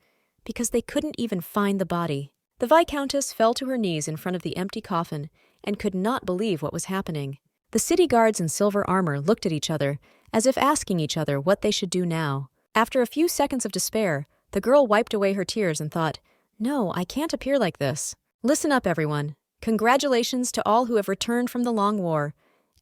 because they couldn't even find the body. The Viscountess fell to her knees in front of the empty coffin and could not believe what was happening. The city guards in silver armor looked at each other, as if asking each other what they should do now. After a few seconds of despair, the girl wiped away her tears and thought, "No, I can't appear like this. Listen up, everyone. Congratulations to all who have returned from the long war.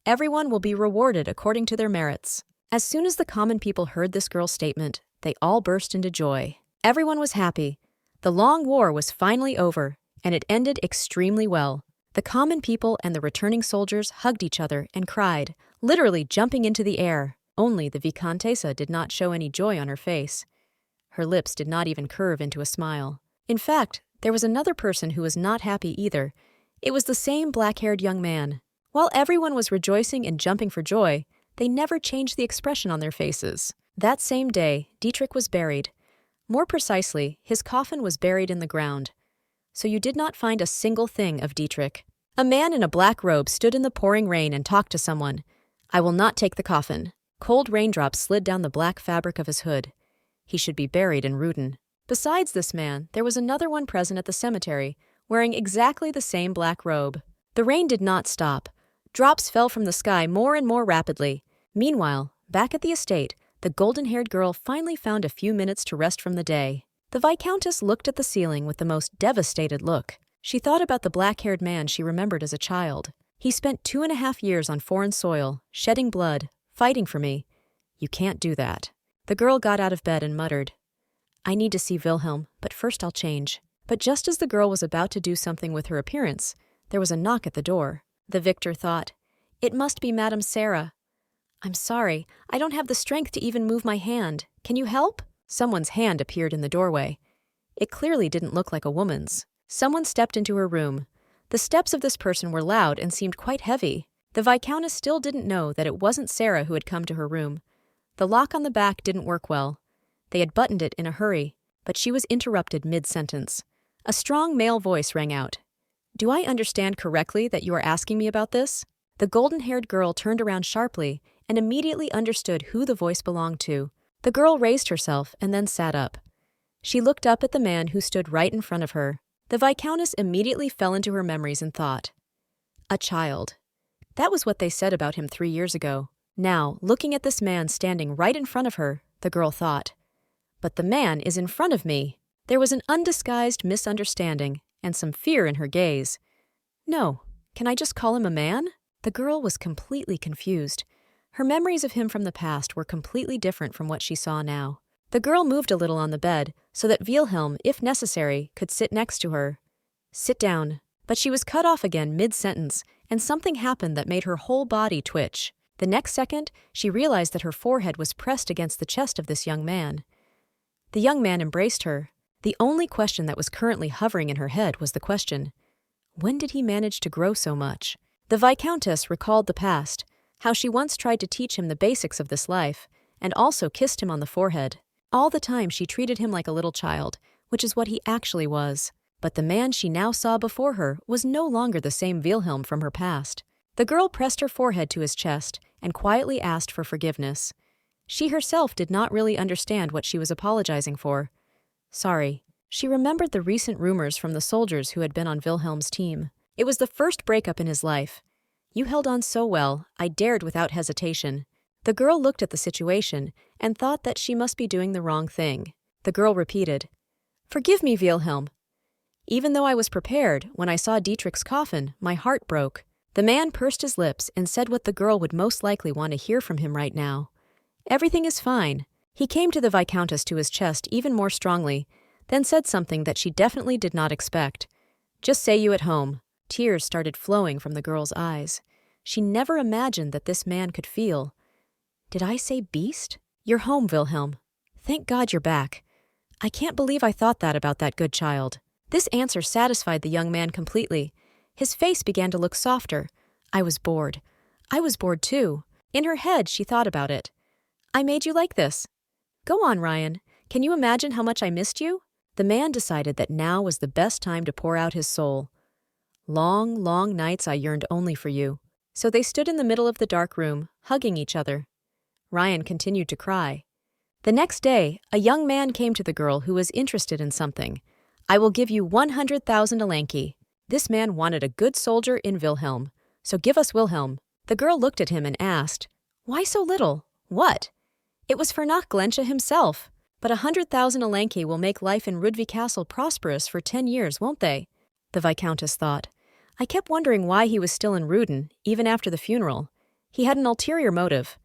Everyone will be rewarded according to their merits." As soon as the common people heard this girl's statement, they all burst into joy. Everyone was happy. The long war was finally over, and it ended extremely well. The common people and the returning soldiers hugged each other and cried, literally jumping into the air. Only the Viscountessa did not show any joy on her face. Her lips did not even curve into a smile. In fact, there was another person who was not happy either. It was the same black-haired young man. While everyone was rejoicing and jumping for joy, they never changed the expression on their faces. That same day, Dietrich was buried. More precisely, his coffin was buried in the ground. So you did not find a single thing of Dietrich. A man in a black robe stood in the pouring rain and talked to someone. "I will not take the coffin." Cold raindrops slid down the black fabric of his hood. He should be buried in Ruden. Besides this man, there was another one present at the cemetery, wearing exactly the same black robe. The rain did not stop. Drops fell from the sky more and more rapidly. Meanwhile, back at the estate, the golden-haired girl finally found a few minutes to rest from the day. The Viscountess looked at the ceiling with the most devastated look. She thought about the black-haired man she remembered as a child. He spent 2.5 years on foreign soil, shedding blood, fighting for me. You can't do that. The girl got out of bed and muttered, "I need to see Wilhelm, but first I'll change." But just as the girl was about to do something with her appearance, there was a knock at the door. The victor thought, "It must be Madame Sarah." "I'm sorry, I don't have the strength to even move my hand. Can you help?" Someone's hand appeared in the doorway. It clearly didn't look like a woman's. Someone stepped into her room. The steps of this person were loud and seemed quite heavy. The Viscountess still didn't know that it wasn't Sarah who had come to her room. The lock on the back didn't work well. They had buttoned it in a hurry, but she was interrupted mid-sentence. A strong male voice rang out. "Do I understand correctly that you are asking me about this?" The golden-haired girl turned around sharply and immediately understood who the voice belonged to. The girl raised herself and then sat up. She looked up at the man who stood right in front of her. The Viscountess immediately fell into her memories and thought, "A child." That was what they said about him 3 years ago. Now, looking at this man standing right in front of her, the girl thought, "But the man is in front of me." There was an undisguised misunderstanding and some fear in her gaze. "No, can I just call him a man?" The girl was completely confused. Her memories of him from the past were completely different from what she saw now. The girl moved a little on the bed so that Wilhelm, if necessary, could sit next to her. "Sit down." But she was cut off again mid-sentence, and something happened that made her whole body twitch. The next second, she realized that her forehead was pressed against the chest of this young man. The young man embraced her. The only question that was currently hovering in her head was the question, when did he manage to grow so much? The Viscountess recalled the past, how she once tried to teach him the basics of this life, and also kissed him on the forehead. All the time she treated him like a little child, which is what he actually was. But the man she now saw before her was no longer the same Wilhelm from her past. The girl pressed her forehead to his chest and quietly asked for forgiveness. She herself did not really understand what she was apologizing for. Sorry. She remembered the recent rumors from the soldiers who had been on Wilhelm's team. It was the first breakup in his life. "You held on so well, I dared without hesitation." The girl looked at the situation and thought that she must be doing the wrong thing. The girl repeated, "Forgive me, Wilhelm." Even though I was prepared, when I saw Dietrich's coffin, my heart broke. The man pursed his lips and said what the girl would most likely want to hear from him right now. "Everything is fine." He came to the Viscountess to his chest even more strongly, then said something that she definitely did not expect. "Just say you at home." Tears started flowing from the girl's eyes. She never imagined that this man could feel. "Did I say beast?" "You're home, Wilhelm." Thank God you're back. I can't believe I thought that about that good child. This answer satisfied the young man completely. His face began to look softer. I was bored. I was bored too. In her head, she thought about it. I made you like this. Go on, Ryan. Can you imagine how much I missed you? The man decided that now was the best time to pour out his soul. Long, long nights I yearned only for you. So they stood in the middle of the dark room, hugging each other. Ryan continued to cry. The next day, a young man came to the girl who was interested in something. I will give you 100,000 Alanquez. This man wanted a good soldier in Wilhelm. So give us Wilhelm. The girl looked at him and asked, Why so little? What? It was for not Glensha himself. But 100,000 Alanquez will make life in Rudvi Castle prosperous for 10 years, won't they? The Viscountess thought. I kept wondering why he was still in Ruden, even after the funeral. He had an ulterior motive.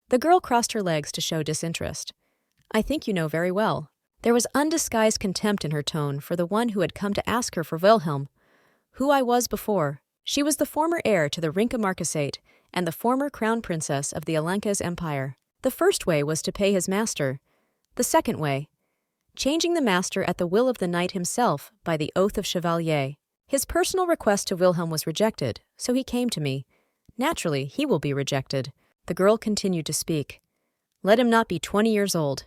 The girl crossed her legs to show disinterest. I think you know very well. There was undisguised contempt in her tone for the one who had come to ask her for Wilhelm. Who I was before. She was the former heir to the Rinka Marquisate and the former crown princess of the Alanquez Empire. The first way was to pay his master. The second way, changing the master at the will of the knight himself by the oath of chevalier. His personal request to Wilhelm was rejected, so he came to me. Naturally, he will be rejected. The girl continued to speak. Let him not be 20 years old.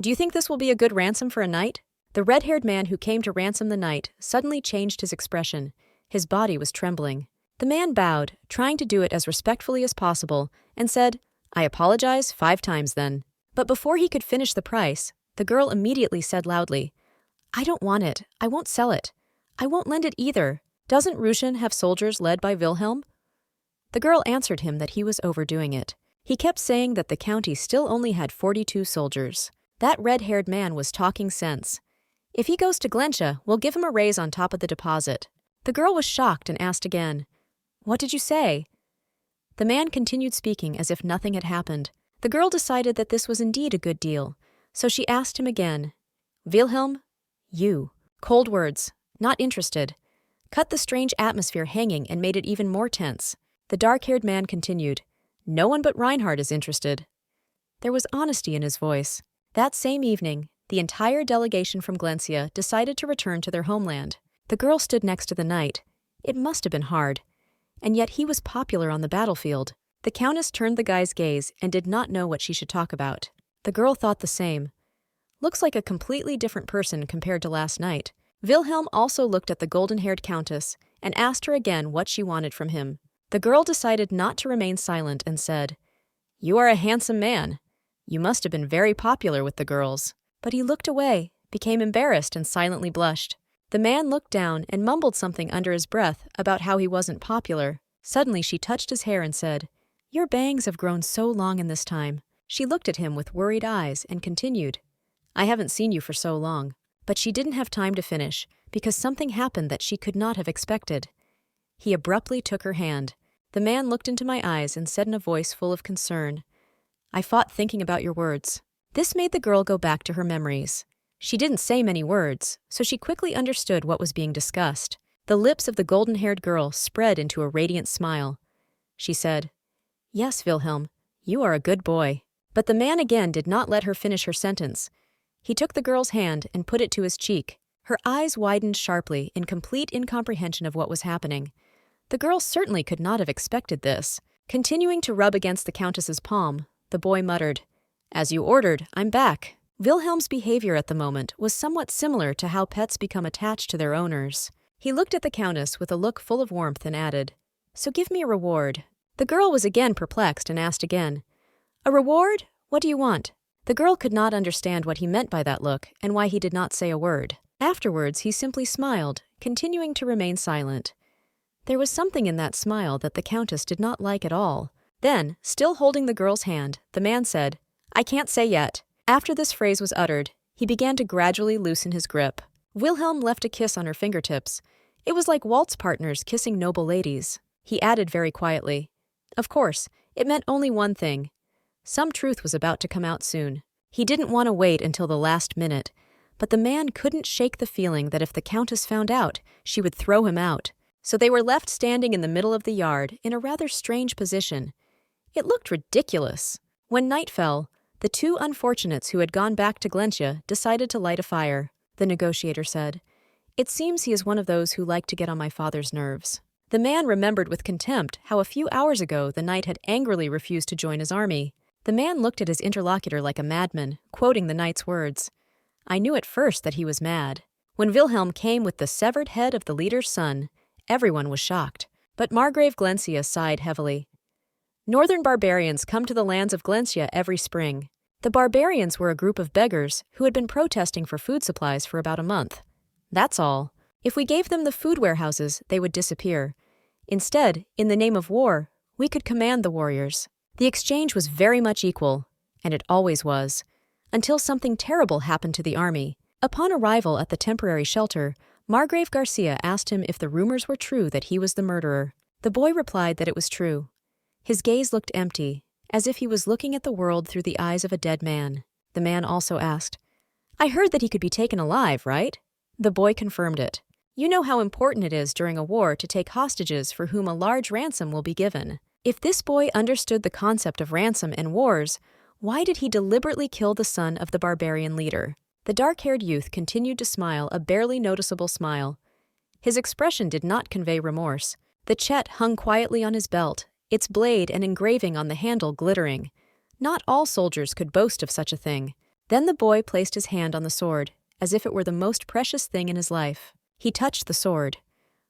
Do you think this will be a good ransom for a knight? The red-haired man who came to ransom the knight suddenly changed his expression. His body was trembling. The man bowed, trying to do it as respectfully as possible, and said, I apologize 5 times then. But before he could finish the price, the girl immediately said loudly, I don't want it. I won't sell it. I won't lend it either. Doesn't Rushen have soldiers led by Wilhelm? The girl answered him that he was overdoing it. He kept saying that the county still only had 42 soldiers. That red-haired man was talking sense. If he goes to Glensha, we'll give him a raise on top of the deposit. The girl was shocked and asked again, What did you say? The man continued speaking as if nothing had happened. The girl decided that this was indeed a good deal, so she asked him again, Wilhelm? You. Cold words. Not interested. Cut the strange atmosphere hanging and made it even more tense. The dark-haired man continued, No one but Reinhart is interested. There was honesty in his voice. That same evening, the entire delegation from Glencia decided to return to their homeland. The girl stood next to the knight. It must have been hard. And yet he was popular on the battlefield. The Countess turned the guy's gaze and did not know what she should talk about. The girl thought the same. Looks like a completely different person compared to last night. Wilhelm also looked at the golden-haired Countess and asked her again what she wanted from him. The girl decided not to remain silent and said, You are a handsome man. You must have been very popular with the girls. But he looked away, became embarrassed and silently blushed. The man looked down and mumbled something under his breath about how he wasn't popular. Suddenly she touched his hair and said, Your bangs have grown so long in this time. She looked at him with worried eyes and continued, I haven't seen you for so long. But she didn't have time to finish, because something happened that she could not have expected. He abruptly took her hand. The man looked into my eyes and said in a voice full of concern, I fought thinking about your words. This made the girl go back to her memories. She didn't say many words, so she quickly understood what was being discussed. The lips of the golden-haired girl spread into a radiant smile. She said, Yes, Wilhelm, you are a good boy. But the man again did not let her finish her sentence. He took the girl's hand and put it to his cheek. Her eyes widened sharply in complete incomprehension of what was happening. The girl certainly could not have expected this. Continuing to rub against the Countess's palm, the boy muttered, As you ordered, I'm back. Wilhelm's behavior at the moment was somewhat similar to how pets become attached to their owners. He looked at the Countess with a look full of warmth and added, So give me a reward. The girl was again perplexed and asked again, A reward? What do you want? The girl could not understand what he meant by that look and why he did not say a word. Afterwards, he simply smiled, continuing to remain silent. There was something in that smile that the Countess did not like at all. Then, still holding the girl's hand, the man said, I can't say yet. After this phrase was uttered, he began to gradually loosen his grip. Wilhelm left a kiss on her fingertips. It was like waltz partners kissing noble ladies. He added very quietly, Of course, it meant only one thing. Some truth was about to come out soon. He didn't want to wait until the last minute, but the man couldn't shake the feeling that if the Countess found out, she would throw him out. So they were left standing in the middle of the yard in a rather strange position. It looked ridiculous. When night fell, The two unfortunates who had gone back to Glentia decided to light a fire. The negotiator said, "It seems he is one of those who like to get on my father's nerves." The man remembered with contempt how a few hours ago the knight had angrily refused to join his army. The man looked at his interlocutor like a madman, quoting the knight's words. I knew at first that he was mad. When Wilhelm came with the severed head of the leader's son, everyone was shocked. But Margrave Glencia sighed heavily. Northern barbarians come to the lands of Glencia every spring. The barbarians were a group of beggars who had been protesting for food supplies for about a month. That's all. If we gave them the food warehouses, they would disappear. Instead, in the name of war, we could command the warriors. The exchange was very much equal, and it always was, until something terrible happened to the army. Upon arrival at the temporary shelter, Margrave Garcia asked him if the rumors were true that he was the murderer. The boy replied that it was true. His gaze looked empty, as if he was looking at the world through the eyes of a dead man. The man also asked, I heard that he could be taken alive, right? The boy confirmed it. You know how important it is during a war to take hostages for whom a large ransom will be given. If this boy understood the concept of ransom and wars, why did he deliberately kill the son of the barbarian leader? The dark-haired youth continued to smile a barely noticeable smile. His expression did not convey remorse. The chet hung quietly on his belt, its blade and engraving on the handle glittering. Not all soldiers could boast of such a thing. Then the boy placed his hand on the sword, as if it were the most precious thing in his life. He touched the sword.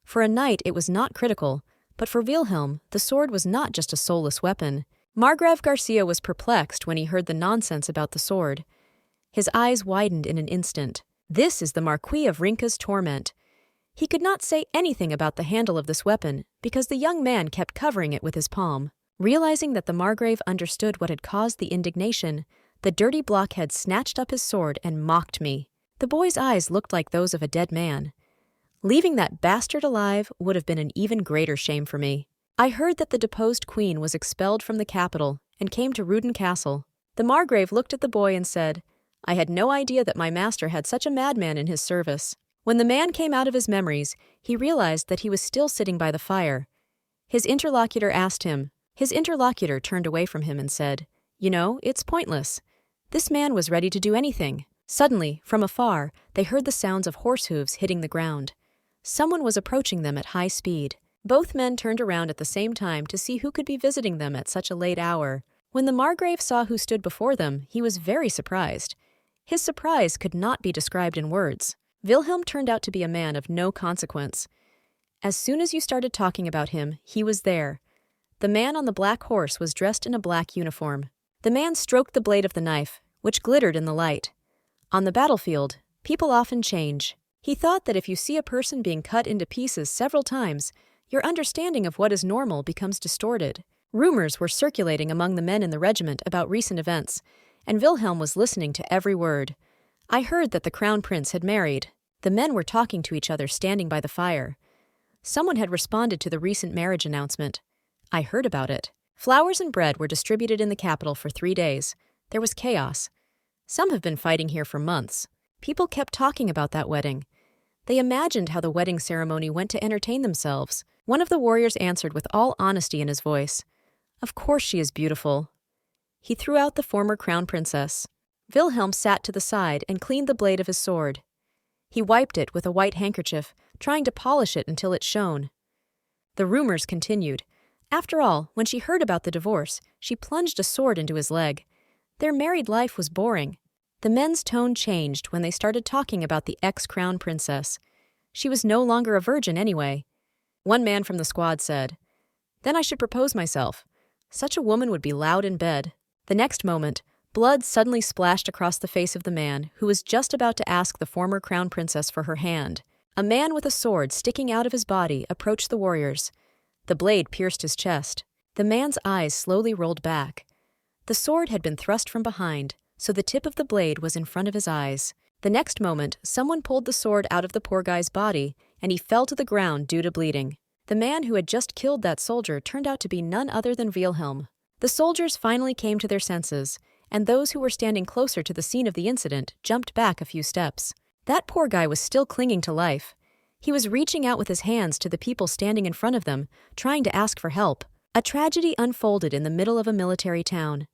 For a knight it was not critical, but for Wilhelm, the sword was not just a soulless weapon. Margrave Garcia was perplexed when he heard the nonsense about the sword. His eyes widened in an instant. This is the Marquis of Rinca's torment. He could not say anything about the handle of this weapon because the young man kept covering it with his palm. Realizing that the Margrave understood what had caused the indignation, the dirty blockhead snatched up his sword and mocked me. The boy's eyes looked like those of a dead man. Leaving that bastard alive would have been an even greater shame for me. I heard that the deposed queen was expelled from the capital and came to Ruden Castle. The Margrave looked at the boy and said, I had no idea that my master had such a madman in his service. When the man came out of his memories, he realized that he was still sitting by the fire. His interlocutor asked him. His interlocutor turned away from him and said, You know, it's pointless. This man was ready to do anything. Suddenly, from afar, they heard the sounds of horse hooves hitting the ground. Someone was approaching them at high speed. Both men turned around at the same time to see who could be visiting them at such a late hour. When the Margrave saw who stood before them, he was very surprised. His surprise could not be described in words. Wilhelm turned out to be a man of no consequence. As soon as you started talking about him, he was there. The man on the black horse was dressed in a black uniform. The man stroked the blade of the knife, which glittered in the light. On the battlefield, people often change. He thought that if you see a person being cut into pieces several times, your understanding of what is normal becomes distorted. Rumors were circulating among the men in the regiment about recent events, and Wilhelm was listening to every word. I heard that the crown prince had married. The men were talking to each other standing by the fire. Someone had responded to the recent marriage announcement. I heard about it. Flowers and bread were distributed in the capital for 3 days. There was chaos. Some have been fighting here for months. People kept talking about that wedding. They imagined how the wedding ceremony went to entertain themselves. One of the warriors answered with all honesty in his voice, Of course she is beautiful. He threw out the former crown princess. Wilhelm sat to the side and cleaned the blade of his sword. He wiped it with a white handkerchief, trying to polish it until it shone. The rumors continued. After all, when she heard about the divorce, she plunged a sword into his leg. Their married life was boring. The men's tone changed when they started talking about the ex-crown princess. She was no longer a virgin anyway. One man from the squad said, Then I should propose myself. Such a woman would be loud in bed. The next moment, blood suddenly splashed across the face of the man who was just about to ask the former crown princess for her hand. A man with a sword sticking out of his body approached the warriors. The blade pierced his chest. The man's eyes slowly rolled back. The sword had been thrust from behind, so the tip of the blade was in front of his eyes. The next moment, someone pulled the sword out of the poor guy's body, and he fell to the ground due to bleeding. The man who had just killed that soldier turned out to be none other than Wilhelm. The soldiers finally came to their senses, and those who were standing closer to the scene of the incident jumped back a few steps. That poor guy was still clinging to life. He was reaching out with his hands to the people standing in front of them, trying to ask for help. A tragedy unfolded in the middle of a military town.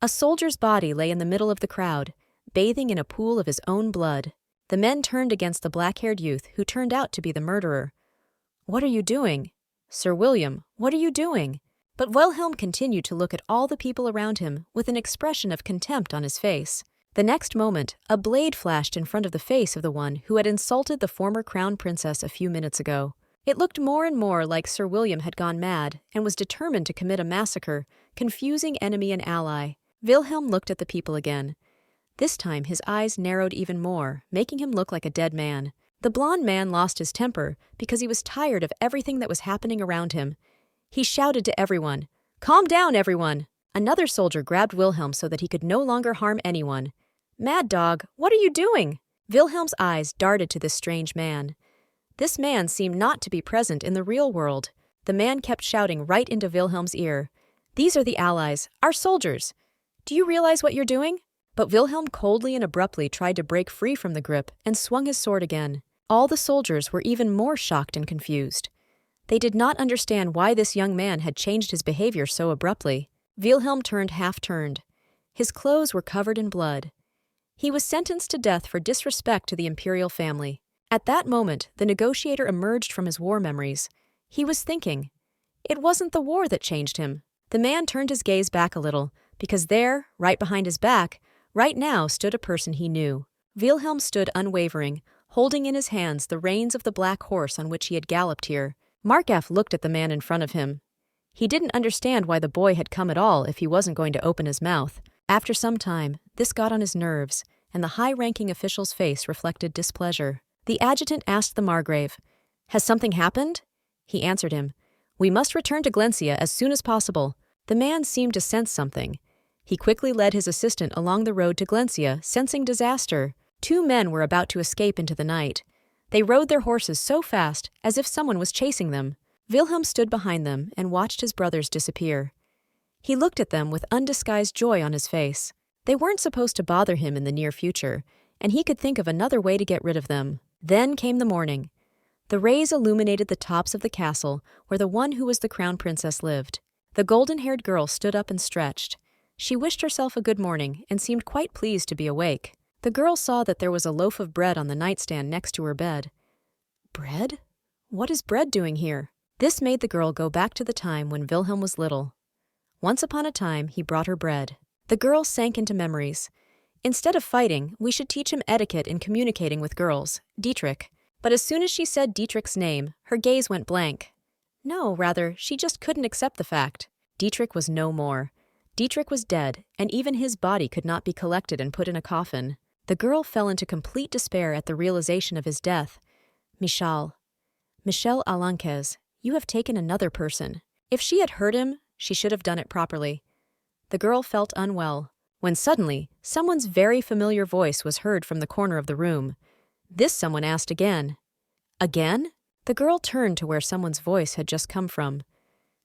A soldier's body lay in the middle of the crowd, bathing in a pool of his own blood. The men turned against the black-haired youth who turned out to be the murderer. "What are you doing? Sir William, what are you doing?" But Wilhelm continued to look at all the people around him with an expression of contempt on his face. The next moment, a blade flashed in front of the face of the one who had insulted the former crown princess a few minutes ago. It looked more and more like Sir William had gone mad and was determined to commit a massacre, confusing enemy and ally. Wilhelm looked at the people again. This time his eyes narrowed even more, making him look like a dead man. The blond man lost his temper because he was tired of everything that was happening around him. He shouted to everyone, "Calm down, everyone!" Another soldier grabbed Wilhelm so that he could no longer harm anyone. "Mad dog, what are you doing?" Wilhelm's eyes darted to this strange man. This man seemed not to be present in the real world. The man kept shouting right into Wilhelm's ear. "These are the allies, our soldiers. Do you realize what you're doing?" But Wilhelm coldly and abruptly tried to break free from the grip and swung his sword again. All the soldiers were even more shocked and confused. They did not understand why this young man had changed his behavior so abruptly. Wilhelm turned half-turned. His clothes were covered in blood. He was sentenced to death for disrespect to the imperial family. At that moment, the negotiator emerged from his war memories. He was thinking. It wasn't the war that changed him. The man turned his gaze back a little, because there, right behind his back, right now stood a person he knew. Wilhelm stood unwavering, holding in his hands the reins of the black horse on which he had galloped here. Markaf looked at the man in front of him. He didn't understand why the boy had come at all if he wasn't going to open his mouth. After some time, this got on his nerves, and the high-ranking official's face reflected displeasure. The adjutant asked the Margrave, "Has something happened?" He answered him, "We must return to Glencia as soon as possible." The man seemed to sense something. He quickly led his assistant along the road to Glencia, sensing disaster. 2 men were about to escape into the night. They rode their horses so fast, as if someone was chasing them. Wilhelm stood behind them and watched his brothers disappear. He looked at them with undisguised joy on his face. They weren't supposed to bother him in the near future, and he could think of another way to get rid of them. Then came the morning. The rays illuminated the tops of the castle where the one who was the crown princess lived. The golden-haired girl stood up and stretched. She wished herself a good morning and seemed quite pleased to be awake. The girl saw that there was a loaf of bread on the nightstand next to her bed. Bread? What is bread doing here? This made the girl go back to the time when Wilhelm was little. Once upon a time, he brought her bread. The girl sank into memories. Instead of fighting, we should teach him etiquette in communicating with girls, Dietrich. But as soon as she said Dietrich's name, her gaze went blank. No, rather, she just couldn't accept the fact. Dietrich was no more. Dietrich was dead, and even his body could not be collected and put in a coffin. The girl fell into complete despair at the realization of his death. Michel Alanquez, you have taken another person. If she had hurt him, she should have done it properly. The girl felt unwell, when suddenly, someone's very familiar voice was heard from the corner of the room. This someone asked again. Again? The girl turned to where someone's voice had just come from.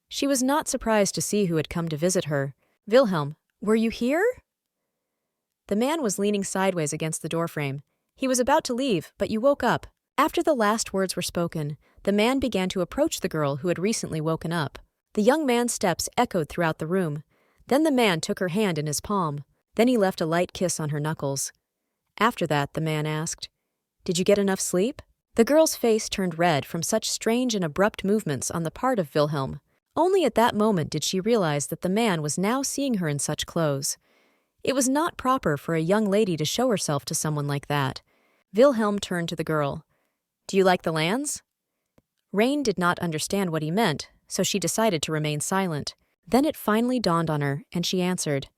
She was not surprised to see who had come to visit her. Wilhelm, were you here? The man was leaning sideways against the doorframe. He was about to leave, but you woke up. After the last words were spoken, the man began to approach the girl who had recently woken up. The young man's steps echoed throughout the room. Then the man took her hand in his palm. Then he left a light kiss on her knuckles. After that, the man asked, "Did you get enough sleep?" The girl's face turned red from such strange and abrupt movements on the part of Wilhelm. Only at that moment did she realize that the man was now seeing her in such clothes. It was not proper for a young lady to show herself to someone like that. Wilhelm turned to the girl. "Do you like the lands?" Rain did not understand what he meant, so she decided to remain silent. Then it finally dawned on her, and she answered,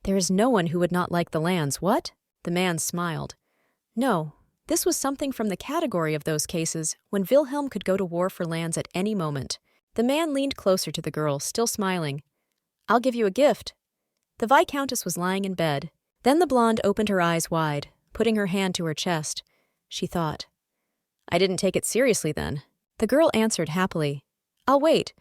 "There is no one who would not like the lands, what?" The man smiled. No, this was something from the category of those cases when Wilhelm could go to war for lands at any moment. The man leaned closer to the girl, still smiling. "I'll give you a gift." The Viscountess was lying in bed. Then the blonde opened her eyes wide, putting her hand to her chest. She thought, "I didn't take it seriously then." The girl answered happily, "I'll wait.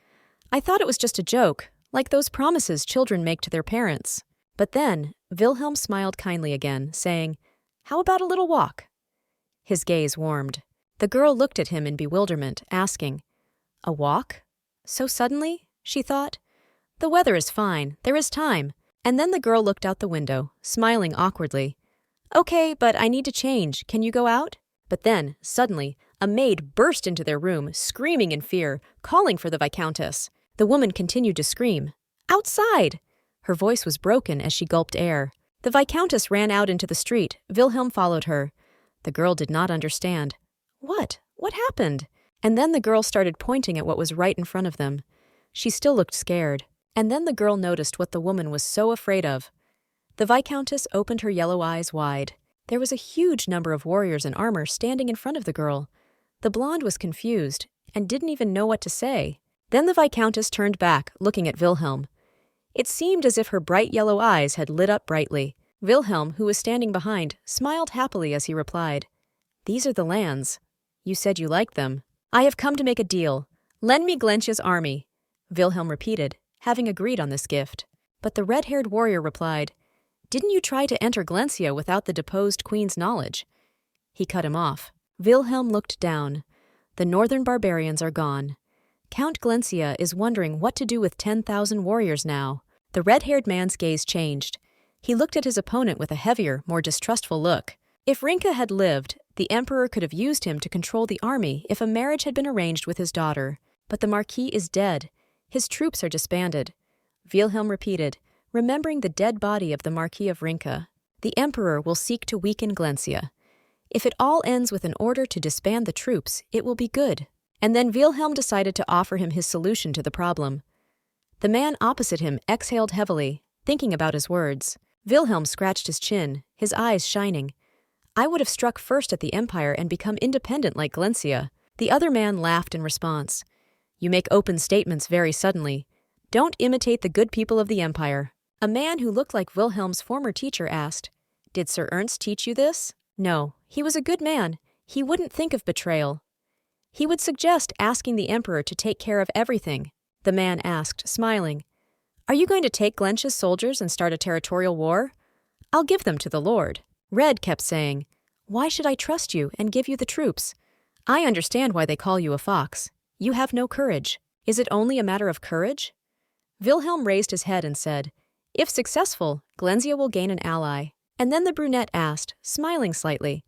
I thought it was just a joke, like those promises children make to their parents." But then, Wilhelm smiled kindly again, saying, "How about a little walk?" His gaze warmed. The girl looked at him in bewilderment, asking, "A walk? So suddenly?" she thought. "The weather is fine. There is time. And then the girl looked out the window, smiling awkwardly. Okay, but I need to change. Can you go out? But then, suddenly, a maid burst into their room, screaming in fear, calling for the Viscountess. The woman continued to scream. Outside! Her voice was broken as she gulped air. The Viscountess ran out into the street. Wilhelm followed her. The girl did not understand. What? What happened? And then the girl started pointing at what was right in front of them. She still looked scared. And then the girl noticed what the woman was so afraid of. The Viscountess opened her yellow eyes wide. There was a huge number of warriors in armor standing in front of the girl. The blonde was confused and didn't even know what to say. Then the Viscountess turned back, looking at Wilhelm. It seemed as if her bright yellow eyes had lit up brightly. Wilhelm, who was standing behind, smiled happily as he replied, "These are the lands. You said you liked them. I have come to make a deal. Lend me Glencia's army." Wilhelm repeated, having agreed on this gift. But the red-haired warrior replied, "Didn't you try to enter Glencia without the deposed queen's knowledge?" He cut him off. Wilhelm looked down. The northern barbarians are gone. Count Glencia is wondering what to do with 10,000 warriors now. The red-haired man's gaze changed. He looked at his opponent with a heavier, more distrustful look. If Rinka had lived, the emperor could have used him to control the army if a marriage had been arranged with his daughter. But the marquis is dead. His troops are disbanded. Wilhelm repeated, remembering the dead body of the Marquis of Rinka. The emperor will seek to weaken Glencia. If it all ends with an order to disband the troops, it will be good. And then Wilhelm decided to offer him his solution to the problem. The man opposite him exhaled heavily, thinking about his words. Wilhelm scratched his chin, his eyes shining. I would have struck first at the empire and become independent like Glencia. The other man laughed in response. You make open statements very suddenly. Don't imitate the good people of the empire. A man who looked like Wilhelm's former teacher asked, Did Sir Ernst teach you this? No, he was a good man. He wouldn't think of betrayal. He would suggest asking the emperor to take care of everything. The man asked, smiling, Are you going to take Glencia's soldiers and start a territorial war? I'll give them to the Lord. Red kept saying, Why should I trust you and give you the troops? I understand why they call you a fox. You have no courage. Is it only a matter of courage? Wilhelm raised his head and said, If successful, Glencia will gain an ally. And then the brunette asked, smiling slightly,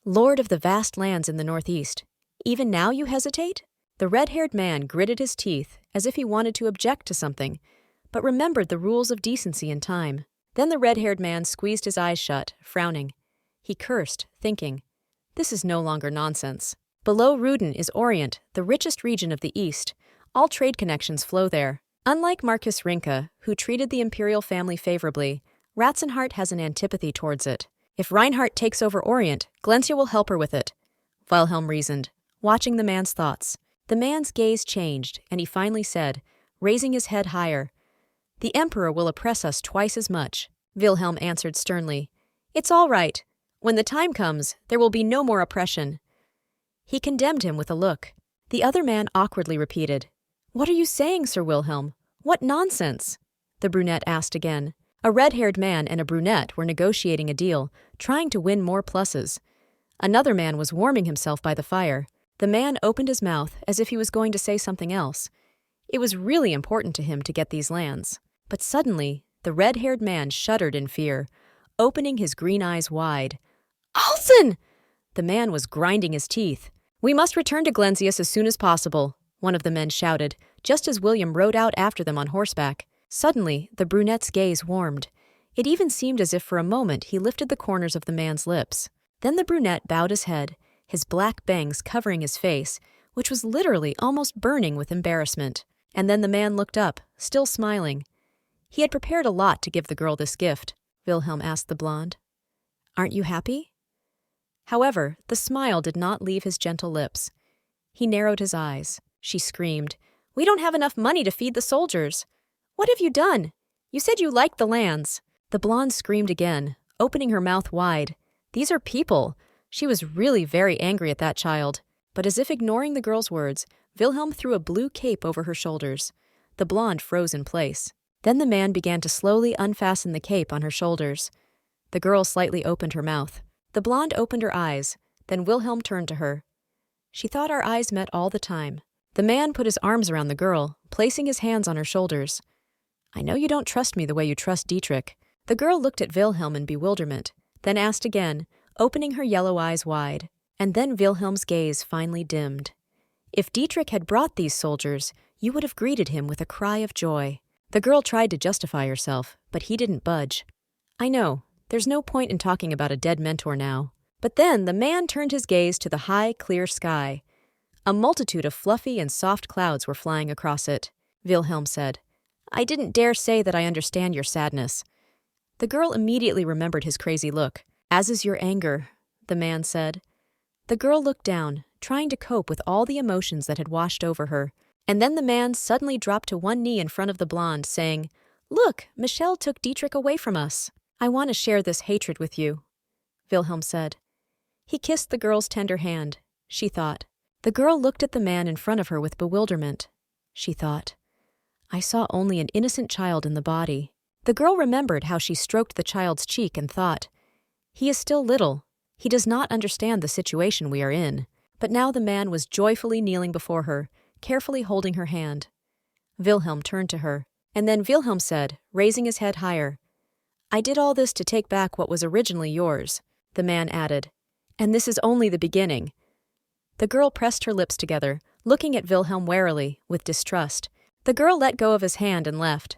Lord of the vast lands in the northeast, even now you hesitate? The red-haired man gritted his teeth as if he wanted to object to something, but remembered the rules of decency and time. Then the red-haired man squeezed his eyes shut, frowning. He cursed, thinking, This is no longer nonsense. Below Ruden is Orient, the richest region of the East. All trade connections flow there. Unlike Marquis Rinka, who treated the imperial family favorably, Ratzenhart has an antipathy towards it. If Reinhart takes over Orient, Glencia will help her with it. Wilhelm reasoned, watching the man's thoughts. The man's gaze changed, and he finally said, raising his head higher, The emperor will oppress us twice as much. Wilhelm answered sternly, It's all right. When the time comes, there will be no more oppression. He condemned him with a look. The other man awkwardly repeated, What are you saying, Sir Wilhelm? What nonsense? The brunette asked again. A red-haired man and a brunette were negotiating a deal, trying to win more pluses. Another man was warming himself by the fire. The man opened his mouth as if he was going to say something else. It was really important to him to get these lands. But suddenly, the red-haired man shuddered in fear, opening his green eyes wide. Alson! The man was grinding his teeth. We must return to Glencius as soon as possible, one of the men shouted, just as William rode out after them on horseback. Suddenly, the brunette's gaze warmed. It even seemed as if for a moment he lifted the corners of the man's lips. Then the brunette bowed his head, his black bangs covering his face, which was literally almost burning with embarrassment. And then the man looked up, still smiling. He had prepared a lot to give the girl this gift, Wilhelm asked the blonde. Aren't you happy? However, the smile did not leave his gentle lips. He narrowed his eyes. She screamed, We don't have enough money to feed the soldiers. What have you done? You said you liked the lands. The blonde screamed again, opening her mouth wide. These are people. She was really very angry at that child. But as if ignoring the girl's words, Wilhelm threw a blue cape over her shoulders. The blonde froze in place. Then the man began to slowly unfasten the cape on her shoulders. The girl slightly opened her mouth. The blonde opened her eyes. Then Wilhelm turned to her. She thought our eyes met all the time. The man put his arms around the girl, placing his hands on her shoulders. I know you don't trust me the way you trust Dietrich. The girl looked at Wilhelm in bewilderment, then asked again, opening her yellow eyes wide. And then Wilhelm's gaze finally dimmed. If Dietrich had brought these soldiers, you would have greeted him with a cry of joy. The girl tried to justify herself, but he didn't budge. I know, there's no point in talking about a dead mentor now. But then the man turned his gaze to the high, clear sky. A multitude of fluffy and soft clouds were flying across it. Wilhelm said, I didn't dare say that I understand your sadness. The girl immediately remembered his crazy look. As is your anger, the man said. The girl looked down, trying to cope with all the emotions that had washed over her. And then the man suddenly dropped to one knee in front of the blonde, saying, Look, Michel took Dietrich away from us. I want to share this hatred with you, Wilhelm said. He kissed the girl's tender hand, she thought. The girl looked at the man in front of her with bewilderment. She thought, I saw only an innocent child in the body. The girl remembered how she stroked the child's cheek and thought, he is still little. He does not understand the situation we are in. But now the man was joyfully kneeling before her, carefully holding her hand. Wilhelm turned to her, and then Wilhelm said, raising his head higher, I did all this to take back what was originally yours, the man added, and this is only the beginning. The girl pressed her lips together, looking at Wilhelm warily, with distrust. The girl let go of his hand and left.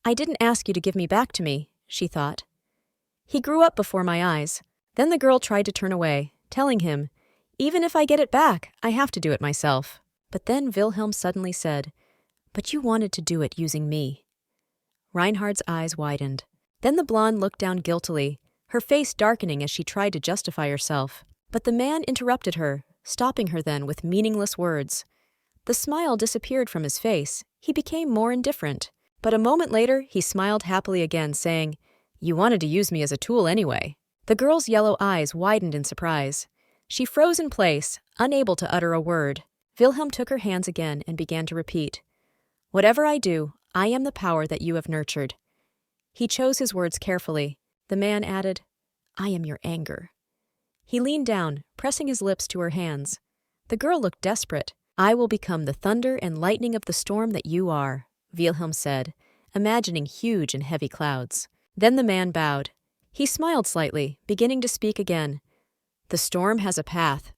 I didn't ask you to give me back to me, she thought. He grew up before my eyes. Then the girl tried to turn away, telling him, even if I get it back, I have to do it myself. But then Wilhelm suddenly said, But you wanted to do it using me. Reinhardt's eyes widened. Then the blonde looked down guiltily, her face darkening as she tried to justify herself. But the man interrupted her, stopping her then with meaningless words. The smile disappeared from his face. He became more indifferent. But a moment later, he smiled happily again, saying, You wanted to use me as a tool anyway. The girl's yellow eyes widened in surprise. She froze in place, unable to utter a word. Wilhelm took her hands again and began to repeat, Whatever I do, I am the power that you have nurtured. He chose his words carefully. The man added, I am your anger. He leaned down, pressing his lips to her hands. The girl looked desperate. I will become the thunder and lightning of the storm that you are, Wilhelm said, imagining huge and heavy clouds. Then the man bowed. He smiled slightly, beginning to speak again. The storm has a path.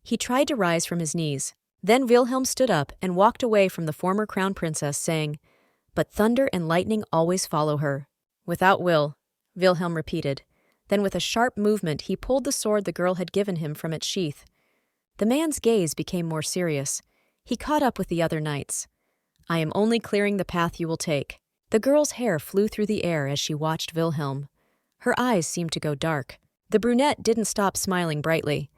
He tried to rise from his knees. Then Wilhelm stood up and walked away from the former crown princess, saying, But thunder and lightning always follow her. Without will, Wilhelm repeated. Then with a sharp movement he pulled the sword the girl had given him from its sheath. The man's gaze became more serious. He caught up with the other knights. I am only clearing the path you will take. The girl's hair flew through the air as she watched Wilhelm. Her eyes seemed to go dark. The brunette didn't stop smiling brightly.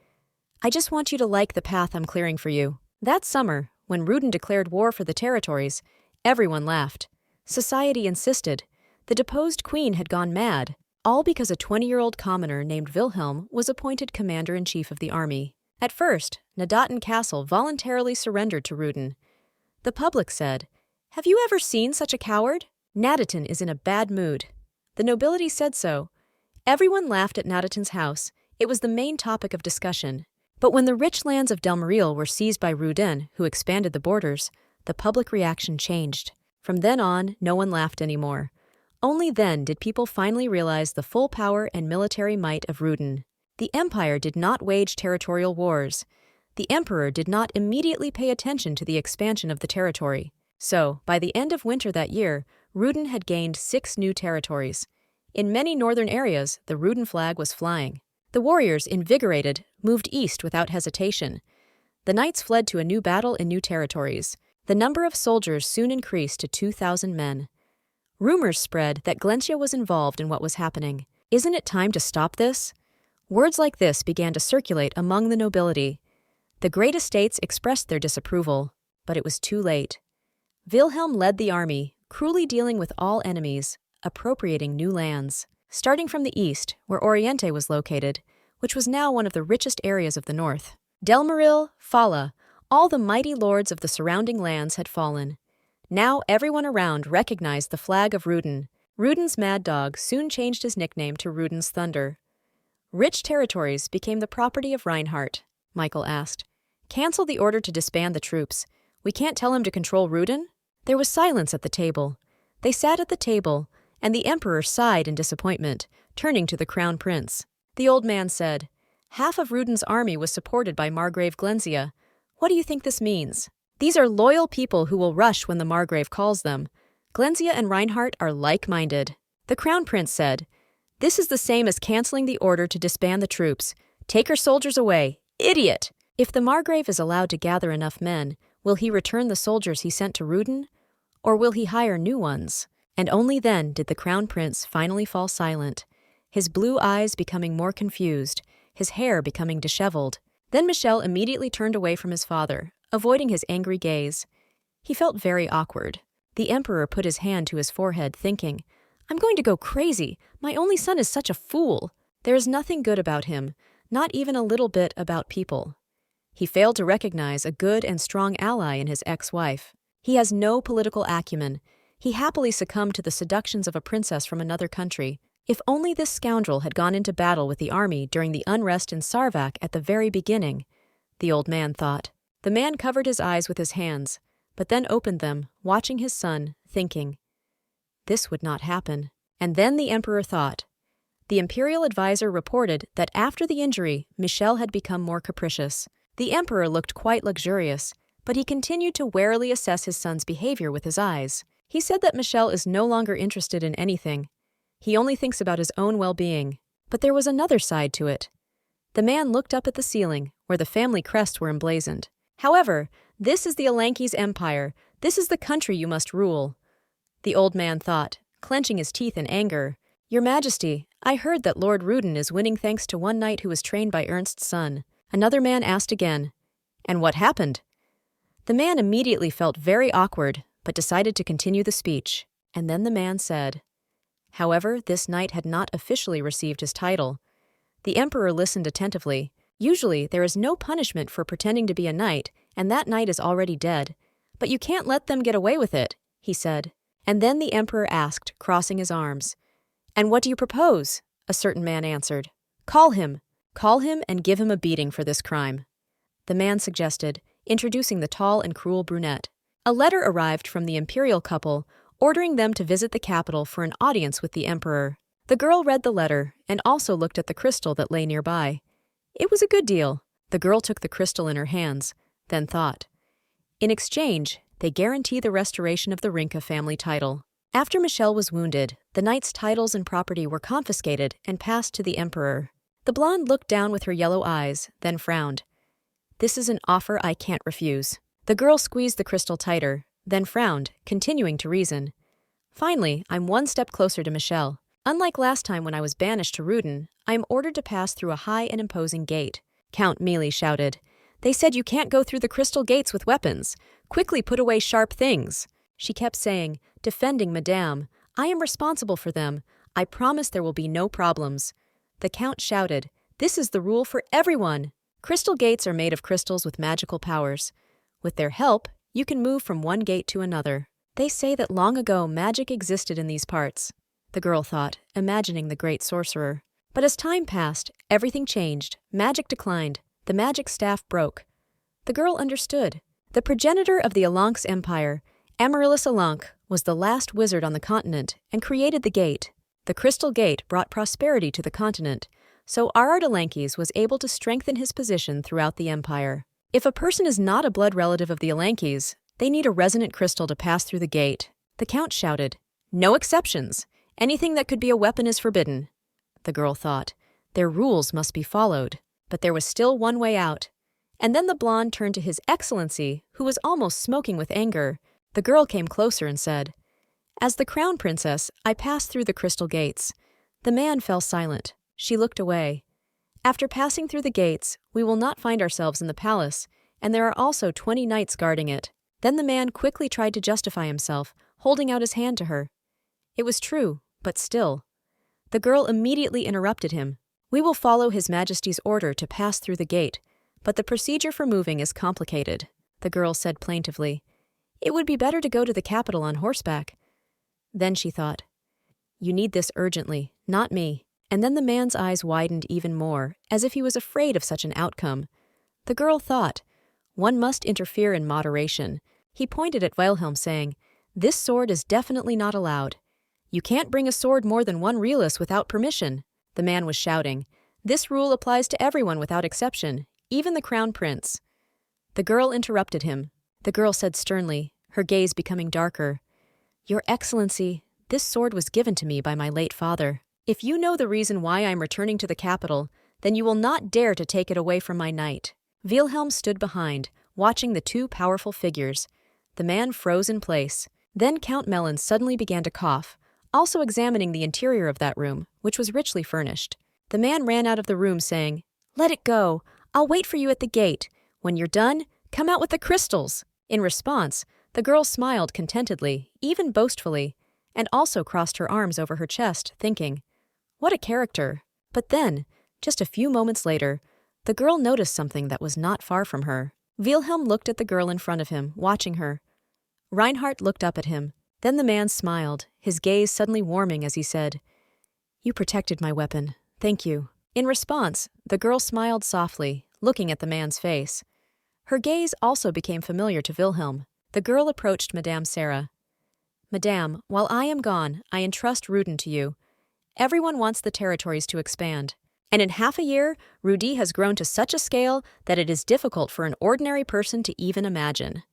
I just want you to like the path I'm clearing for you. That summer, when Ruden declared war for the territories, everyone laughed. Society insisted. The deposed queen had gone mad, all because a 20-year-old commoner named Wilhelm was appointed commander-in-chief of the army. At first, Nadaten Castle voluntarily surrendered to Ruden. The public said, Have you ever seen such a coward? Nadaten is in a bad mood. The nobility said so. Everyone laughed at Nadaten's house. It was the main topic of discussion. But when the rich lands of Delmaril were seized by Ruden, who expanded the borders, the public reaction changed. From then on, no one laughed anymore. Only then did people finally realize the full power and military might of Ruden. The empire did not wage territorial wars. The emperor did not immediately pay attention to the expansion of the territory. So, by the end of winter that year, Ruden had gained 6 new territories. In many northern areas, the Ruden flag was flying. The warriors, invigorated, moved east without hesitation. The knights fled to a new battle in new territories. The number of soldiers soon increased to 2,000 men. Rumors spread that Glentia was involved in what was happening. Isn't it time to stop this? Words like this began to circulate among the nobility. The great estates expressed their disapproval, but it was too late. Wilhelm led the army, cruelly dealing with all enemies, appropriating new lands. Starting from the east, where Oriente was located, which was now one of the richest areas of the north. Delmaril, Fala, all the mighty lords of the surrounding lands had fallen. Now everyone around recognized the flag of Ruden. Ruden's mad dog soon changed his nickname to Ruden's Thunder. Rich territories became the property of Reinhart, Michael asked. Cancel the order to disband the troops. We can't tell him to control Ruden? There was silence at the table. They sat at the table, and the emperor sighed in disappointment, turning to the crown prince. The old man said, "Half of Rudin's army was supported by Margrave Glenzia. What do you think this means? These are loyal people who will rush when the Margrave calls them. Glenzia and Reinhart are like-minded." The crown prince said, "This is the same as canceling the order to disband the troops. Take her soldiers away. Idiot! If the Margrave is allowed to gather enough men, will he return the soldiers he sent to Rudin? Or will he hire new ones?" And only then did the crown prince finally fall silent, his blue eyes becoming more confused, his hair becoming disheveled. Then Michel immediately turned away from his father, avoiding his angry gaze. He felt very awkward. The emperor put his hand to his forehead, thinking, "I'm going to go crazy. My only son is such a fool. There is nothing good about him, not even a little bit about people." He failed to recognize a good and strong ally in his ex-wife. He has no political acumen. He happily succumbed to the seductions of a princess from another country. If only this scoundrel had gone into battle with the army during the unrest in Sarvak at the very beginning, the old man thought. The man covered his eyes with his hands, but then opened them, watching his son, thinking, this would not happen. And then the emperor thought. The imperial advisor reported that after the injury, Michel had become more capricious. The emperor looked quite luxurious, but he continued to warily assess his son's behavior with his eyes. He said that Michel is no longer interested in anything. He only thinks about his own well-being. But there was another side to it. The man looked up at the ceiling, where the family crests were emblazoned. "However, this is the Alanquez Empire. This is the country you must rule." The old man thought, clenching his teeth in anger. "Your Majesty, I heard that Lord Rudin is winning thanks to one knight who was trained by Ernst's son." Another man asked again, "And what happened?" The man immediately felt very awkward, but decided to continue the speech. And then the man said, "However, this knight had not officially received his title." The emperor listened attentively. Usually, there is no punishment for pretending to be a knight, and that knight is already dead. "But you can't let them get away with it," he said. And then the emperor asked, crossing his arms, "And what do you propose?" A certain man answered, "Call him. Call him and give him a beating for this crime." The man suggested, introducing the tall and cruel brunette. A letter arrived from the imperial couple, ordering them to visit the capital for an audience with the emperor. The girl read the letter and also looked at the crystal that lay nearby. It was a good deal. The girl took the crystal in her hands, then thought. In exchange, they guarantee the restoration of the Rinka family title. After Michel was wounded, the knight's titles and property were confiscated and passed to the emperor. The blonde looked down with her yellow eyes, then frowned. "This is an offer I can't refuse." The girl squeezed the crystal tighter, then frowned, continuing to reason. "Finally, I'm one step closer to Michel. Unlike last time when I was banished to Rudin, I am ordered to pass through a high and imposing gate." Count Mealy shouted. "They said you can't go through the crystal gates with weapons. Quickly put away sharp things." She kept saying, "Defending Madame. I am responsible for them. I promise there will be no problems." The count shouted, "This is the rule for everyone. Crystal gates are made of crystals with magical powers. With their help, you can move from one gate to another. They say that long ago magic existed in these parts." The girl thought, imagining the great sorcerer. But as time passed, everything changed. Magic declined. The magic staff broke. The girl understood. The progenitor of the Alanquez Empire, Amaryllis Alanquez, was the last wizard on the continent and created the gate. The crystal gate brought prosperity to the continent, so Arard Alanquez was able to strengthen his position throughout the empire. If a person is not a blood relative of the Alanquez, they need a resonant crystal to pass through the gate. The count shouted, "No exceptions! Anything that could be a weapon is forbidden." The girl thought, their rules must be followed. But there was still one way out. And then the blonde turned to His Excellency, who was almost smoking with anger. The girl came closer and said, "As the crown princess, I passed through the crystal gates." The man fell silent. She looked away. "After passing through the gates, we will not find ourselves in the palace, and there are also 20 knights guarding it." Then the man quickly tried to justify himself, holding out his hand to her. It was true, but still. The girl immediately interrupted him. "We will follow His Majesty's order to pass through the gate, but the procedure for moving is complicated," the girl said plaintively. "It would be better to go to the capital on horseback." Then she thought, "You need this urgently, not me." And then the man's eyes widened even more, as if he was afraid of such an outcome. The girl thought, "One must interfere in moderation." He pointed at Wilhelm, saying, This sword is definitely not allowed. You can't bring a sword more than one realus without permission, the man was shouting. This rule applies to everyone without exception, even the crown prince. The girl interrupted him. The girl said sternly, her gaze becoming darker, Your Excellency, this sword was given to me by my late father. If you know the reason why I am returning to the capital, then you will not dare to take it away from my knight. Wilhelm stood behind, watching the two powerful figures. The man froze in place. Then Count Melon suddenly began to cough, also examining the interior of that room, which was richly furnished. The man ran out of the room saying, Let it go. I'll wait for you at the gate. When you're done, come out with the crystals. In response, the girl smiled contentedly, even boastfully, and also crossed her arms over her chest, thinking, What a character. But then, just a few moments later, the girl noticed something that was not far from her. Wilhelm looked at the girl in front of him, watching her. Reinhart looked up at him. Then the man smiled, his gaze suddenly warming as he said, You protected my weapon. Thank you. In response, the girl smiled softly, looking at the man's face. Her gaze also became familiar to Wilhelm. The girl approached Madame Sarah. Madame, while I am gone, I entrust Ruden to you. Everyone wants the territories to expand. And in half a year, Rudi has grown to such a scale that it is difficult for an ordinary person to even imagine.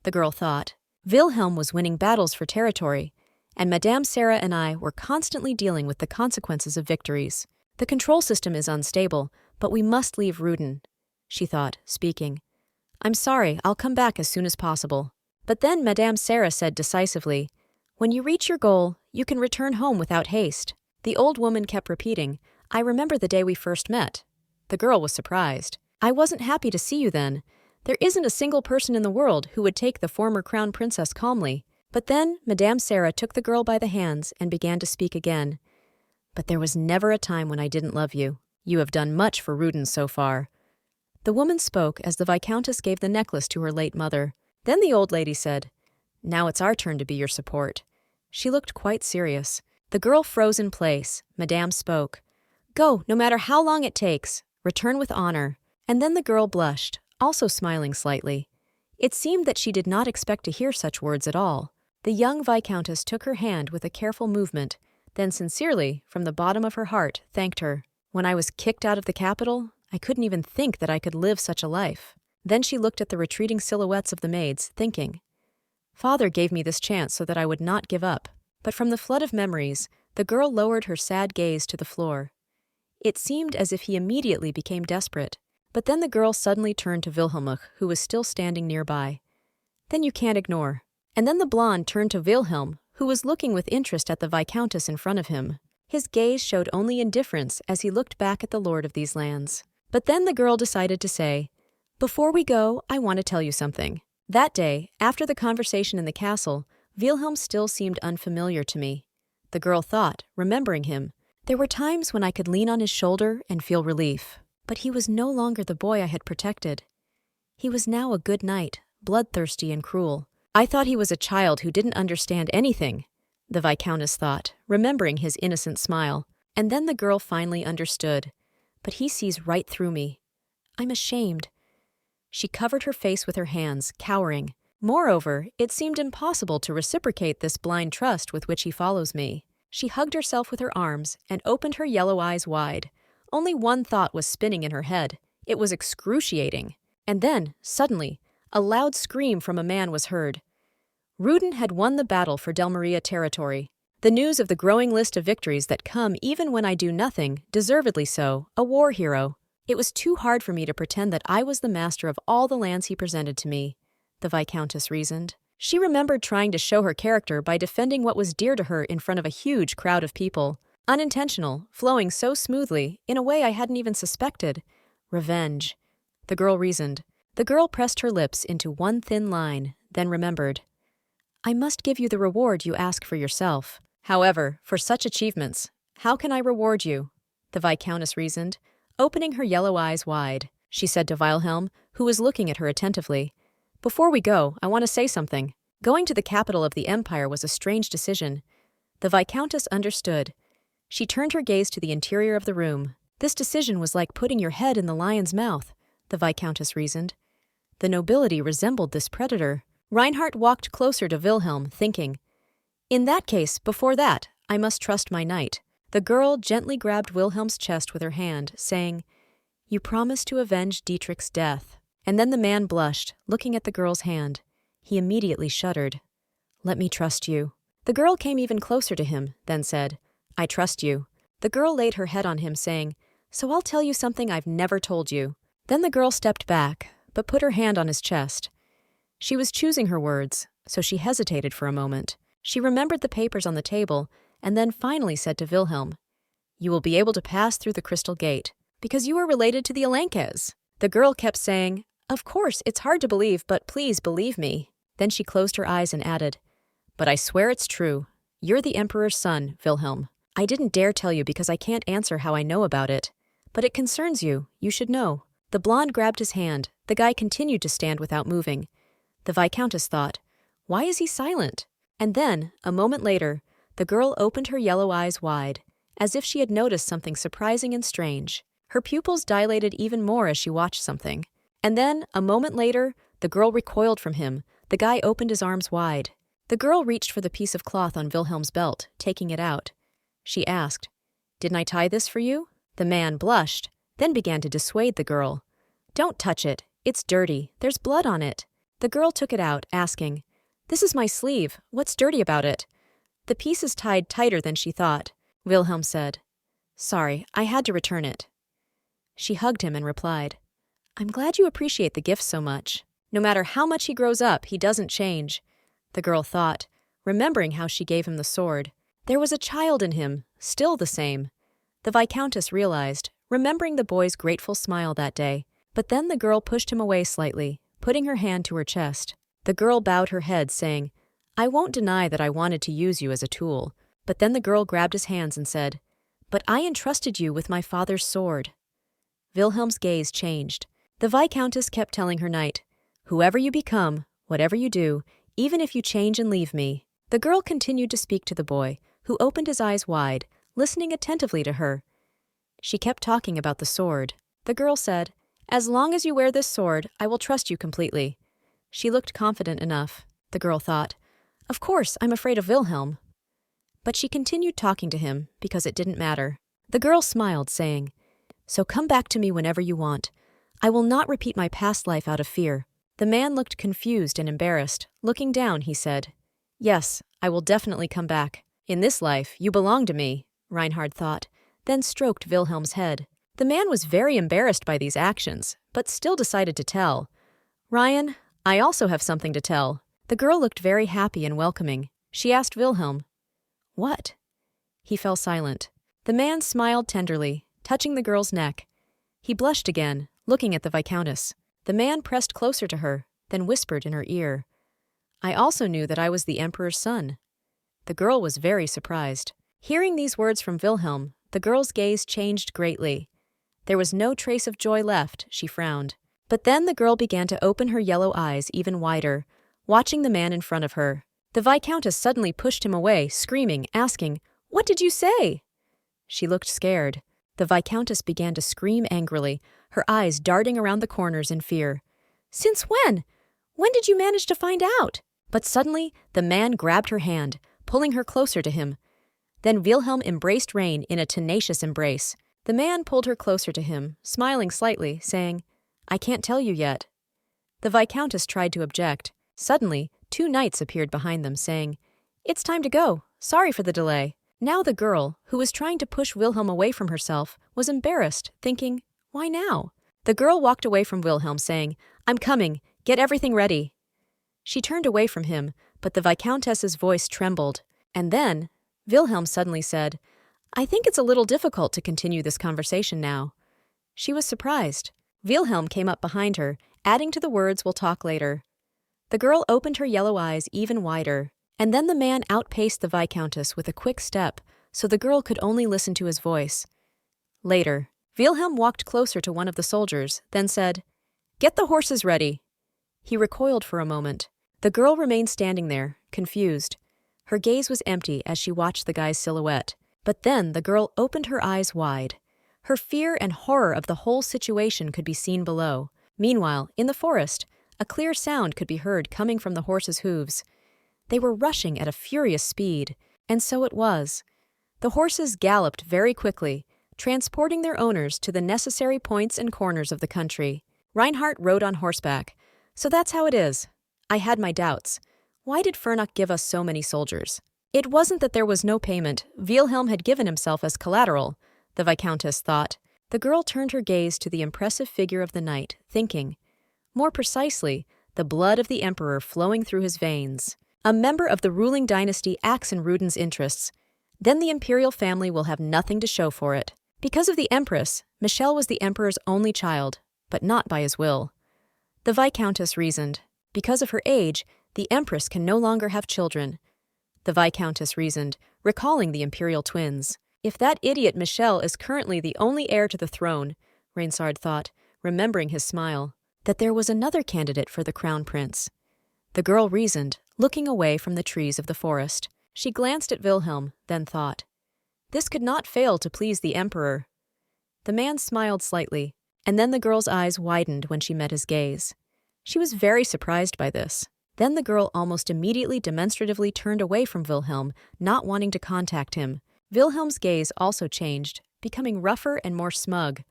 The girl thought. Wilhelm was winning battles for territory, and Madame Sarah and I were constantly dealing with the consequences of victories. The control system is unstable, but we must leave Ruden, she thought, speaking. I'm sorry, I'll come back as soon as possible. But then Madame Sarah said decisively, When you reach your goal, you can return home without haste. The old woman kept repeating, I remember the day we first met. The girl was surprised. I wasn't happy to see you then. There isn't a single person in the world who would take the former crown princess calmly. But then Madame Sarah took the girl by the hands and began to speak again. But there was never a time when I didn't love you. You have done much for Ruden so far. The woman spoke as the Viscountess gave the necklace to her late mother. Then the old lady said, Now it's our turn to be your support. She looked quite serious. The girl froze in place. Madame spoke. Go, no matter how long it takes. Return with honor. And then the girl blushed, also smiling slightly. It seemed that she did not expect to hear such words at all. The young Viscountess took her hand with a careful movement, then sincerely, from the bottom of her heart, thanked her. When I was kicked out of the capital, I couldn't even think that I could live such a life. Then she looked at the retreating silhouettes of the maids, thinking, Father gave me this chance so that I would not give up. But from the flood of memories, the girl lowered her sad gaze to the floor. It seemed as if he immediately became desperate. But then the girl suddenly turned to Wilhelm, who was still standing nearby. Then you can't ignore. And then the blonde turned to Wilhelm, who was looking with interest at the Viscountess in front of him. His gaze showed only indifference as he looked back at the lord of these lands. But then the girl decided to say, Before we go, I want to tell you something. That day, after the conversation in the castle, Wilhelm still seemed unfamiliar to me. The girl thought, remembering him, there were times when I could lean on his shoulder and feel relief. But he was no longer the boy I had protected. He was now a good knight, bloodthirsty and cruel. I thought he was a child who didn't understand anything, the Viscountess thought, remembering his innocent smile. And then the girl finally understood. But he sees right through me. I'm ashamed. She covered her face with her hands, cowering. Moreover, it seemed impossible to reciprocate this blind trust with which he follows me. She hugged herself with her arms and opened her yellow eyes wide. Only one thought was spinning in her head. It was excruciating. And then, suddenly, a loud scream from a man was heard. Ruden had won the battle for Del Maria territory. The news of the growing list of victories that come even when I do nothing, deservedly so, a war hero. It was too hard for me to pretend that I was the master of all the lands he presented to me, the Viscountess reasoned. She remembered trying to show her character by defending what was dear to her in front of a huge crowd of people. Unintentional, flowing so smoothly, in a way I hadn't even suspected. Revenge. The girl reasoned. The girl pressed her lips into one thin line, then remembered. I must give you the reward you ask for yourself. However, for such achievements, how can I reward you? The Viscountess reasoned, opening her yellow eyes wide. She said to Wilhelm, who was looking at her attentively. Before we go, I want to say something. Going to the capital of the empire was a strange decision. The Viscountess understood. She turned her gaze to the interior of the room. This decision was like putting your head in the lion's mouth, the Viscountess reasoned. The nobility resembled this predator. Reinhart walked closer to Wilhelm, thinking, "In that case, before that, I must trust my knight." The girl gently grabbed Wilhelm's chest with her hand, saying, "You promised to avenge Dietrich's death." And then the man blushed, looking at the girl's hand. He immediately shuddered. "Let me trust you." The girl came even closer to him, then said, "I trust you." The girl laid her head on him, saying, "So I'll tell you something I've never told you." Then the girl stepped back, but put her hand on his chest. She was choosing her words, so she hesitated for a moment. She remembered the papers on the table, and then finally said to Wilhelm, "You will be able to pass through the crystal gate, because you are related to the Alanquez." The girl kept saying, "Of course, it's hard to believe, but please believe me." Then she closed her eyes and added, "But I swear it's true. You're the Emperor's son, Wilhelm. I didn't dare tell you because I can't answer how I know about it. But it concerns you. You should know." The blonde grabbed his hand. The guy continued to stand without moving. The Viscountess thought, "Why is he silent?" And then, a moment later, the girl opened her yellow eyes wide, as if she had noticed something surprising and strange. Her pupils dilated even more as she watched something. And then, a moment later, the girl recoiled from him. The guy opened his arms wide. The girl reached for the piece of cloth on Wilhelm's belt, taking it out. She asked, "Didn't I tie this for you?" The man blushed, then began to dissuade the girl. "Don't touch it. It's dirty. There's blood on it." The girl took it out, asking, "This is my sleeve. What's dirty about it?" "The piece is tied tighter than she thought," Wilhelm said. "Sorry, I had to return it." She hugged him and replied, "I'm glad you appreciate the gift so much. No matter how much he grows up, he doesn't change." The girl thought, remembering how she gave him the sword. There was a child in him, still the same. The Viscountess realized, remembering the boy's grateful smile that day. But then the girl pushed him away slightly, putting her hand to her chest. The girl bowed her head, saying, "I won't deny that I wanted to use you as a tool." But then the girl grabbed his hands and said, "But I entrusted you with my father's sword." Wilhelm's gaze changed. The Viscountess kept telling her knight, "Whoever you become, whatever you do, even if you change and leave me." The girl continued to speak to the boy, who opened his eyes wide, listening attentively to her. She kept talking about the sword. The girl said, "As long as you wear this sword, I will trust you completely." She looked confident enough. The girl thought, "Of course, I'm afraid of Wilhelm." But she continued talking to him because it didn't matter. The girl smiled, saying, "So come back to me whenever you want. I will not repeat my past life out of fear." The man looked confused and embarrassed. Looking down, he said, "Yes, I will definitely come back. In this life, you belong to me," Reinhart thought, then stroked Wilhelm's head. The man was very embarrassed by these actions, but still decided to tell. "Ryan, I also have something to tell." The girl looked very happy and welcoming. She asked Wilhelm, "What?" He fell silent. The man smiled tenderly, touching the girl's neck. He blushed again, looking at the Viscountess. The man pressed closer to her, then whispered in her ear, "I also knew that I was the Emperor's son." The girl was very surprised. Hearing these words from Wilhelm, the girl's gaze changed greatly. There was no trace of joy left, she frowned. But then the girl began to open her yellow eyes even wider, watching the man in front of her. The Viscountess suddenly pushed him away, screaming, asking, "What did you say?" She looked scared. The Viscountess began to scream angrily, her eyes darting around the corners in fear. "Since when? When did you manage to find out?" But suddenly, the man grabbed her hand, pulling her closer to him. Then Wilhelm embraced Rain in a tenacious embrace. The man pulled her closer to him, smiling slightly, saying, "I can't tell you yet." The Viscountess tried to object. Suddenly, 2 knights appeared behind them, saying, "It's time to go. Sorry for the delay." Now the girl, who was trying to push Wilhelm away from herself, was embarrassed, thinking, "Why now?" The girl walked away from Wilhelm, saying, "I'm coming. Get everything ready." She turned away from him, but the Viscountess's voice trembled. And then, Wilhelm suddenly said, "I think it's a little difficult to continue this conversation now." She was surprised. Wilhelm came up behind her, adding to the words, "We'll talk later." The girl opened her yellow eyes even wider, and then the man outpaced the Viscountess with a quick step, so the girl could only listen to his voice. Later, Wilhelm walked closer to one of the soldiers, then said, "Get the horses ready." He recoiled for a moment. The girl remained standing there, confused. Her gaze was empty as she watched the guy's silhouette. But then the girl opened her eyes wide. Her fear and horror of the whole situation could be seen below. Meanwhile, in the forest, A clear sound could be heard coming from the horses' hooves. They were rushing at a furious speed, and so it was. The horses galloped very quickly, transporting their owners to the necessary points and corners of the country. Reinhart rode on horseback. So that's how it is. I had my doubts. Why did Fernach give us so many soldiers? It wasn't that there was no payment. Wilhelm had given himself as collateral, the Viscountess thought. The girl turned her gaze to the impressive figure of the knight, thinking. More precisely, the blood of the emperor flowing through his veins. A member of the ruling dynasty acts in Rudin's interests. Then the imperial family will have nothing to show for it. Because of the empress, Michel was the emperor's only child, but not by his will. The Viscountess reasoned. Because of her age, the empress can no longer have children. The Viscountess reasoned, recalling the imperial twins. If that idiot Michel is currently the only heir to the throne, Reinhart thought, remembering his smile, that there was another candidate for the crown prince. The girl reasoned, looking away from the trees of the forest. She glanced at Wilhelm, then thought, this could not fail to please the emperor. The man smiled slightly, and then the girl's eyes widened when she met his gaze. She was very surprised by this. Then the girl almost immediately demonstratively turned away from Wilhelm, not wanting to contact him. Wilhelm's gaze also changed, becoming rougher and more smug.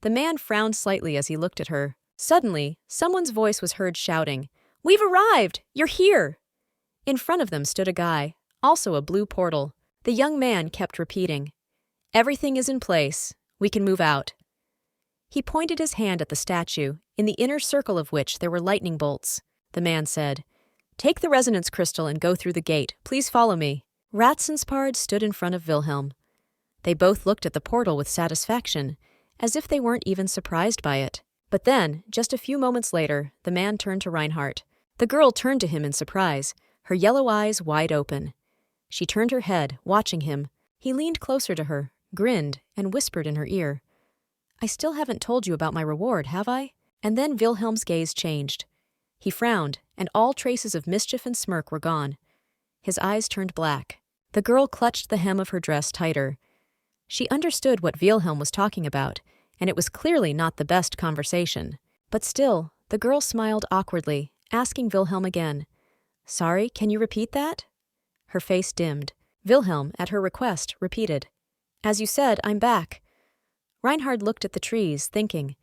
The man frowned slightly as he looked at her. Suddenly, someone's voice was heard shouting, "We've arrived! You're here!" In front of them stood a guy, also a blue portal. The young man kept repeating, "Everything is in place. We can move out." He pointed his hand at the statue, in the inner circle of which there were lightning bolts. The man said, "Take the resonance crystal and go through the gate. Please follow me." Ratzenspard stood in front of Wilhelm. They both looked at the portal with satisfaction, as if they weren't even surprised by it. But then, just a few moments later, the man turned to Reinhart. The girl turned to him in surprise, her yellow eyes wide open. She turned her head, watching him. He leaned closer to her, grinned, and whispered in her ear, "I still haven't told you about my reward, have I?" And then Wilhelm's gaze changed. He frowned, and all traces of mischief and smirk were gone. His eyes turned black. The girl clutched the hem of her dress tighter. She understood what Wilhelm was talking about, and it was clearly not the best conversation. But still, the girl smiled awkwardly, asking Wilhelm again, "Sorry, can you repeat that?" Her face dimmed. Wilhelm, at her request, repeated, "As you said, I'm back." Reinhart looked at the trees, thinking,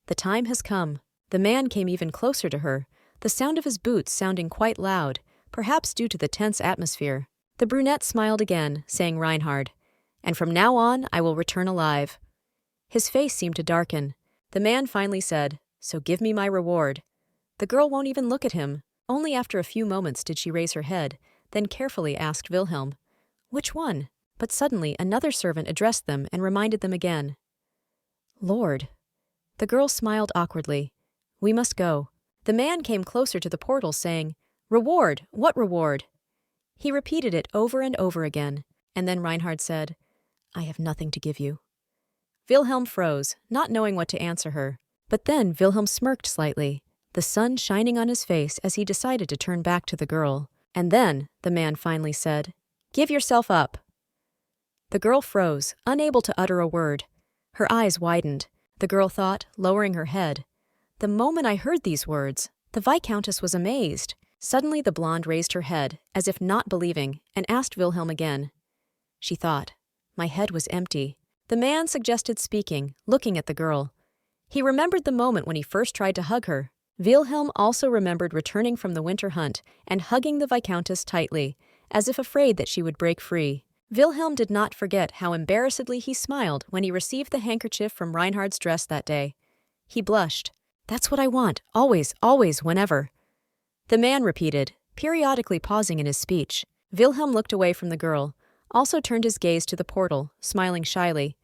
"The time has come." The man came even closer to her, the sound of his boots sounding quite loud, perhaps due to the tense atmosphere. The brunette smiled again, saying Reinhart, "And from now on, I will return alive." His face seemed to darken. The man finally said, "So give me my reward." The girl won't even look at him. Only after a few moments did she raise her head, then carefully asked Wilhelm, "Which one?" But suddenly another servant addressed them and reminded them again. "Lord." The girl smiled awkwardly. "We must go." The man came closer to the portal, saying, "Reward! What reward?" He repeated it over and over again, and then Reinhart said, "I have nothing to give you." Wilhelm froze, not knowing what to answer her. But then Wilhelm smirked slightly, the sun shining on his face as he decided to turn back to the girl. And then, the man finally said, "Give yourself up." The girl froze, unable to utter a word. Her eyes widened. The girl thought, lowering her head, "The moment I heard these words, the Viscountess was amazed." Suddenly the blonde raised her head, as if not believing, and asked Wilhelm again. She thought, "My head was empty." The man suggested speaking, looking at the girl. He remembered the moment when he first tried to hug her. Wilhelm also remembered returning from the winter hunt and hugging the Viscountess tightly, as if afraid that she would break free. Wilhelm did not forget how embarrassedly he smiled when he received the handkerchief from Reinhardt's dress that day. He blushed. "That's what I want, always, always, whenever." The man repeated, periodically pausing in his speech. Wilhelm looked away from the girl, also turned his gaze to the portal, smiling shyly.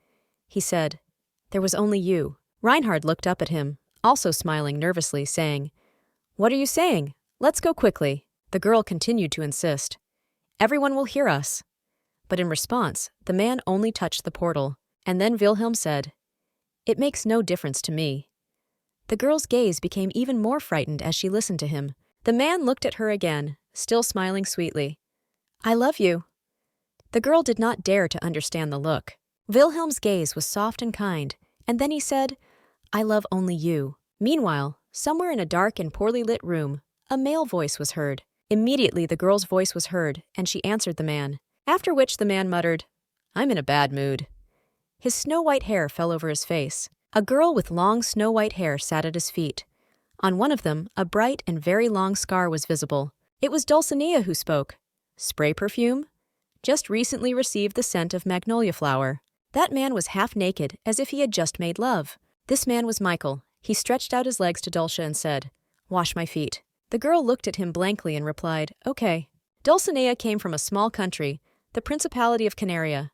He said, "There was only you." Reinhart looked up at him, also smiling nervously, saying, "What are you saying? Let's go quickly." The girl continued to insist, "Everyone will hear us." But in response, the man only touched the portal, and then Wilhelm said, "It makes no difference to me." The girl's gaze became even more frightened as she listened to him. The man looked at her again, still smiling sweetly. "I love you." The girl did not dare to understand the look. Wilhelm's gaze was soft and kind, and then he said, "I love only you." Meanwhile, Somewhere in a dark and poorly lit room, a male voice was heard. Immediately the girl's voice was heard, and she answered the man, after which the man muttered, "I'm in a bad mood." His snow-white hair fell over his face. A girl with long snow-white hair sat at his feet. On one of them, a bright and very long scar was visible. It was Dulcinea who spoke. "Spray perfume?" "Just recently received the scent of magnolia flower." That man was half naked, as if he had just made love. This man was Michael. He stretched out his legs to Dulce and said, "Wash my feet." The girl looked at him blankly and replied, "Okay." Dulcinea came from a small country, the Principality of Canaria.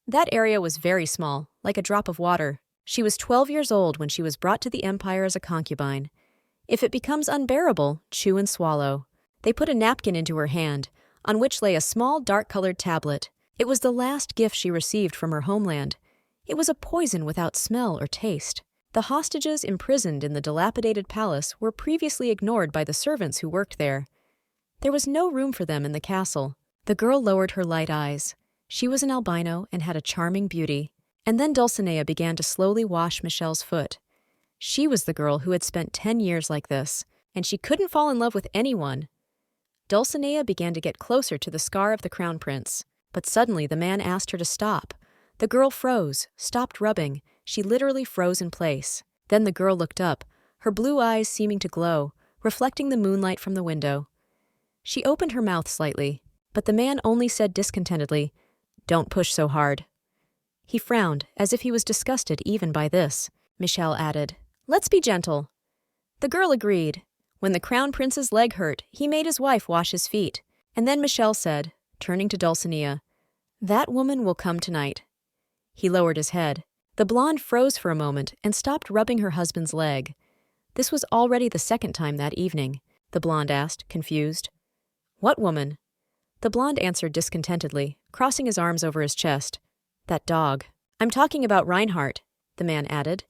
That area was very small, like a drop of water. She was 12 years old when she was brought to the empire as a concubine. If it becomes unbearable, chew and swallow. They put a napkin into her hand, on which lay a small dark-colored tablet. It was the last gift she received from her homeland. It was a poison without smell or taste. The hostages imprisoned in the dilapidated palace were previously ignored by the servants who worked there. There was no room for them in the castle. The girl lowered her light eyes. She was an albino and had a charming beauty. And then Dulcinea began to slowly wash Michel's foot. She was the girl who had spent 10 years like this, and she couldn't fall in love with anyone. Dulcinea began to get closer to the scar of the crown prince, but suddenly the man asked her to stop. The girl froze, stopped rubbing. She literally froze in place. Then the girl looked up, her blue eyes seeming to glow, reflecting the moonlight from the window. She opened her mouth slightly, but the man only said discontentedly, "Don't push so hard." He frowned, as if he was disgusted even by this. Michel added, "Let's be gentle." The girl agreed. When the crown prince's leg hurt, he made his wife wash his feet. And then Michel said, turning to Dulcinea, "That woman will come tonight." He lowered his head. The blonde froze for a moment and stopped rubbing her husband's leg. This was already the second time that evening. The blonde asked, confused. "What woman?" The blonde answered discontentedly, crossing his arms over his chest. "That dog." "I'm talking about Reinhart," the man added.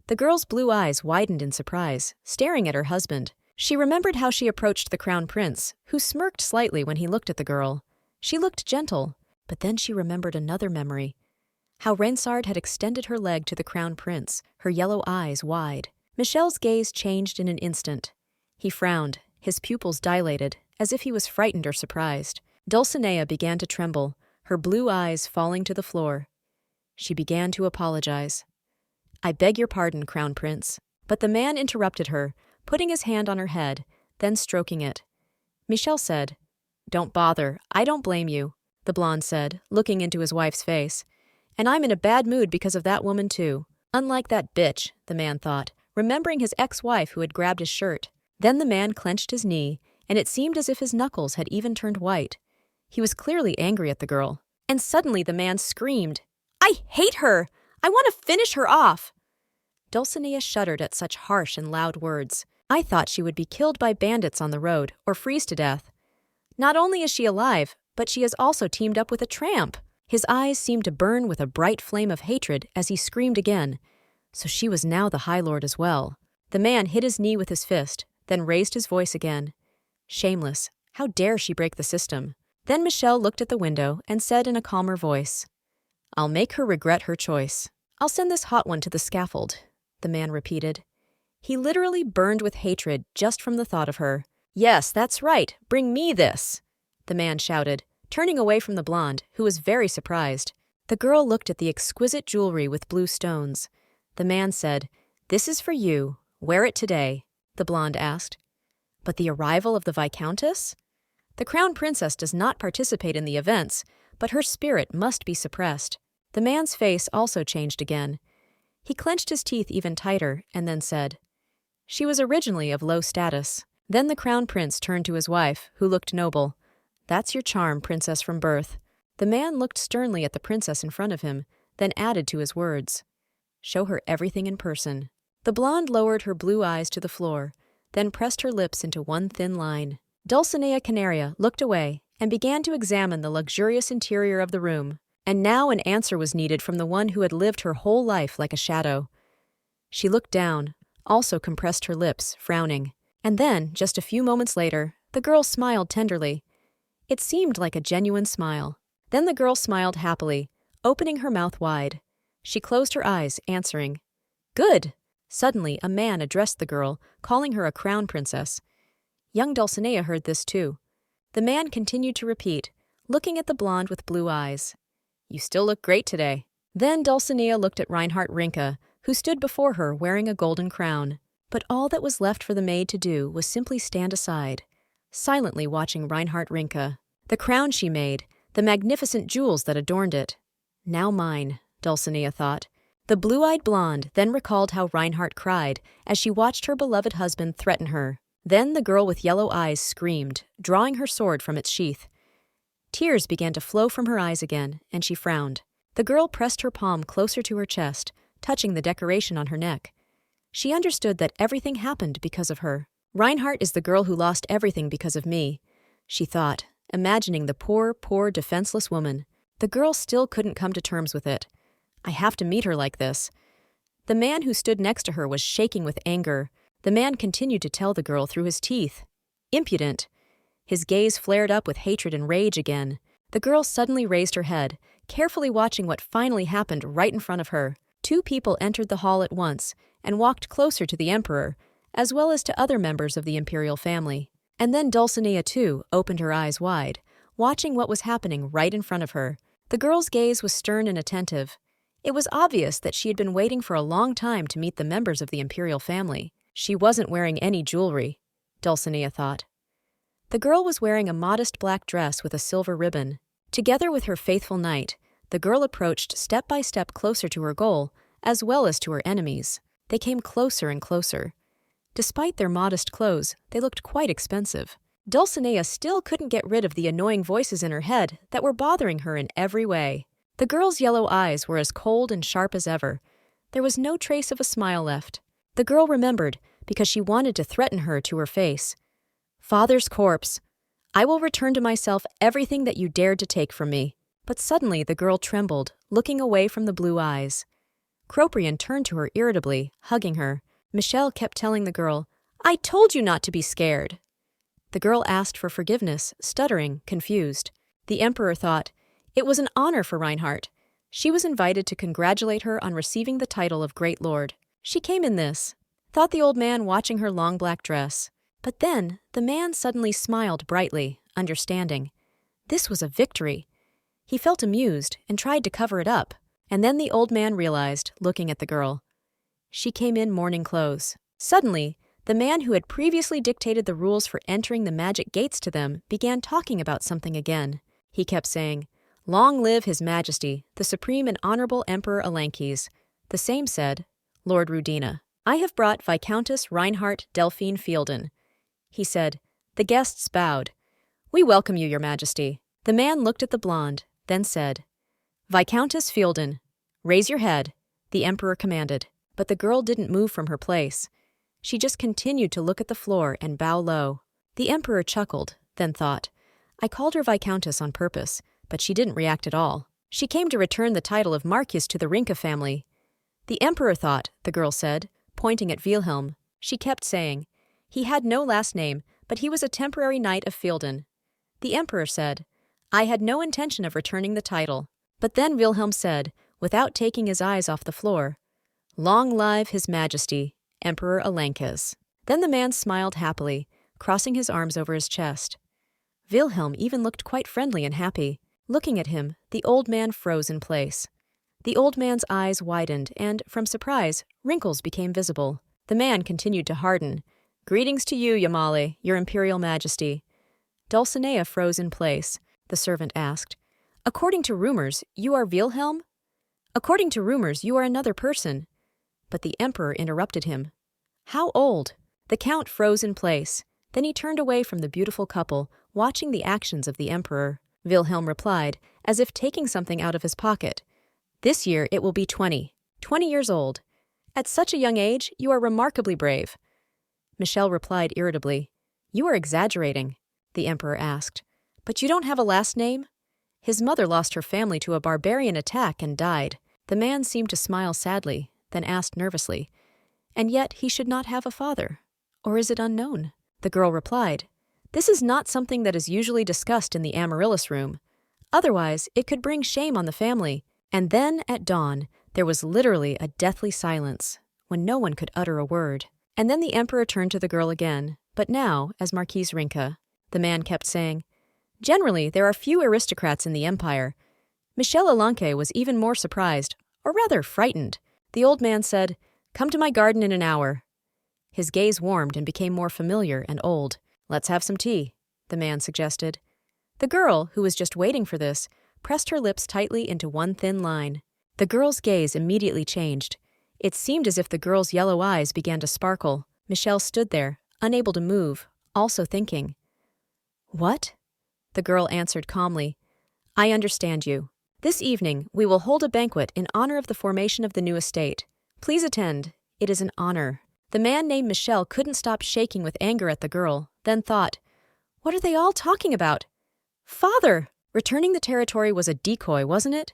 The girl's blue eyes widened in surprise, staring at her husband. She remembered how she approached the crown prince, who smirked slightly when he looked at the girl. She looked gentle, but then she remembered another memory. How Reinhart had extended her leg to the crown prince, her yellow eyes wide. Michel's gaze changed in an instant. He frowned, his pupils dilated, as if he was frightened or surprised. Dulcinea began to tremble, her blue eyes falling to the floor. She began to apologize. "I beg your pardon, Crown Prince." But the man interrupted her, putting his hand on her head, then stroking it. Michel said, "Don't bother, I don't blame you," the blonde said, looking into his wife's face. "And I'm in a bad mood because of that woman too. Unlike that bitch," the man thought, remembering his ex-wife who had grabbed his shirt. Then the man clenched his knee, and it seemed as if his knuckles had even turned white. He was clearly angry at the girl. And suddenly the man screamed, "I hate her! I want to finish her off!" Dulcinea shuddered at such harsh and loud words. "I thought she would be killed by bandits on the road or freeze to death. Not only is she alive, but she has also teamed up with a tramp." His eyes seemed to burn with a bright flame of hatred as he screamed again. So she was now the High Lord as well. The man hit his knee with his fist, then raised his voice again. Shameless. How dare she break the system? Then Michel looked at the window and said in a calmer voice, "I'll make her regret her choice." "I'll send this hot one to the scaffold," the man repeated. He literally burned with hatred just from the thought of her. "Yes, that's right. Bring me this," the man shouted, turning away from the blonde, who was very surprised. The girl looked at the exquisite jewelry with blue stones. The man said, "This is for you. Wear it today," the blonde asked. "But the arrival of the Viscountess?" "The crown princess does not participate in the events, but her spirit must be suppressed." The man's face also changed again. He clenched his teeth even tighter and then said, "She was originally of low status." Then the crown prince turned to his wife, who looked noble. "That's your charm, princess from birth." The man looked sternly at the princess in front of him, then added to his words, "Show her everything in person." The blonde lowered her blue eyes to the floor, then pressed her lips into one thin line. Dulcinea Canaria looked away and began to examine the luxurious interior of the room. And now an answer was needed from the one who had lived her whole life like a shadow. She looked down, also compressed her lips, frowning. And then, just a few moments later, the girl smiled tenderly. It seemed like a genuine smile. Then the girl smiled happily, opening her mouth wide. She closed her eyes, answering, "Good. Suddenly, a man addressed the girl, calling her a crown princess. Young Dulcinea heard this too. The man continued to repeat, looking at the blonde with blue eyes. "You still look great today." Then Dulcinea looked at Reinhart Rinka, who stood before her wearing a golden crown. But all that was left for the maid to do was simply stand aside, silently watching Reinhart Rinka. The crown she made, the magnificent jewels that adorned it. Now mine, Dulcinea thought. The blue-eyed blonde then recalled how Reinhart cried as she watched her beloved husband threaten her. Then the girl with yellow eyes screamed, drawing her sword from its sheath. Tears began to flow from her eyes again, and she frowned. The girl pressed her palm closer to her chest, touching the decoration on her neck. She understood that everything happened because of her. Reinhart is the girl who lost everything because of me, she thought, imagining the poor, defenseless woman. The girl still couldn't come to terms with it. I have to meet her like this. The man who stood next to her was shaking with anger. The man continued to tell the girl through his teeth. Impudent. His gaze flared up with hatred and rage again. The girl suddenly raised her head, carefully watching what finally happened right in front of her. Two people entered the hall at once and walked closer to the emperor, as well as to other members of the imperial family. And then Dulcinea, too, opened her eyes wide, watching what was happening right in front of her. The girl's gaze was stern and attentive. It was obvious that she had been waiting for a long time to meet the members of the imperial family. She wasn't wearing any jewelry, Dulcinea thought. The girl was wearing a modest black dress with a silver ribbon. Together with her faithful knight, the girl approached step by step closer to her goal, as well as to her enemies. They came closer and closer. Despite their modest clothes, they looked quite expensive. Dulcinea still couldn't get rid of the annoying voices in her head that were bothering her in every way. The girl's yellow eyes were as cold and sharp as ever. There was no trace of a smile left. The girl remembered because she wanted to threaten her to her face. "Father's corpse. I will return to myself everything that you dared to take from me." But suddenly the girl trembled, looking away from the blue eyes. Croprian turned to her irritably, hugging her. Michel kept telling the girl, "I told you not to be scared." The girl asked for forgiveness, stuttering, confused. The emperor thought, it was an honor for Reinhart. She was invited to congratulate her on receiving the title of Great Lord. She came in this, thought the old man watching her long black dress. But then the man suddenly smiled brightly, understanding. This was a victory. He felt amused and tried to cover it up. And then the old man realized, looking at the girl. She came in mourning clothes. Suddenly, the man who had previously dictated the rules for entering the magic gates to them began talking about something again. He kept saying, "Long live His Majesty, the Supreme and Honorable Emperor Alanquez." The same said, "Lord Rudina, I have brought Viscountess Reinhart Delphine Fielden." He said. The guests bowed. "We welcome you, Your Majesty." The man looked at the blonde, then said, "Viscountess Fielden, raise your head," the emperor commanded. But the girl didn't move from her place. She just continued to look at the floor and bow low. The emperor chuckled, then thought, I called her Viscountess on purpose, but she didn't react at all. She came to return the title of Marquis to the Rinka family. The emperor thought, the girl said, pointing at Wilhelm. She kept saying, he had no last name, but he was a temporary knight of Fielden. The emperor said, I had no intention of returning the title. But then Wilhelm said, without taking his eyes off the floor, Long live His Majesty, Emperor Alanquez. Then the man smiled happily, crossing his arms over his chest. Wilhelm even looked quite friendly and happy. Looking at him, the old man froze in place. The old man's eyes widened and, from surprise, wrinkles became visible. The man continued to harden. Greetings to you, Yamale, Your Imperial Majesty. Dulcinea froze in place. The servant asked, According to rumors, you are Wilhelm? According to rumors, you are another person. But the emperor interrupted him. How old? The count froze in place. Then he turned away from the beautiful couple, watching the actions of the emperor. Wilhelm replied, as if taking something out of his pocket. This year it will be 20 years old. At such a young age, you are remarkably brave. Michel replied irritably, You are exaggerating, the emperor asked. But you don't have a last name? His mother lost her family to a barbarian attack and died. The man seemed to smile sadly, then asked nervously, And yet he should not have a father. Or is it unknown? The girl replied, This is not something that is usually discussed in the Amaryllis room. Otherwise, it could bring shame on the family. And then, at dawn, there was literally a deathly silence. when no one could utter a word. And then the emperor turned to the girl again, but now as Marquise Rinka. The man kept saying, "Generally, there are few aristocrats in the empire." Michel Alanquez was even more surprised, or rather frightened. The old man said, "Come to my garden in an hour." His gaze warmed and became more familiar and old. "Let's have some tea," the man suggested. The girl, who was just waiting for this, pressed her lips tightly into one thin line. The girl's gaze immediately changed. It seemed as if the girl's yellow eyes began to sparkle. Michel stood there, unable to move, also thinking. "What?" The girl answered calmly. "I understand you. This evening, we will hold a banquet in honor of the formation of the new estate. Please attend. It is an honor." The man named Michel couldn't stop shaking with anger at the girl, then thought, "What are they all talking about? Father! Returning the territory was a decoy, wasn't it?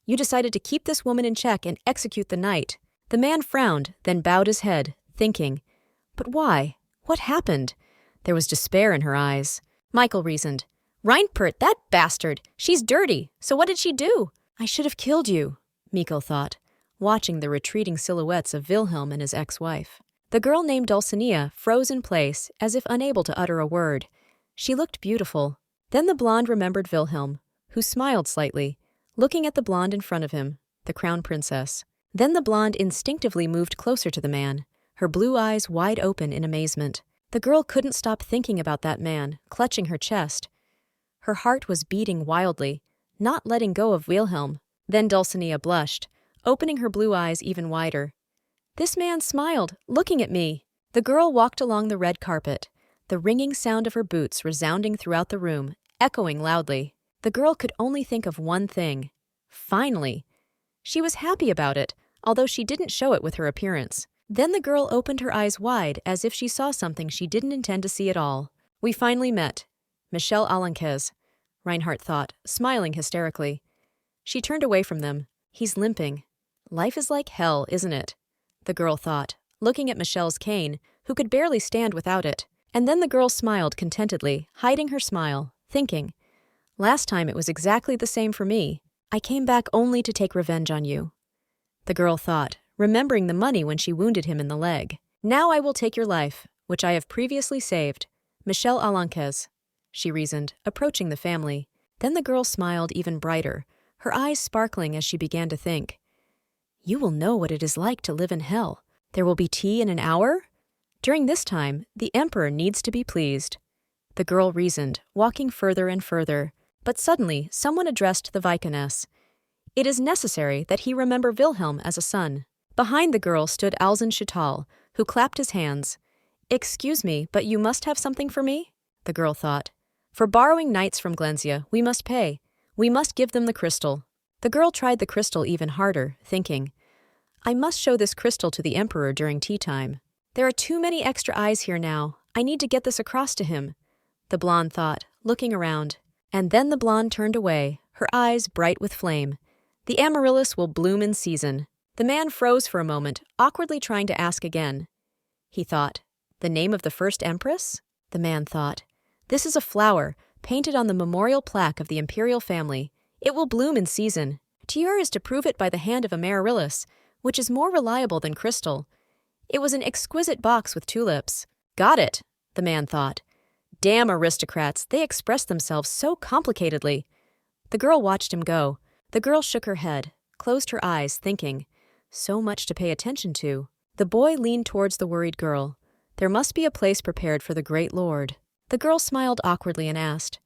You decided to keep this woman in check and execute the knight." The man frowned, then bowed his head, thinking, "But why? What happened?" There was despair in her eyes. Michael reasoned, "Reinhart, that bastard! She's dirty, so what did she do?" "I should have killed you," Michael thought, watching the retreating silhouettes of Wilhelm and his ex-wife. The girl named Dulcinea froze in place, as if unable to utter a word. She looked beautiful. Then the blonde remembered Wilhelm, who smiled slightly, looking at the blonde in front of him, the crown princess. Then the blonde instinctively moved closer to the man, her blue eyes wide open in amazement. The girl couldn't stop thinking about that man, clutching her chest. Her heart was beating wildly, not letting go of Wilhelm. Then Dulcinea blushed, opening her blue eyes even wider. This man smiled, looking at me. The girl walked along the red carpet, the ringing sound of her boots resounding throughout the room, echoing loudly. The girl could only think of one thing. Finally! She was happy about it, although she didn't show it with her appearance. Then the girl opened her eyes wide as if she saw something she didn't intend to see at all. "We finally met. Michel Alanquez," Reinhart thought, smiling hysterically. She turned away from them. "He's limping. Life is like hell, isn't it?" the girl thought, looking at Michel's cane, who could barely stand without it. And then the girl smiled contentedly, hiding her smile, thinking, "Last time it was exactly the same for me. I came back only to take revenge on you." The girl thought, remembering the money when she wounded him in the leg. "Now I will take your life, which I have previously saved. Michel Alanquez," she reasoned, approaching the family. Then the girl smiled even brighter, her eyes sparkling as she began to think. "You will know what it is like to live in hell. There will be tea in an hour? During this time, the emperor needs to be pleased." The girl reasoned, walking further and further. But suddenly, someone addressed the Viscountess. It is necessary that he remember Wilhelm as a son. Behind the girl stood Alzen Chital, who clapped his hands. "Excuse me, but you must have something for me?" the girl thought. "For borrowing knights from Glencia, we must pay. We must give them the crystal." The girl tried the crystal even harder, thinking, "I must show this crystal to the emperor during tea time. There are too many extra eyes here now. I need to get this across to him," the blonde thought, looking around. And then the blonde turned away, her eyes bright with flame. "The amaryllis will bloom in season." The man froze for a moment, awkwardly trying to ask again. He thought, "The name of the first empress?" The man thought, "This is a flower, painted on the memorial plaque of the imperial family. It will bloom in season. Tier is to prove it by the hand of amaryllis, which is more reliable than crystal." It was an exquisite box with tulips. "Got it," the man thought. "Damn aristocrats, they express themselves so complicatedly." The girl watched him go. The girl shook her head, closed her eyes, thinking, so much to pay attention to. The boy leaned towards the worried girl. There must be a place prepared for the great lord. The girl smiled awkwardly and asked,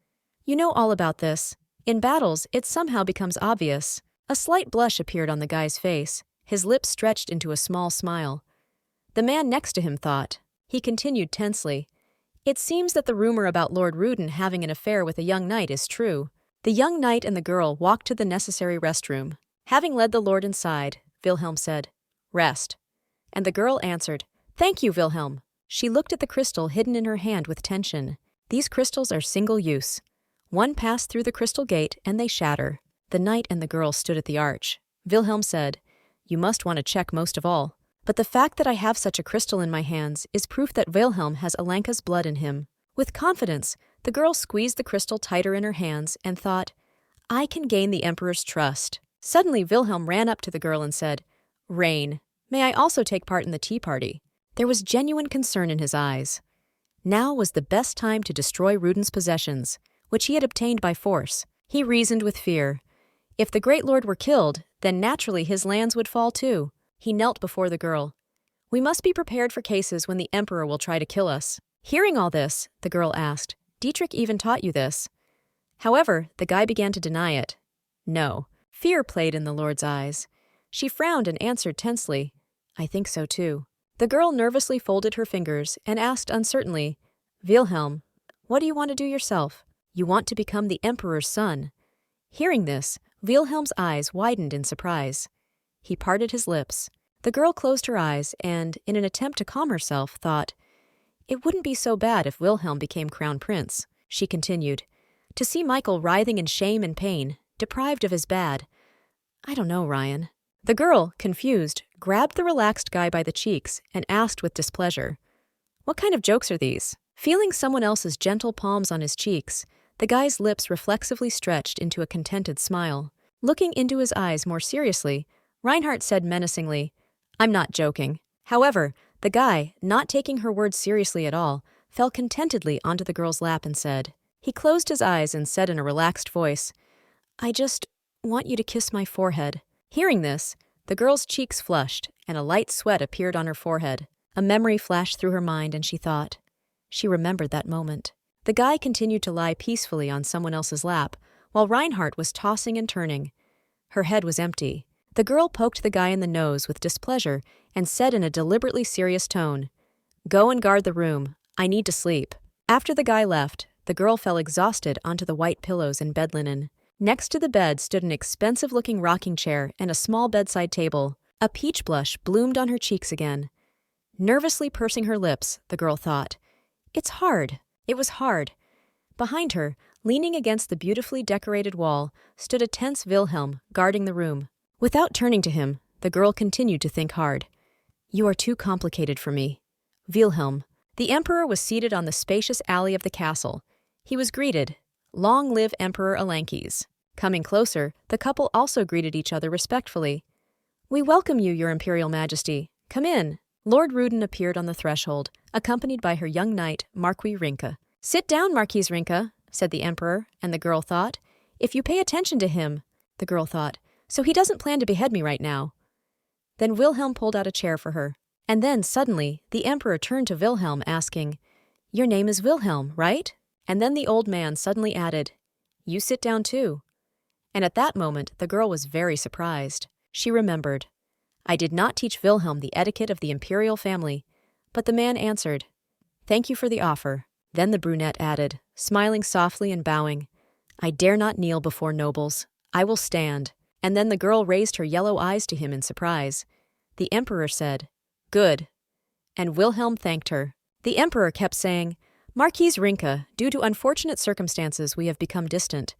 "You know all about this. In battles, it somehow becomes obvious." A slight blush appeared on the guy's face. His lips stretched into a small smile. The man next to him thought. He continued tensely, "It seems that the rumor about Lord Ruden having an affair with a young knight is true." The young knight and the girl walked to the necessary restroom. Having led the lord inside, Wilhelm said, "Rest." And the girl answered, "Thank you, Wilhelm." She looked at the crystal hidden in her hand with tension. These crystals are single-use. One pass through the crystal gate and they shatter. The knight and the girl stood at the arch. Wilhelm said, "You must want to check most of all. But the fact that I have such a crystal in my hands is proof that Wilhelm has Alanka's blood in him." With confidence, the girl squeezed the crystal tighter in her hands and thought, "I can gain the emperor's trust." Suddenly Wilhelm ran up to the girl and said, "Reign." May I also take part in the tea party? There was genuine concern in his eyes. Now was the best time to destroy Rudin's possessions, which he had obtained by force. He reasoned with fear. If the great lord were killed, then naturally his lands would fall too. He knelt before the girl. We must be prepared for cases when the emperor will try to kill us. Hearing all this, the girl asked, Dietrich even taught you this? However, the guy began to deny it. No. Fear played in the lord's eyes. She frowned and answered tensely, I think so too. The girl nervously folded her fingers and asked uncertainly, Wilhelm, what do you want to do yourself? You want to become the emperor's son. Hearing this, Wilhelm's eyes widened in surprise. He parted his lips. The girl closed her eyes and, in an attempt to calm herself, thought, It wouldn't be so bad if Wilhelm became crown prince. She continued, To see Michael writhing in shame and pain, deprived of his bad. I don't know, Ryan. The girl, confused, grabbed the relaxed guy by the cheeks and asked with displeasure, What kind of jokes are these? Feeling someone else's gentle palms on his cheeks, the guy's lips reflexively stretched into a contented smile. Looking into his eyes more seriously, Reinhart said menacingly, I'm not joking. However, the guy, not taking her words seriously at all, fell contentedly onto the girl's lap and said, He closed his eyes and said in a relaxed voice, I just want you to kiss my forehead. Hearing this, the girl's cheeks flushed and a light sweat appeared on her forehead. A memory flashed through her mind and she thought. She remembered that moment. The guy continued to lie peacefully on someone else's lap, while Reinhart was tossing and turning. Her head was empty. The girl poked the guy in the nose with displeasure and said in a deliberately serious tone, Go and guard the room. I need to sleep. After the guy left, the girl fell exhausted onto the white pillows and bed linen. Next to the bed stood an expensive-looking rocking chair and a small bedside table. A peach blush bloomed on her cheeks again. Nervously pursing her lips, the girl thought, It's hard. It was hard. Behind her, leaning against the beautifully decorated wall, stood a tense Wilhelm, guarding the room. Without turning to him, the girl continued to think hard. You are too complicated for me. Wilhelm. The emperor was seated on the spacious alley of the castle. He was greeted, Long live Emperor Alanquez. Coming closer, the couple also greeted each other respectfully. We welcome you, Your Imperial Majesty. Come in. Lord Rudin appeared on the threshold, accompanied by her young knight, Marquis Rinka. Sit down, Marquise Rinka, said the emperor, and the girl thought. If you pay attention to him, the girl thought, so he doesn't plan to behead me right now. Then Wilhelm pulled out a chair for her. And then, suddenly, the emperor turned to Wilhelm, asking, Your name is Wilhelm, right? And then the old man suddenly added, You sit down too. And at that moment, the girl was very surprised. She remembered. I did not teach Wilhelm the etiquette of the imperial family, but the man answered, Thank you for the offer. Then the brunette added, smiling softly and bowing, I dare not kneel before nobles. I will stand. And then the girl raised her yellow eyes to him in surprise. The emperor said, Good. And Wilhelm thanked her. The emperor kept saying, Marquise Rinka, due to unfortunate circumstances we have become distant.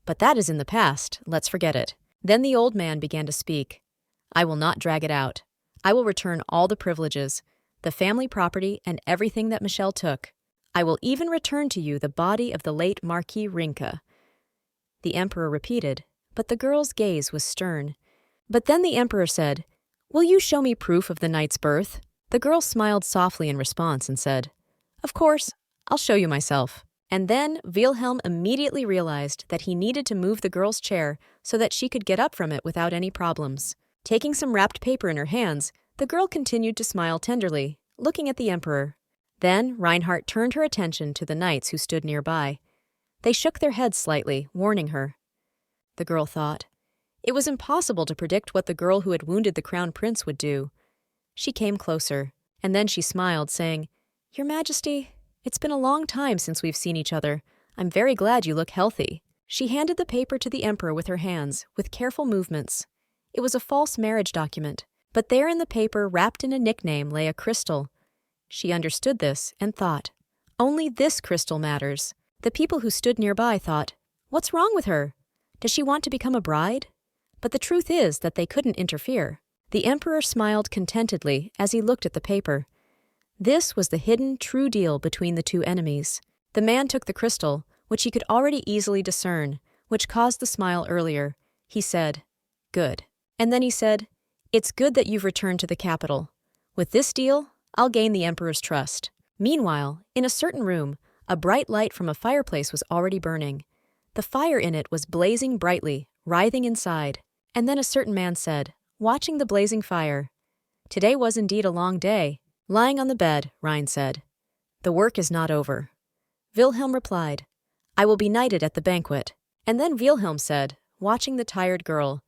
But that is in the past, let's forget it. Then the old man began to speak. I will not drag it out. I will return all the privileges, the family property and everything that Michel took. I will even return to you the body of the late Marquis Rinka. The emperor repeated, but the girl's gaze was stern. But then the emperor said, Will you show me proof of the knight's birth? The girl smiled softly in response and said, Of course, I'll show you myself. And then Wilhelm immediately realized that he needed to move the girl's chair so that she could get up from it without any problems. Taking some wrapped paper in her hands, the girl continued to smile tenderly, looking at the emperor. Then Reinhart turned her attention to the knights who stood nearby. They shook their heads slightly, warning her. The girl thought. It was impossible to predict what the girl who had wounded the crown prince would do. She came closer, and then she smiled, saying, Your Majesty, it's been a long time since we've seen each other. I'm very glad you look healthy. She handed the paper to the emperor with her hands, with careful movements. It was a false marriage document, but there in the paper, wrapped in a nickname, lay a crystal. She understood this and thought, Only this crystal matters. The people who stood nearby thought, What's wrong with her? Does she want to become a bride? But the truth is that they couldn't interfere. The emperor smiled contentedly as he looked at the paper. This was the hidden, true deal between the two enemies. The man took the crystal, which he could already easily discern, which caused the smile earlier. He said, Good. And then he said, It's good that you've returned to the capital. With this deal, I'll gain the emperor's trust. Meanwhile, in a certain room, a bright light from a fireplace was already burning. The fire in it was blazing brightly, writhing inside. And then a certain man said, watching the blazing fire, "Today was indeed a long day." Lying on the bed, Rhine said, "The work is not over." Wilhelm replied, "I will be knighted at the banquet." And then Wilhelm said, watching the tired girl,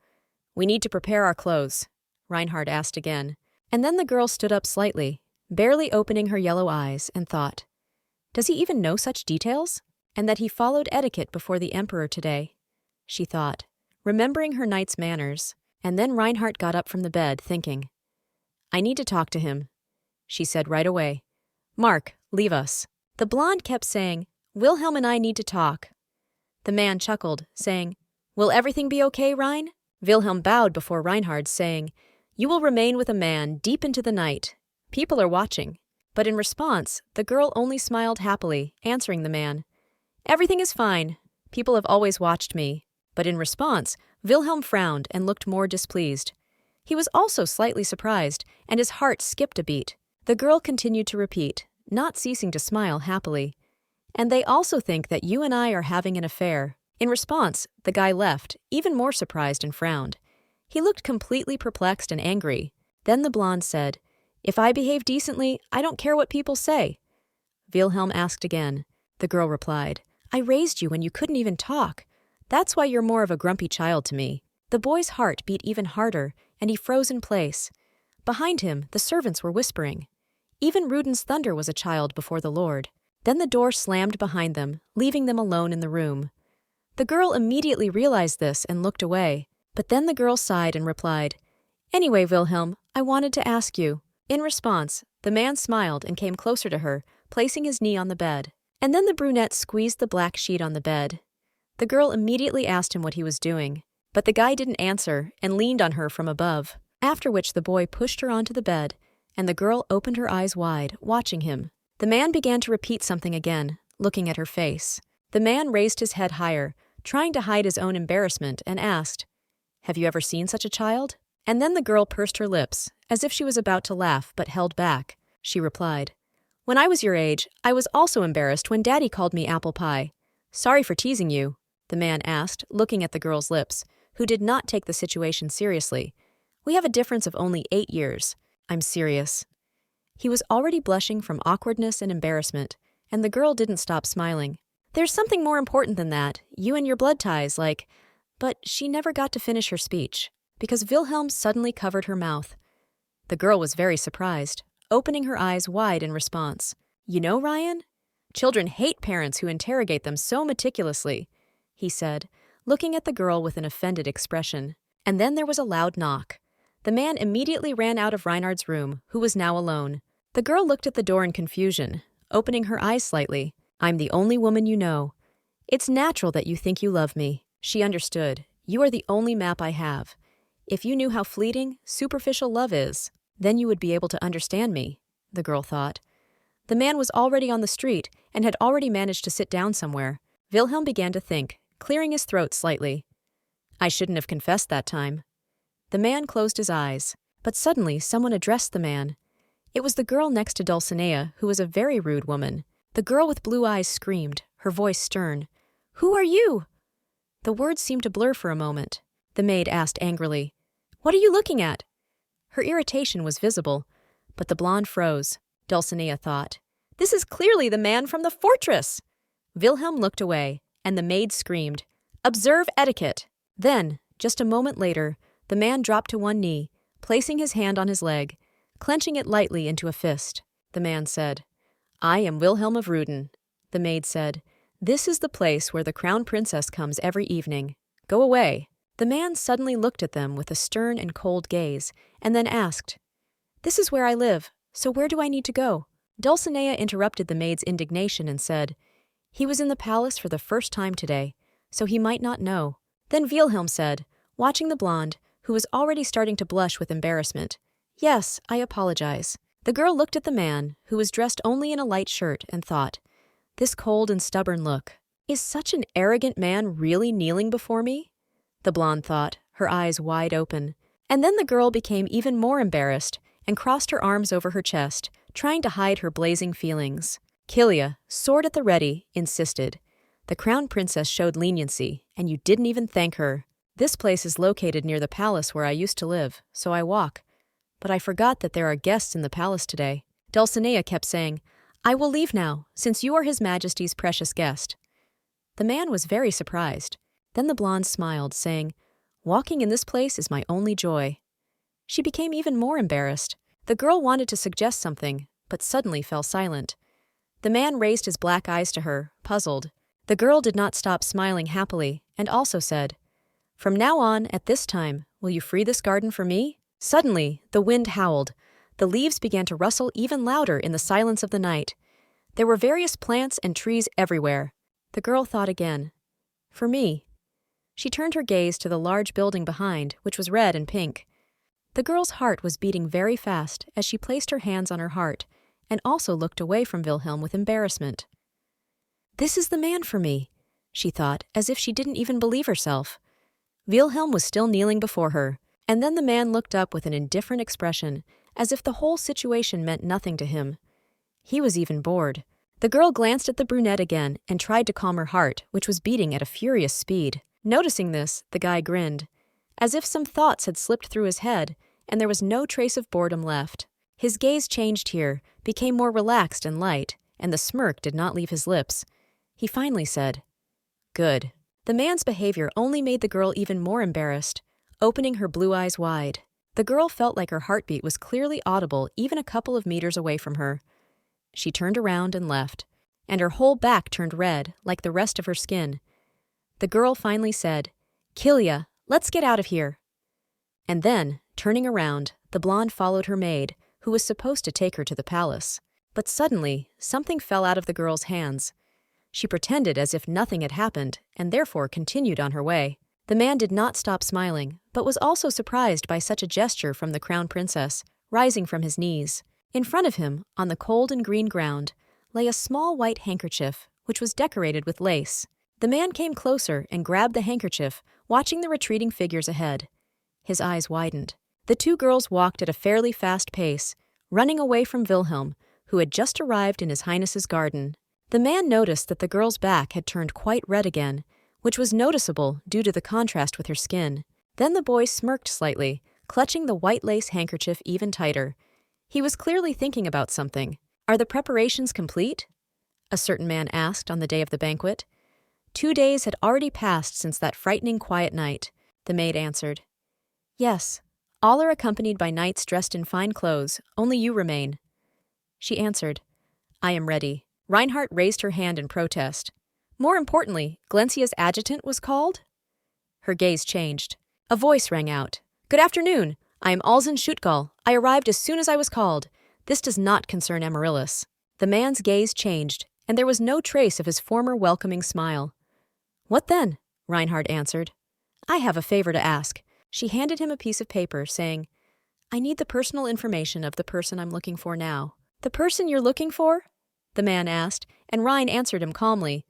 "We need to prepare our clothes," Reinhart asked again. And then the girl stood up slightly, barely opening her yellow eyes, and thought, "Does he even know such details? And that he followed etiquette before the emperor today," she thought, remembering her knight's manners. And then Reinhart got up from the bed, thinking, "I need to talk to him," she said right away. "Mark, leave us." The blonde kept saying, "Wilhelm and I need to talk." The man chuckled, saying, "Will everything be okay, Rhine?" Wilhelm bowed before Reinhard, saying, "You will remain with a man deep into the night. People are watching." But in response, the girl only smiled happily, answering the man, "Everything is fine. People have always watched me." But in response, Wilhelm frowned and looked more displeased. He was also slightly surprised, and his heart skipped a beat. The girl continued to repeat, not ceasing to smile happily, "And they also think that you and I are having an affair." In response, the guy left, even more surprised, and frowned. He looked completely perplexed and angry. Then the blonde said, "If I behave decently, I don't care what people say." Wilhelm asked again. The girl replied, "I raised you when you couldn't even talk. That's why you're more of a grumpy child to me." The boy's heart beat even harder, and he froze in place. Behind him, the servants were whispering. Even Rudin's thunder was a child before the Lord. Then the door slammed behind them, leaving them alone in the room. The girl immediately realized this and looked away. But then the girl sighed and replied, "Anyway, Wilhelm, I wanted to ask you." In response, the man smiled and came closer to her, placing his knee on the bed. And then the brunette squeezed the black sheet on the bed. The girl immediately asked him what he was doing. But the guy didn't answer and leaned on her from above, after which the boy pushed her onto the bed, and the girl opened her eyes wide, watching him. The man began to repeat something again, looking at her face. The man raised his head higher, trying to hide his own embarrassment, and asked, "Have you ever seen such a child?" And then the girl pursed her lips, as if she was about to laugh but held back. She replied, "When I was your age, I was also embarrassed when Daddy called me apple pie. Sorry for teasing you," the man asked, looking at the girl's lips, who did not take the situation seriously. "We have a difference of only 8 years. I'm serious." He was already blushing from awkwardness and embarrassment, and the girl didn't stop smiling. "There's something more important than that, you and your blood ties, like—" But she never got to finish her speech, because Wilhelm suddenly covered her mouth. The girl was very surprised, opening her eyes wide in response. "You know, Ryan? Children hate parents who interrogate them so meticulously," he said, looking at the girl with an offended expression. And then there was a loud knock. The man immediately ran out of Reinhardt's room, who was now alone. The girl looked at the door in confusion, opening her eyes slightly. "I'm the only woman you know. It's natural that you think you love me." She understood. "You are the only map I have. If you knew how fleeting, superficial love is, then you would be able to understand me," the girl thought. The man was already on the street and had already managed to sit down somewhere. Wilhelm began to think, clearing his throat slightly. "I shouldn't have confessed that time." The man closed his eyes, but suddenly someone addressed the man. It was the girl next to Dulcinea, who was a very rude woman. The girl with blue eyes screamed, her voice stern. "Who are you?" The words seemed to blur for a moment. The maid asked angrily, "What are you looking at?" Her irritation was visible, but the blonde froze. Dulcinea thought, "This is clearly the man from the fortress." Wilhelm looked away, and the maid screamed, "Observe etiquette." Then, just a moment later, the man dropped to one knee, placing his hand on his leg, clenching it lightly into a fist. The man said, "I am Wilhelm of Ruden." The maid said, "This is the place where the crown princess comes every evening. Go away." The man suddenly looked at them with a stern and cold gaze, and then asked, "This is where I live, so where do I need to go?" Dulcinea interrupted the maid's indignation and said, "He was in the palace for the first time today, so he might not know." Then Wilhelm said, watching the blonde, who was already starting to blush with embarrassment, "Yes, I apologize." The girl looked at the man, who was dressed only in a light shirt, and thought, "This cold and stubborn look. Is such an arrogant man really kneeling before me?" The blonde thought, her eyes wide open. And then the girl became even more embarrassed and crossed her arms over her chest, trying to hide her blazing feelings. Kilia, sword at the ready, insisted. The crown princess showed leniency, and you didn't even thank her. This place is located near the palace where I used to live, so I walk. But I forgot that there are guests in the palace today. Dulcinea kept saying, I will leave now, since you are His Majesty's precious guest. The man was very surprised. Then the blonde smiled, saying, Walking in this place is my only joy. She became even more embarrassed. The girl wanted to suggest something, but suddenly fell silent. The man raised his black eyes to her, puzzled. The girl did not stop smiling happily, and also said, From now on, at this time, will you free this garden for me? Suddenly, the wind howled. The leaves began to rustle even louder in the silence of the night. There were various plants and trees everywhere. The girl thought again. For me. She turned her gaze to the large building behind, which was red and pink. The girl's heart was beating very fast as she placed her hands on her heart, and also looked away from Wilhelm with embarrassment. This is the man for me, she thought, as if she didn't even believe herself. Wilhelm was still kneeling before her, and then the man looked up with an indifferent expression, as if the whole situation meant nothing to him. He was even bored. The girl glanced at the brunette again and tried to calm her heart, which was beating at a furious speed. Noticing this, the guy grinned, as if some thoughts had slipped through his head, and there was no trace of boredom left. His gaze changed here, became more relaxed and light, and the smirk did not leave his lips. He finally said, Good. The man's behavior only made the girl even more embarrassed, opening her blue eyes wide. The girl felt like her heartbeat was clearly audible even a couple of meters away from her. She turned around and left, and her whole back turned red, like the rest of her skin. The girl finally said, Kilia, let's get out of here. And then, turning around, the blonde followed her maid, who was supposed to take her to the palace. But suddenly, something fell out of the girl's hands. She pretended as if nothing had happened, and therefore continued on her way. The man did not stop smiling, but was also surprised by such a gesture from the crown princess, rising from his knees. In front of him, on the cold and green ground, lay a small white handkerchief, which was decorated with lace. The man came closer and grabbed the handkerchief, watching the retreating figures ahead. His eyes widened. The two girls walked at a fairly fast pace, running away from Wilhelm, who had just arrived in His Highness's garden. The man noticed that the girl's back had turned quite red again, which was noticeable due to the contrast with her skin. Then the boy smirked slightly, clutching the white lace handkerchief even tighter. He was clearly thinking about something. Are the preparations complete? A certain man asked on the day of the banquet. 2 days had already passed since that frightening quiet night, the maid answered. Yes, all are accompanied by knights dressed in fine clothes, only you remain. She answered, I am ready. Reinhart raised her hand in protest. More importantly, Glencia's adjutant was called? Her gaze changed. A voice rang out. Good afternoon. I am Alzen Schutgal. I arrived as soon as I was called. This does not concern Amaryllis. The man's gaze changed, and there was no trace of his former welcoming smile. What then? Reinhart answered. I have a favor to ask. She handed him a piece of paper, saying, I need the personal information of the person I'm looking for now. The person you're looking for? The man asked, and Rein answered him calmly.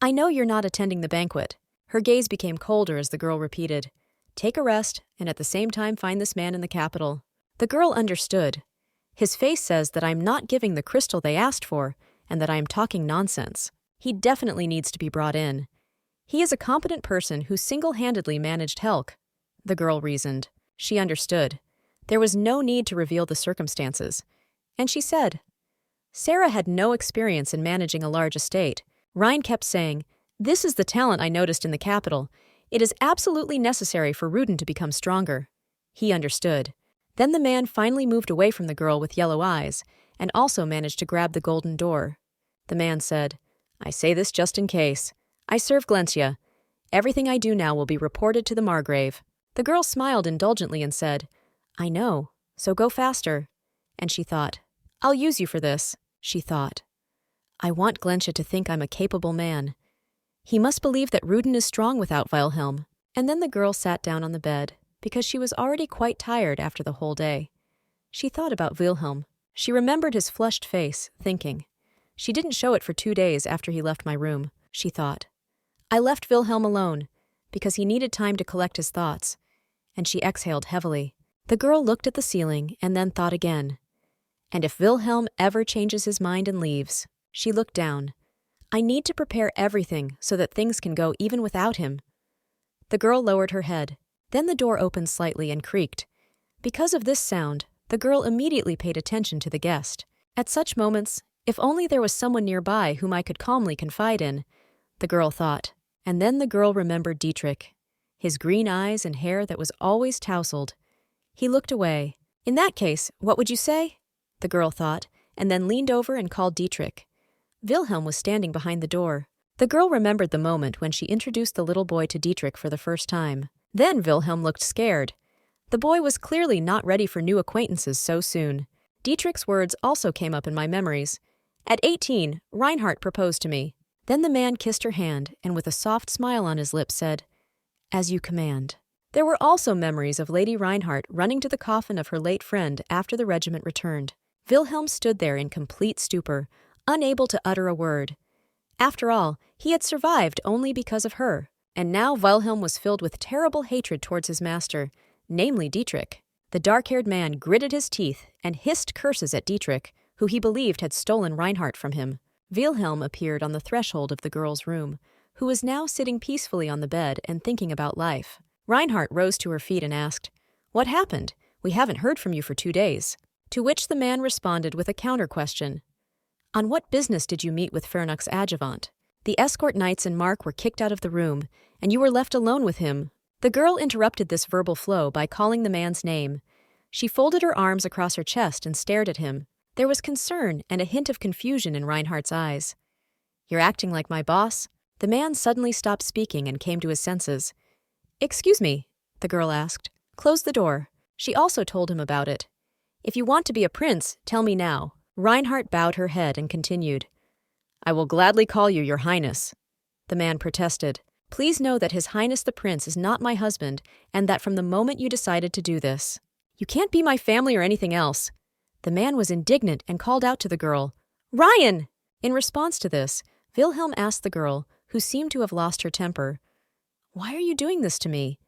I know you're not attending the banquet. Her gaze became colder as the girl repeated, Take a rest, and at the same time find this man in the capital. The girl understood. His face says that I'm not giving the crystal they asked for, and that I am talking nonsense. He definitely needs to be brought in. He is a competent person who single-handedly managed Helk. The girl reasoned. She understood. There was no need to reveal the circumstances. And she said, Sarah had no experience in managing a large estate. Rein kept saying, This is the talent I noticed in the capital. It is absolutely necessary for Ruden to become stronger. He understood. Then the man finally moved away from the girl with yellow eyes, and also managed to grab the golden door. The man said, I say this just in case. I serve Glencia. Everything I do now will be reported to the Margrave. The girl smiled indulgently and said, I know, so go faster. And she thought, I'll use you for this, she thought. I want Glencia to think I'm a capable man. He must believe that Ruden is strong without Wilhelm. And then the girl sat down on the bed, because she was already quite tired after the whole day. She thought about Wilhelm. She remembered his flushed face, thinking. She didn't show it for 2 days after he left my room, she thought. I left Wilhelm alone, because he needed time to collect his thoughts. and she exhaled heavily. The girl looked at the ceiling and then thought again. And if Wilhelm ever changes his mind and leaves, she looked down. I need to prepare everything so that things can go even without him. The girl lowered her head. Then the door opened slightly and creaked. Because of this sound, the girl immediately paid attention to the guest. At such moments, if only there was someone nearby whom I could calmly confide in, the girl thought. And then the girl remembered Dietrich, his green eyes and hair that was always tousled. He looked away. In that case, what would you say? The girl thought, and then leaned over and called Dietrich. Wilhelm was standing behind the door. The girl remembered the moment when she introduced the little boy to Dietrich for the first time. Then Wilhelm looked scared. The boy was clearly not ready for new acquaintances so soon. Dietrich's words also came up in my memories. At 18, Reinhart proposed to me. Then the man kissed her hand and with a soft smile on his lips said, "As you command." There were also memories of Lady Reinhart running to the coffin of her late friend after the regiment returned. Wilhelm stood there in complete stupor, unable to utter a word. After all, he had survived only because of her, and now Wilhelm was filled with terrible hatred towards his master, namely Dietrich. The dark-haired man gritted his teeth and hissed curses at Dietrich, who he believed had stolen Reinhart from him. Wilhelm appeared on the threshold of the girl's room, who was now sitting peacefully on the bed and thinking about life. Reinhart rose to her feet and asked, "What happened? We haven't heard from you for 2 days." To which the man responded with a counter-question. "On what business did you meet with Fernux Adjuvant? The escort knights and Mark were kicked out of the room, and you were left alone with him." The girl interrupted this verbal flow by calling the man's name. She folded her arms across her chest and stared at him. There was concern and a hint of confusion in Reinhardt's eyes. "You're acting like my boss?" The man suddenly stopped speaking and came to his senses. "Excuse me," the girl asked. "Close the door." She also told him about it. "If you want to be a prince, tell me now." Reinhart bowed her head and continued. "I will gladly call you your highness." The man protested. "Please know that His Highness the Prince is not my husband, and that from the moment you decided to do this, you can't be my family or anything else." The man was indignant and called out to the girl, "Ryan!" In response to this, Wilhelm asked the girl, who seemed to have lost her temper, "Why are you doing this to me?"